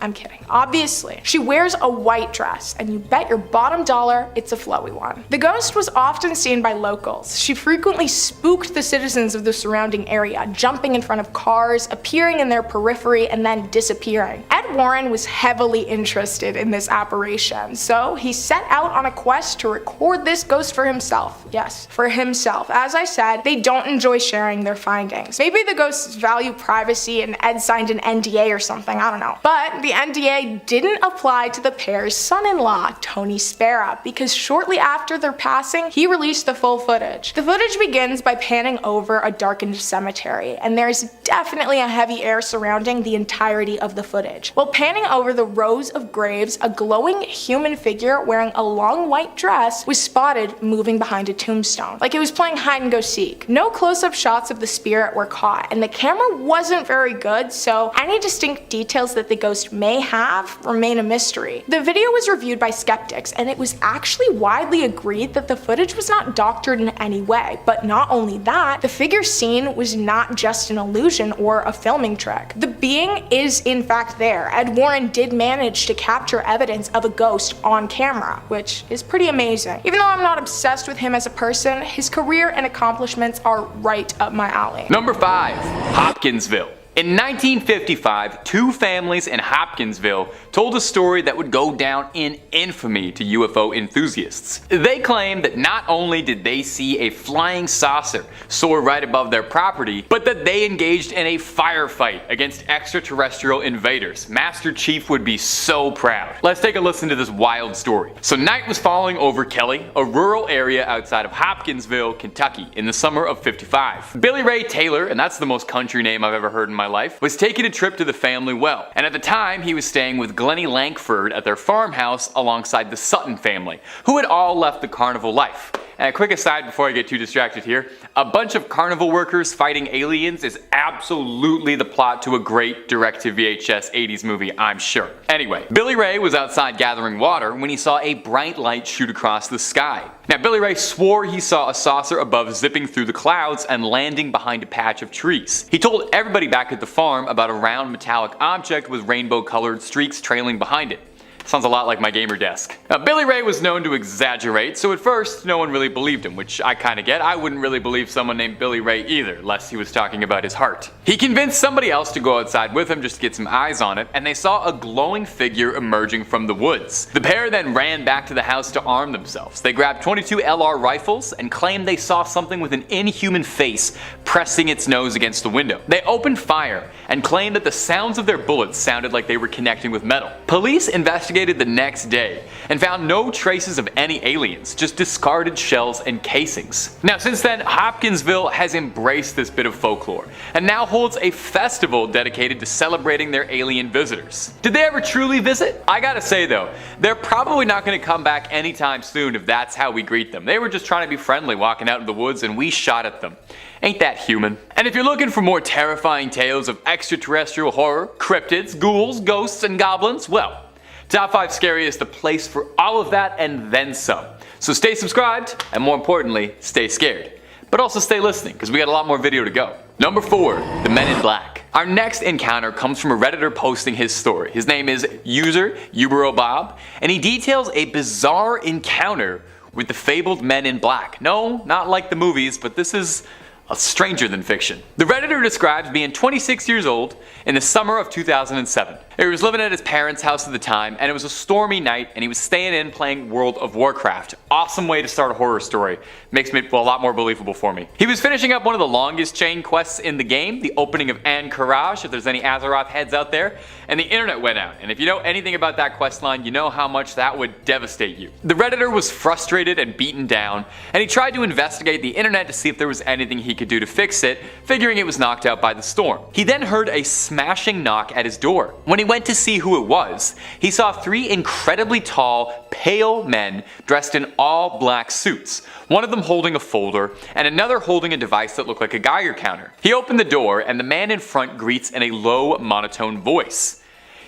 I'm kidding. Obviously, she wears a white dress, and you bet your bottom dollar it's a flowy one. The ghost was often seen by locals. She frequently spooked the citizens of the surrounding area, jumping in front of cars, appearing in their periphery, and then disappearing. Ed Warren was heavily interested in this apparition, so he set out on a quest to record this ghost for himself. Yes, for himself. As I said, they don't enjoy sharing their findings. Maybe the ghosts value privacy and Ed signed an NDA or something, I don't know. But the NDA didn't apply to the pair's son-in-law, Tony Spera, because shortly after their passing, he released the full footage. The footage begins by panning over a darkened cemetery, and there's definitely a heavy air surrounding the entirety of the footage. While panning over the rows of graves, a glowing human figure wearing a long white dress was spotted moving behind a tombstone, like it was playing hide and go seek. No close-up shots of the spirit were caught, and the camera wasn't very good, so any distinct details that the ghost may have remain a mystery. The video was reviewed by skeptics, and it was actually widely agreed that the footage was not doctored in any way. But not only that, the figure seen was not just an illusion or a filming trick. The being is in fact there. Ed Warren did manage to capture evidence of a ghost on camera, which is pretty amazing. Even though I'm not obsessed with him as a person, his career and accomplishments are right up my alley. Number 5. Hopkinsville. In 1955, two families in Hopkinsville told a story that would go down in infamy to UFO enthusiasts. They claimed that not only did they see a flying saucer soar right above their property, but that they engaged in a firefight against extraterrestrial invaders. Master Chief would be so proud. Let's take a listen to this wild story. So night was falling over Kelly, a rural area outside of Hopkinsville, Kentucky, in the summer of '55. Billy Ray Taylor, and that's the most country name I've ever heard in my life, was taking a trip to the family well, and at the time he was staying with Glennie Lankford at their farmhouse alongside the Sutton family, who had all left the carnival life. And a quick aside before I get too distracted here, a bunch of carnival workers fighting aliens is absolutely the plot to a great direct-to-VHS 80s movie, I'm sure. Anyway, Billy Ray was outside gathering water when he saw a bright light shoot across the sky. Now Billy Ray swore he saw a saucer above zipping through the clouds and landing behind a patch of trees. He told everybody back at the farm about a round metallic object with rainbow-colored streaks trailing behind it. Sounds a lot like my gamer desk. Now, Billy Ray was known to exaggerate, so at first no one really believed him, which I kinda get. I wouldn't really believe someone named Billy Ray either, unless he was talking about his heart. He convinced somebody else to go outside with him just to get some eyes on it, and they saw a glowing figure emerging from the woods. The pair then ran back to the house to arm themselves. They grabbed 22 LR rifles and claimed they saw something with an inhuman face pressing its nose against the window. They opened fire and claimed that the sounds of their bullets sounded like they were connecting with metal. Police investigated the next day and found no traces of any aliens, just discarded shells and casings. Now since then, Hopkinsville has embraced this bit of folklore and now holds a festival dedicated to celebrating their alien visitors. Did they ever truly visit? I gotta say though, they're probably not gonna come back anytime soon if that's how we greet them. They were just trying to be friendly walking out in the woods and we shot at them. Ain't that human? And if you're looking for more terrifying tales of extraterrestrial horror, cryptids, ghouls, ghosts, and goblins, well, Top 5 Scariest, the place for all of that and then some. So stay subscribed, and more importantly, stay scared. but also stay listening because we got a lot more video to go. Number 4, the Men in Black. Our next encounter comes from a Redditor posting his story. His name is user UberoBob, and he details a bizarre encounter with the fabled Men in Black. No, not like the movies, but this is a stranger than fiction. The Redditor describes being 26 years old in the summer of 2007. He was living at his parents' house at the time, and it was a stormy night, and he was staying in playing World of Warcraft. Awesome way to start a horror story. Makes me, well, a lot more believable for me. He was finishing up one of the longest chain quests in the game, the opening of Ankaraj, if there's any Azeroth heads out there, and the internet went out. And if you know anything about that quest line, you know how much that would devastate you. The Redditor was frustrated and beaten down, and he tried to investigate the internet to see if there was anything he could do to fix it, figuring it was knocked out by the storm. He then heard a smashing knock at his door. When he went to see who it was, he saw 3 incredibly tall, pale men dressed in all black suits, one of them holding a folder and another holding a device that looked like a Geiger counter. He opened the door and the man in front greets in a low, monotone voice.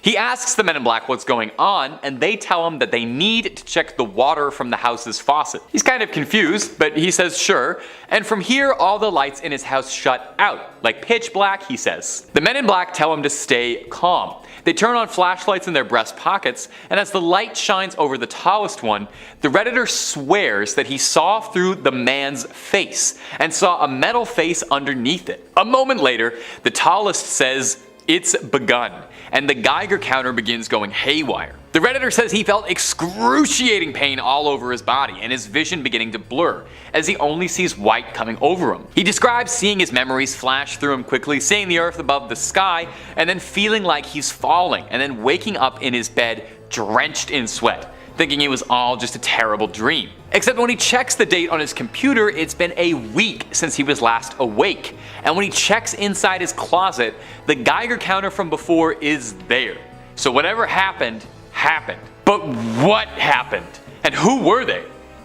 He asks the Men in Black what's going on, and they tell him that they need to check the water from the house's faucet. He's kind of confused, but he says sure, and from here all the lights in his house shut out, like pitch black, he says. The Men in Black tell him to stay calm. They turn on flashlights in their breast pockets, and as the light shines over the tallest one, the Redditor swears that he saw through the man's face, and saw a metal face underneath it. A moment later, the tallest says, "It's begun," and the Geiger counter begins going haywire. The Redditor says he felt excruciating pain all over his body and his vision beginning to blur, as he only sees white coming over him. He describes seeing his memories flash through him quickly, seeing the earth above the sky, and then feeling like he's falling, and then waking up in his bed drenched in sweat, thinking it was all just a terrible dream. Except when he checks the date on his computer, it's been a week since he was last awake. And when he checks inside his closet, the Geiger counter from before is there. So whatever happened, happened. But what happened? And who were they?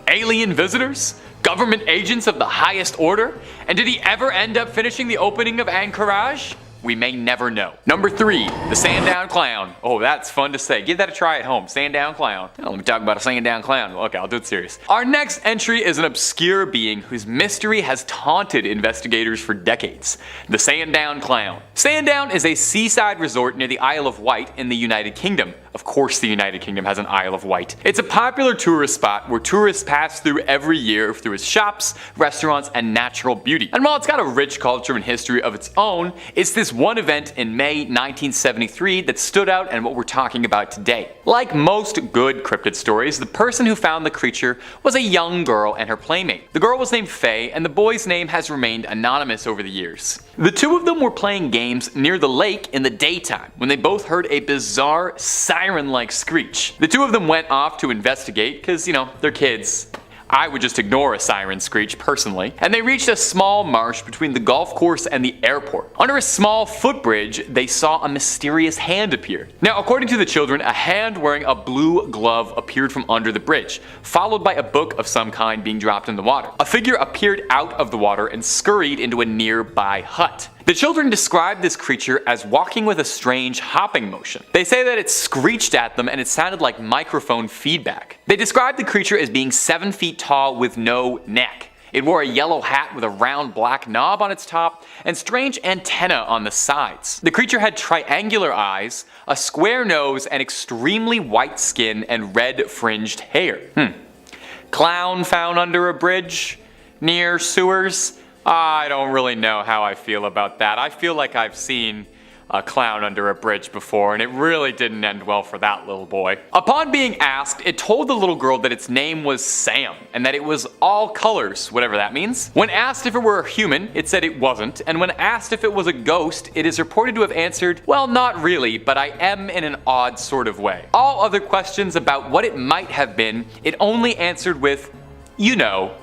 Alien visitors? Government agents of the highest order? And did he ever end up finishing the opening of Ankaraj? We may never know. Number 3, the Sandown Clown. Oh, that's fun to say. Give that a try at home. Sandown Clown. Oh, let me talk about a Sandown Clown. Okay, I'll do it serious. Our next entry is an obscure being whose mystery has taunted investigators for decades. The Sandown Clown. Sandown is a seaside resort near the Isle of Wight in the United Kingdom. Of course the United Kingdom has an Isle of Wight. It's a popular tourist spot where tourists pass through every year through its shops, restaurants, and natural beauty. And while it's got a rich culture and history of its own, it's this one event in May 1973 that stood out and what we're talking about today. Like most good cryptid stories, the person who found the creature was a young girl and her playmate. The girl was named Faye, and the boy's name has remained anonymous over the years. The two of them were playing games near the lake in the daytime when they both heard a bizarre siren-like screech. The two of them went off to investigate because, you know, they're kids. I would just ignore a siren screech personally. And they reached a small marsh between the golf course and the airport. Under a small footbridge, they saw a mysterious hand appear. Now, according to the children, a hand wearing a blue glove appeared from under the bridge, followed by a book of some kind being dropped in the water. A figure appeared out of the water and scurried into a nearby hut. The children described this creature as walking with a strange hopping motion. They say that it screeched at them and it sounded like microphone feedback. They described the creature as being 7 feet tall with no neck. It wore a yellow hat with a round black knob on its top and strange antennae on the sides. The creature had triangular eyes, a square nose, and extremely white skin and red fringed hair. Clown found under a bridge? Near sewers? I don't really know how I feel about that. I feel like I've seen a clown under a bridge before, and it really didn't end well for that little boy. Upon being asked, it told the little girl that its name was Sam, and that it was all colors, whatever that means. When asked if it were a human, it said it wasn't, and when asked if it was a ghost, it is reported to have answered, well, not really, but I am in an odd sort of way. All other questions about what it might have been, it only answered with, you know,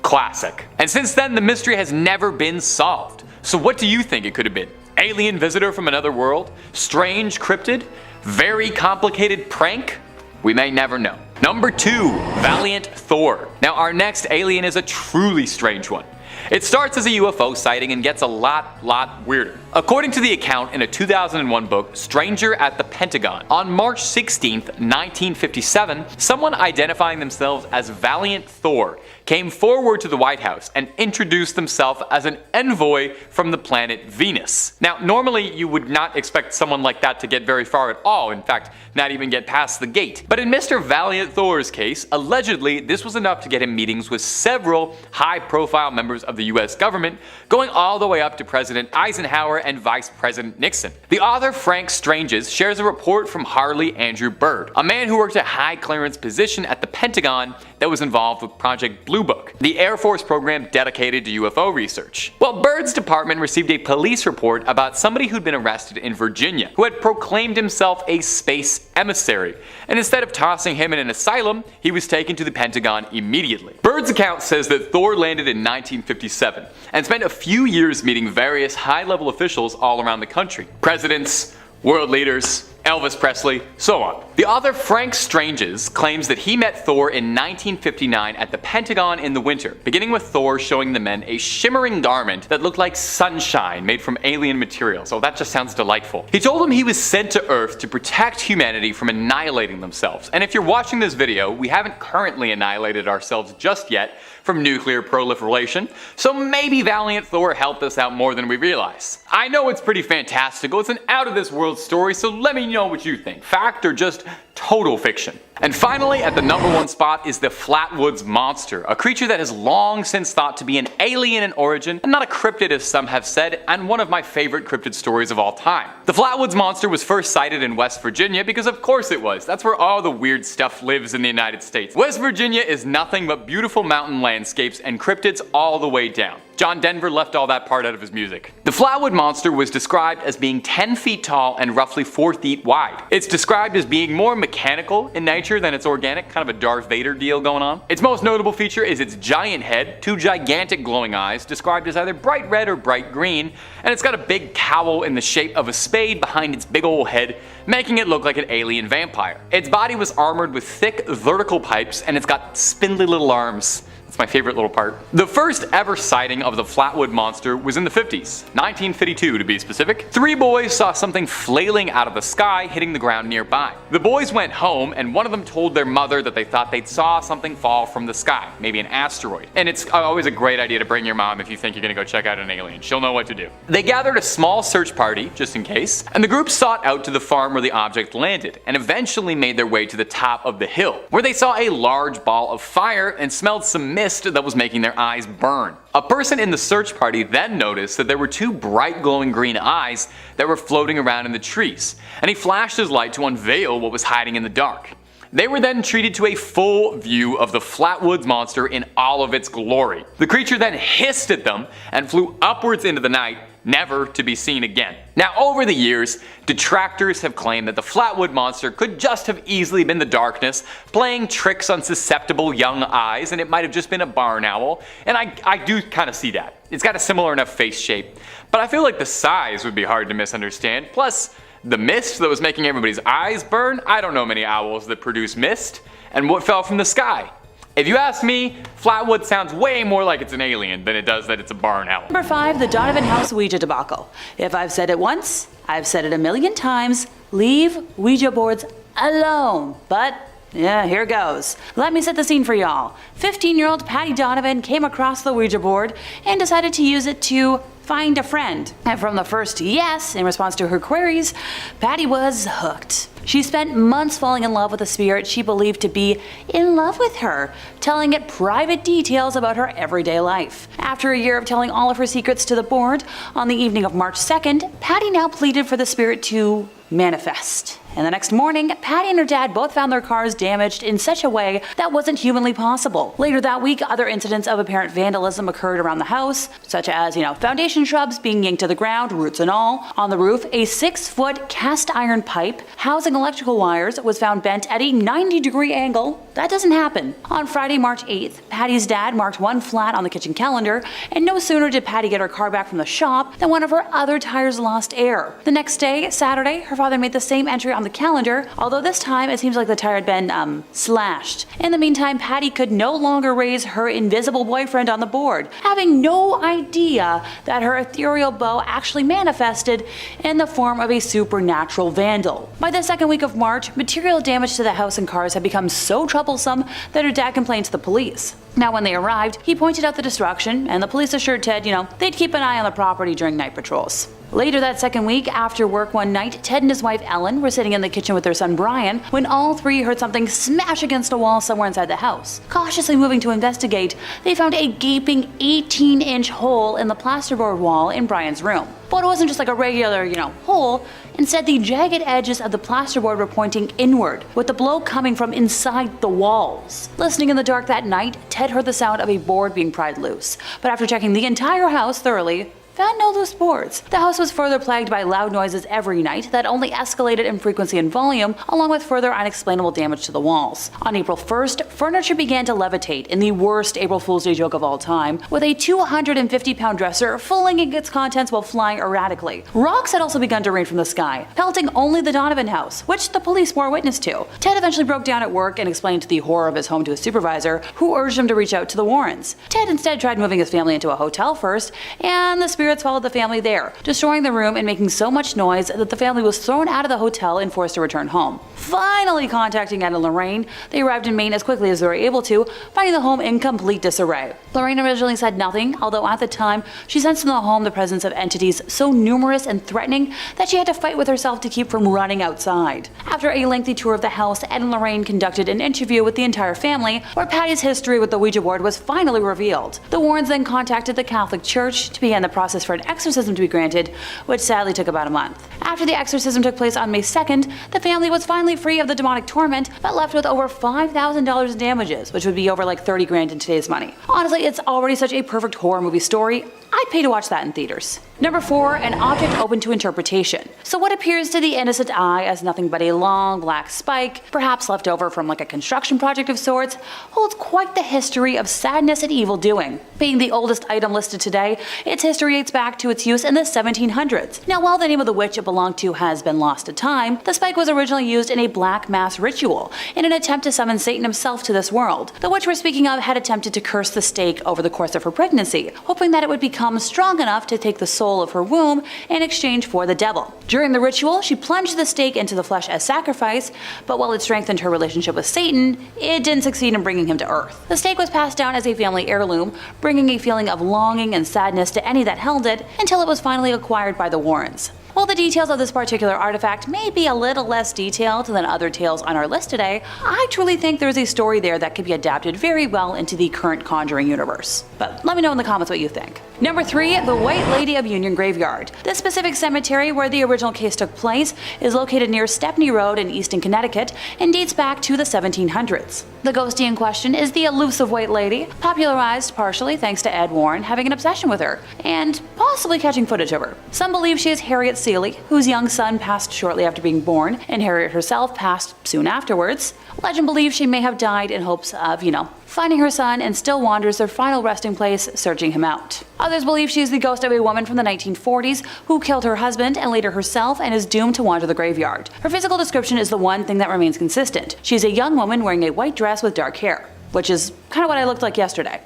classic. And since then, the mystery has never been solved. So what do you think it could have been? Alien visitor from another world? Strange cryptid? Very complicated prank? We may never know. Number 2, Valiant Thor. Now our next alien is a truly strange one. It starts as a UFO sighting and gets a lot weirder. according to the account in a 2001 book, Stranger at the Pentagon. On March 16, 1957, someone identifying themselves as Valiant Thor came forward to the White House and introduced themselves as an envoy from the planet Venus. Now, normally you would not expect someone like that to get very far at all, in fact, not even get past the gate. But in Mr. Valiant Thor's case, allegedly this was enough to get him meetings with several high-profile members of the US government, going all the way up to President Eisenhower and Vice President Nixon. The author Frank Stranges shares a report from Harley Andrew Byrd, a man who worked a high-clearance position at the Pentagon that was involved with Project Blue Book, the Air Force program dedicated to UFO research. Well, Byrd's department received a police report about somebody who'd been arrested in Virginia, who had proclaimed himself a space emissary, and instead of tossing him in an asylum, he was taken to the Pentagon immediately. Byrd's account says that Thor landed in 1957 and spent a few years meeting various high-level officials all around the country. Presidents, world leaders, Elvis Presley, so on. The author Frank Stranges claims that he met Thor in 1959 at the Pentagon in the winter, beginning with Thor showing the men a shimmering garment that looked like sunshine made from alien materials. Oh, that just sounds delightful. He told them he was sent to Earth to protect humanity from annihilating themselves. And if you're watching this video, we haven't currently annihilated ourselves just yet from nuclear proliferation, so maybe Valiant Thor helped us out more than we realize. I know it's pretty fantastical, it's an out-of-this-world story, so let me know what you think. Fact or just total fiction? And finally, at the #1 spot is the Flatwoods Monster, a creature that has long since thought to be an alien in origin, and not a cryptid as some have said, and one of my favorite cryptid stories of all time. The Flatwoods Monster was first sighted in West Virginia because of course it was. That's where all the weird stuff lives in the United States. West Virginia is nothing but beautiful mountain landscapes and cryptids all the way down. John Denver left all that part out of his music. The Flatwood Monster was described as being 10 feet tall and roughly 4 feet wide. It's described as being more mechanical in nature than it's organic, kind of a Darth Vader deal going on. Its most notable feature is its giant head, 2 gigantic glowing eyes, described as either bright red or bright green, and it's got a big cowl in the shape of a spade behind its big old head, making it look like an alien vampire. Its body was armored with thick vertical pipes, and it's got spindly little arms. It's my favorite little part. The first ever sighting of the Flatwood Monster was in the 50s, 1952 to be specific. 3 boys saw something flailing out of the sky hitting the ground nearby. The boys went home and one of them told their mother that they thought they'd saw something fall from the sky, maybe an asteroid. And it's always a great idea to bring your mom if you think you're gonna go check out an alien. She'll know what to do. They gathered a small search party, just in case, and the group sought out to the farm where the object landed, and eventually made their way to the top of the hill, where they saw a large ball of fire and smelled some mist that was making their eyes burn. A person in the search party then noticed that there were 2 bright glowing green eyes that were floating around in the trees, and he flashed his light to unveil what was hiding in the dark. They were then treated to a full view of the Flatwoods Monster in all of its glory. The creature then hissed at them and flew upwards into the night, never to be seen again. Now, over the years, detractors have claimed that the Flatwood Monster could just have easily been the darkness, playing tricks on susceptible young eyes, and it might have just been a barn owl, and I do kind of see that. It's got a similar enough face shape, but I feel like the size would be hard to misunderstand, plus the mist that was making everybody's eyes burn. I don't know many owls that produce mist, and what fell from the sky. If you ask me, Flatwood sounds way more like it's an alien than it does that it's a barn owl. Number 5, the Donovan House Ouija debacle. If I've said it once, I've said it a million times. Leave Ouija boards alone. But yeah, here goes. Let me set the scene for y'all. 15-year-old Patty Donovan came across the Ouija board and decided to use it to find a friend. And from the first yes in response to her queries, Patty was hooked. She spent months falling in love with a spirit she believed to be in love with her, telling it private details about her everyday life. After a year of telling all of her secrets to the board, on the evening of March 2nd, Patty now pleaded for the spirit to manifest. And the next morning, Patty and her dad both found their cars damaged in such a way that wasn't humanly possible. Later that week, other incidents of apparent vandalism occurred around the house, such as, foundation shrubs being yanked to the ground, roots and all. On the roof, a 6-foot cast iron pipe housing electrical wires was found bent at a 90-degree angle. That doesn't happen. On Friday, March 8th, Patty's dad marked one flat on the kitchen calendar, and no sooner did Patty get her car back from the shop than one of her other tires lost air. The next day, Saturday, her father made the same entry on on the calendar, although this time it seems like the tire had been, slashed. In the meantime, Patty could no longer raise her invisible boyfriend on the board, having no idea that her ethereal beau actually manifested in the form of a supernatural vandal. By the second week of March, material damage to the house and cars had become so troublesome that her dad complained to the police. Now when they arrived, he pointed out the destruction, and the police assured Ted, they'd keep an eye on the property during night patrols. Later that second week, after work one night, Ted and his wife Ellen were sitting in the kitchen with their son Brian when all three heard something smash against a wall somewhere inside the house. Cautiously moving to investigate, they found a gaping 18-inch hole in the plasterboard wall in Brian's room. But it wasn't just like a regular, hole. Instead, the jagged edges of the plasterboard were pointing inward, with the blow coming from inside the walls. Listening in the dark that night, Ted heard the sound of a board being pried loose, but after checking the entire house thoroughly, found no loose boards. The house was further plagued by loud noises every night that only escalated in frequency and volume, along with further unexplainable damage to the walls. On April 1st, furniture began to levitate in the worst April Fool's Day joke of all time, with a 250-pound dresser flinging its contents while flying erratically. Rocks had also begun to rain from the sky, pelting only the Donovan house, which the police bore witness to. Ted eventually broke down at work and explained the horror of his home to his supervisor, who urged him to reach out to the Warrens. Ted instead tried moving his family into a hotel first, and the spirits followed the family there, destroying the room and making so much noise that the family was thrown out of the hotel and forced to return home. Finally contacting Ed and Lorraine, they arrived in Maine as quickly as they were able to, finding the home in complete disarray. Lorraine originally said nothing, although at the time she sensed in the home the presence of entities so numerous and threatening that she had to fight with herself to keep from running outside. After a lengthy tour of the house, Ed and Lorraine conducted an interview with the entire family, where Patty's history with the Ouija board was finally revealed. The Warrens then contacted the Catholic Church to begin the process for an exorcism to be granted, which sadly took about a month. After the exorcism took place on May 2nd, the family was finally free of the demonic torment, but left with over $5,000 in damages, which would be over like 30 grand in today's money. Honestly, it's already such a perfect horror movie story. I'd pay to watch that in theaters. Number 4, an object open to interpretation. So what appears to the innocent eye as nothing but a long black spike, perhaps left over from like a construction project of sorts, holds quite the history of sadness and evil doing. Being the oldest item listed today, its history dates back to its use in the 1700s. Now, while the name of the witch it belonged to has been lost to time, the spike was originally used in a black mass ritual in an attempt to summon Satan himself to this world. The witch we're speaking of had attempted to curse the stake over the course of her pregnancy, hoping that it would become strong enough to take the soul of her womb in exchange for the devil. During the ritual, she plunged the stake into the flesh as sacrifice, but while it strengthened her relationship with Satan, it didn't succeed in bringing him to earth. The stake was passed down as a family heirloom, bringing a feeling of longing and sadness to any that held it, until it was finally acquired by the Warrens. While the details of this particular artifact may be a little less detailed than other tales on our list today, I truly think there's a story there that could be adapted very well into the current Conjuring universe. But let me know in the comments what you think. Number 3, the White Lady of Union Graveyard. This specific cemetery where the original case took place is located near Stepney Road in Easton, Connecticut, and dates back to the 1700s. The ghostie in question is the elusive White Lady, popularized partially thanks to Ed Warren having an obsession with her, and possibly catching footage of her. Some believe she is Harriet Seeley, whose young son passed shortly after being born, and Harriet herself passed soon afterwards. Legend believes she may have died in hopes of, finding her son, and still wanders their final resting place, searching him out. Others believe she is the ghost of a woman from the 1940s who killed her husband and later herself and is doomed to wander the graveyard. Her physical description is the one thing that remains consistent. She is a young woman wearing a white dress with dark hair, which is kind of what I looked like yesterday.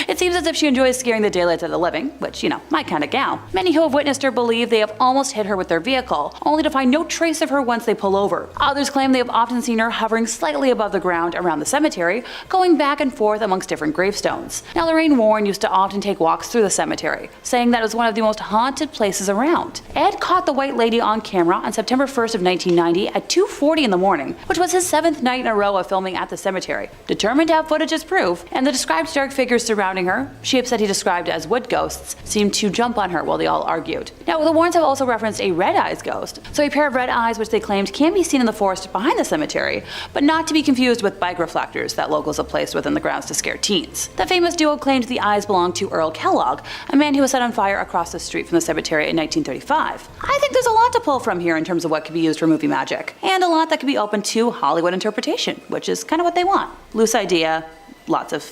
It seems as if she enjoys scaring the daylights out of the living, which, my kind of gal. Many who have witnessed her believe they have almost hit her with their vehicle, only to find no trace of her once they pull over. Others claim they have often seen her hovering slightly above the ground around the cemetery, going back and forth amongst different gravestones. Now, Lorraine Warren used to often take walks through the cemetery, saying that it was one of the most haunted places around. Ed caught the White Lady on camera on September 1st of 1990 at 2:40 in the morning, which was his 7th night in a row of filming at the cemetery, determined to have footage as proof, and the described dark figures surrounding her, she said he described as wood ghosts, seemed to jump on her while they all argued. Now, the Warrens have also referenced a red eyes ghost, so a pair of red eyes which they claimed can be seen in the forest behind the cemetery, but not to be confused with bike reflectors that locals have placed within the grounds to scare teens. The famous duo claimed the eyes belonged to Earl Kellogg, a man who was set on fire across the street from the cemetery in 1935. I think there's a lot to pull from here in terms of what could be used for movie magic, and a lot that could be open to Hollywood interpretation, which is kind of what they want. Loose idea, lots of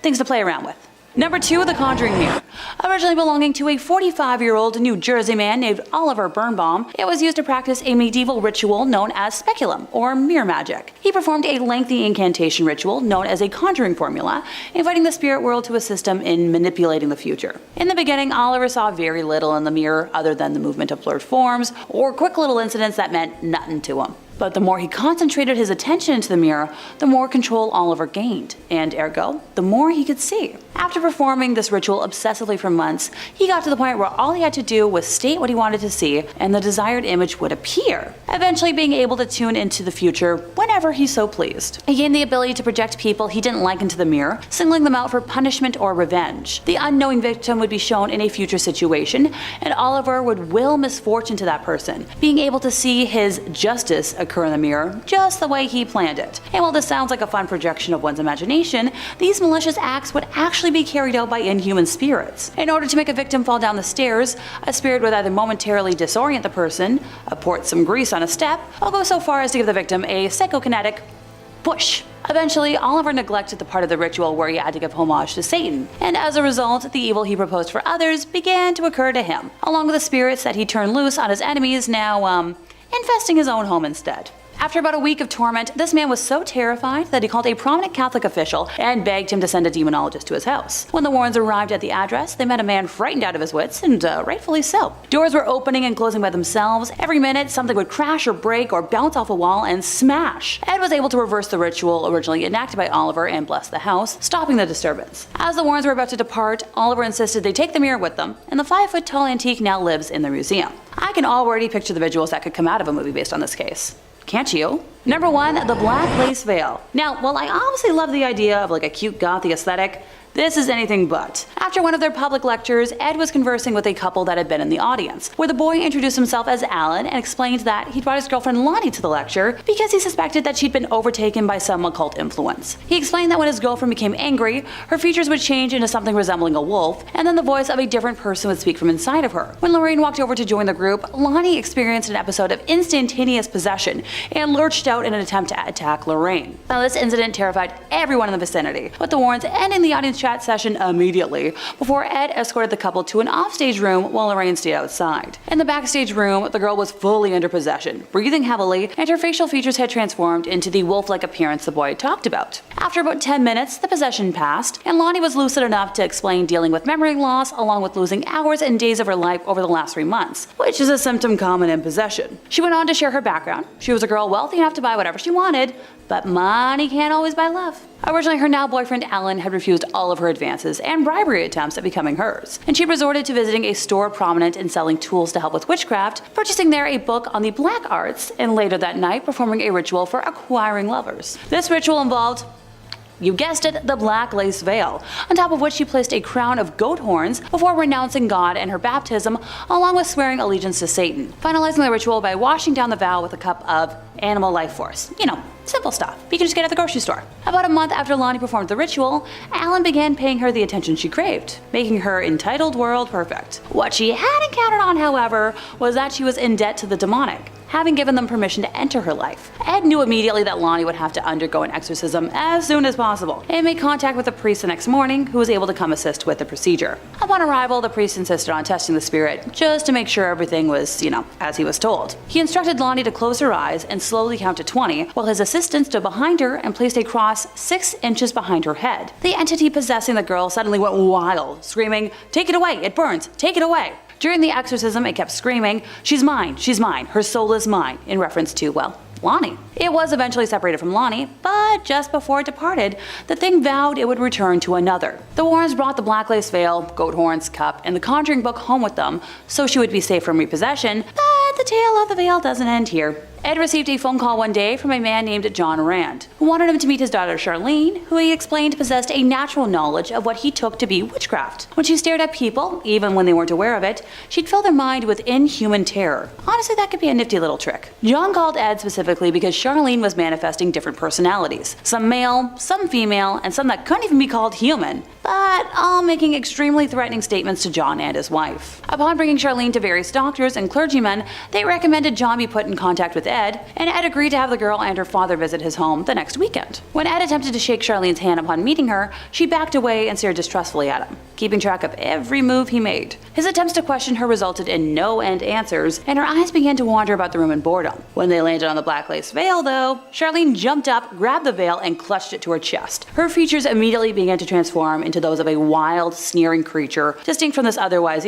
things to play around with. Number 2, the Conjuring Mirror. Originally belonging to a 45-year-old New Jersey man named Oliver Birnbaum, it was used to practice a medieval ritual known as speculum, or mirror magic. He performed a lengthy incantation ritual known as a conjuring formula, inviting the spirit world to assist him in manipulating the future. In the beginning, Oliver saw very little in the mirror other than the movement of blurred forms, or quick little incidents that meant nothing to him. But the more he concentrated his attention into the mirror, the more control Oliver gained, and ergo, the more he could see. After performing this ritual obsessively for months, he got to the point where all he had to do was state what he wanted to see, and the desired image would appear, eventually being able to tune into the future whenever he so pleased. He gained the ability to project people he didn't like into the mirror, singling them out for punishment or revenge. The unknowing victim would be shown in a future situation, and Oliver would will misfortune to that person, being able to see his justice occur in the mirror just the way he planned it. And while this sounds like a fun projection of one's imagination, these malicious acts would actually be carried out by inhuman spirits. In order to make a victim fall down the stairs, a spirit would either momentarily disorient the person, pour some grease on a step, or go so far as to give the victim a psychokinetic push. Eventually, Oliver neglected the part of the ritual where he had to give homage to Satan, and as a result, the evil he proposed for others began to occur to him, along with the spirits that he turned loose on his enemies now, infesting his own home instead. After about a week of torment, this man was so terrified that he called a prominent Catholic official and begged him to send a demonologist to his house. When the Warrens arrived at the address, they met a man frightened out of his wits, and rightfully so. Doors were opening and closing by themselves. Every minute, something would crash or break or bounce off a wall and smash. Ed was able to reverse the ritual originally enacted by Oliver and bless the house, stopping the disturbance. As the Warrens were about to depart, Oliver insisted they take the mirror with them, and the 5-foot-tall antique now lives in the museum. I can already picture the visuals that could come out of a movie based on this case. Can't you? Number 1, the black lace veil. Now, while I obviously love the idea of like a cute gothy aesthetic, this is anything but. After one of their public lectures, Ed was conversing with a couple that had been in the audience, where the boy introduced himself as Alan and explained that he'd brought his girlfriend Lonnie to the lecture because he suspected that she'd been overtaken by some occult influence. He explained that when his girlfriend became angry, her features would change into something resembling a wolf, and then the voice of a different person would speak from inside of her. When Lorraine walked over to join the group, Lonnie experienced an episode of instantaneous possession and lurched out in an attempt to attack Lorraine. Now, this incident terrified everyone in the vicinity, with the Warrens ending the audience chat session immediately before Ed escorted the couple to an offstage room while Lorraine stayed outside. In the backstage room, the girl was fully under possession, breathing heavily, and her facial features had transformed into the wolf-like appearance the boy had talked about. After about 10 minutes, the possession passed, and Lonnie was lucid enough to explain dealing with memory loss along with losing hours and days of her life over the last 3 months, which is a symptom common in possession. She went on to share her background. She was a girl wealthy enough to buy whatever she wanted, but money can't always buy love. Originally, her now boyfriend Alan had refused all of her advances and bribery attempts at becoming hers, and she resorted to visiting a store prominent in selling tools to help with witchcraft, purchasing there a book on the black arts, and later that night performing a ritual for acquiring lovers. This ritual involved, you guessed it, the black lace veil, on top of which she placed a crown of goat horns before renouncing God and her baptism, along with swearing allegiance to Satan, finalizing the ritual by washing down the vow with a cup of animal life force. You know, simple stuff you can just get at the grocery store. About a month after Lonnie performed the ritual, Alan began paying her the attention she craved, making her entitled world perfect. What she hadn't counted on, however, was that she was in debt to the demonic, having given them permission to enter her life. Ed knew immediately that Lonnie would have to undergo an exorcism as soon as possible, and made contact with the priest the next morning, who was able to come assist with the procedure. Upon arrival, the priest insisted on testing the spirit, just to make sure everything was, as he was told. He instructed Lonnie to close her eyes and slowly count to 20, while his assistant stood behind her and placed a cross 6 inches behind her head. The entity possessing the girl suddenly went wild, screaming, "Take it away, it burns, take it away." During the exorcism, it kept screaming, she's mine, her soul is mine," in reference to, well, Lonnie. It was eventually separated from Lonnie, but just before it departed, the thing vowed it would return to another. The Warrens brought the black lace veil, goat horns, cup, and the Conjuring book home with them, so she would be safe from repossession, but the tale of the veil doesn't end here. Ed received a phone call one day from a man named John Rand, who wanted him to meet his daughter Charlene, who he explained possessed a natural knowledge of what he took to be witchcraft. When she stared at people, even when they weren't aware of it, she'd fill their mind with inhuman terror. Honestly, that could be a nifty little trick. John called Ed specifically because Charlene was manifesting different personalities, some male, some female, and some that couldn't even be called human, but all making extremely threatening statements to John and his wife. Upon bringing Charlene to various doctors and clergymen, they recommended John be put in contact with Ed, and Ed agreed to have the girl and her father visit his home the next weekend. When Ed attempted to shake Charlene's hand upon meeting her, she backed away and stared distrustfully at him, keeping track of every move he made. His attempts to question her resulted in no-end answers, and her eyes began to wander about the room in boredom. When they landed on the black lace veil, though, Charlene jumped up, grabbed the veil, and clutched it to her chest. Her features immediately began to transform into those of a wild, sneering creature, distinct from this otherwise,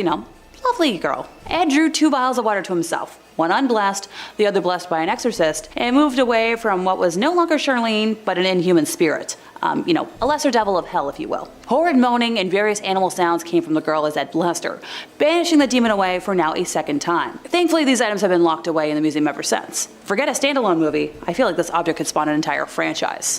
lovely girl. Ed drew 2 vials of water to himself, one unblessed, the other blessed by an exorcist, and moved away from what was no longer Charlene, but an inhuman spirit. A lesser devil of hell, if you will. Horrid moaning and various animal sounds came from the girl as Ed blessed her, banishing the demon away for now a second time. Thankfully, these items have been locked away in the museum ever since. Forget a standalone movie, I feel like this object could spawn an entire franchise.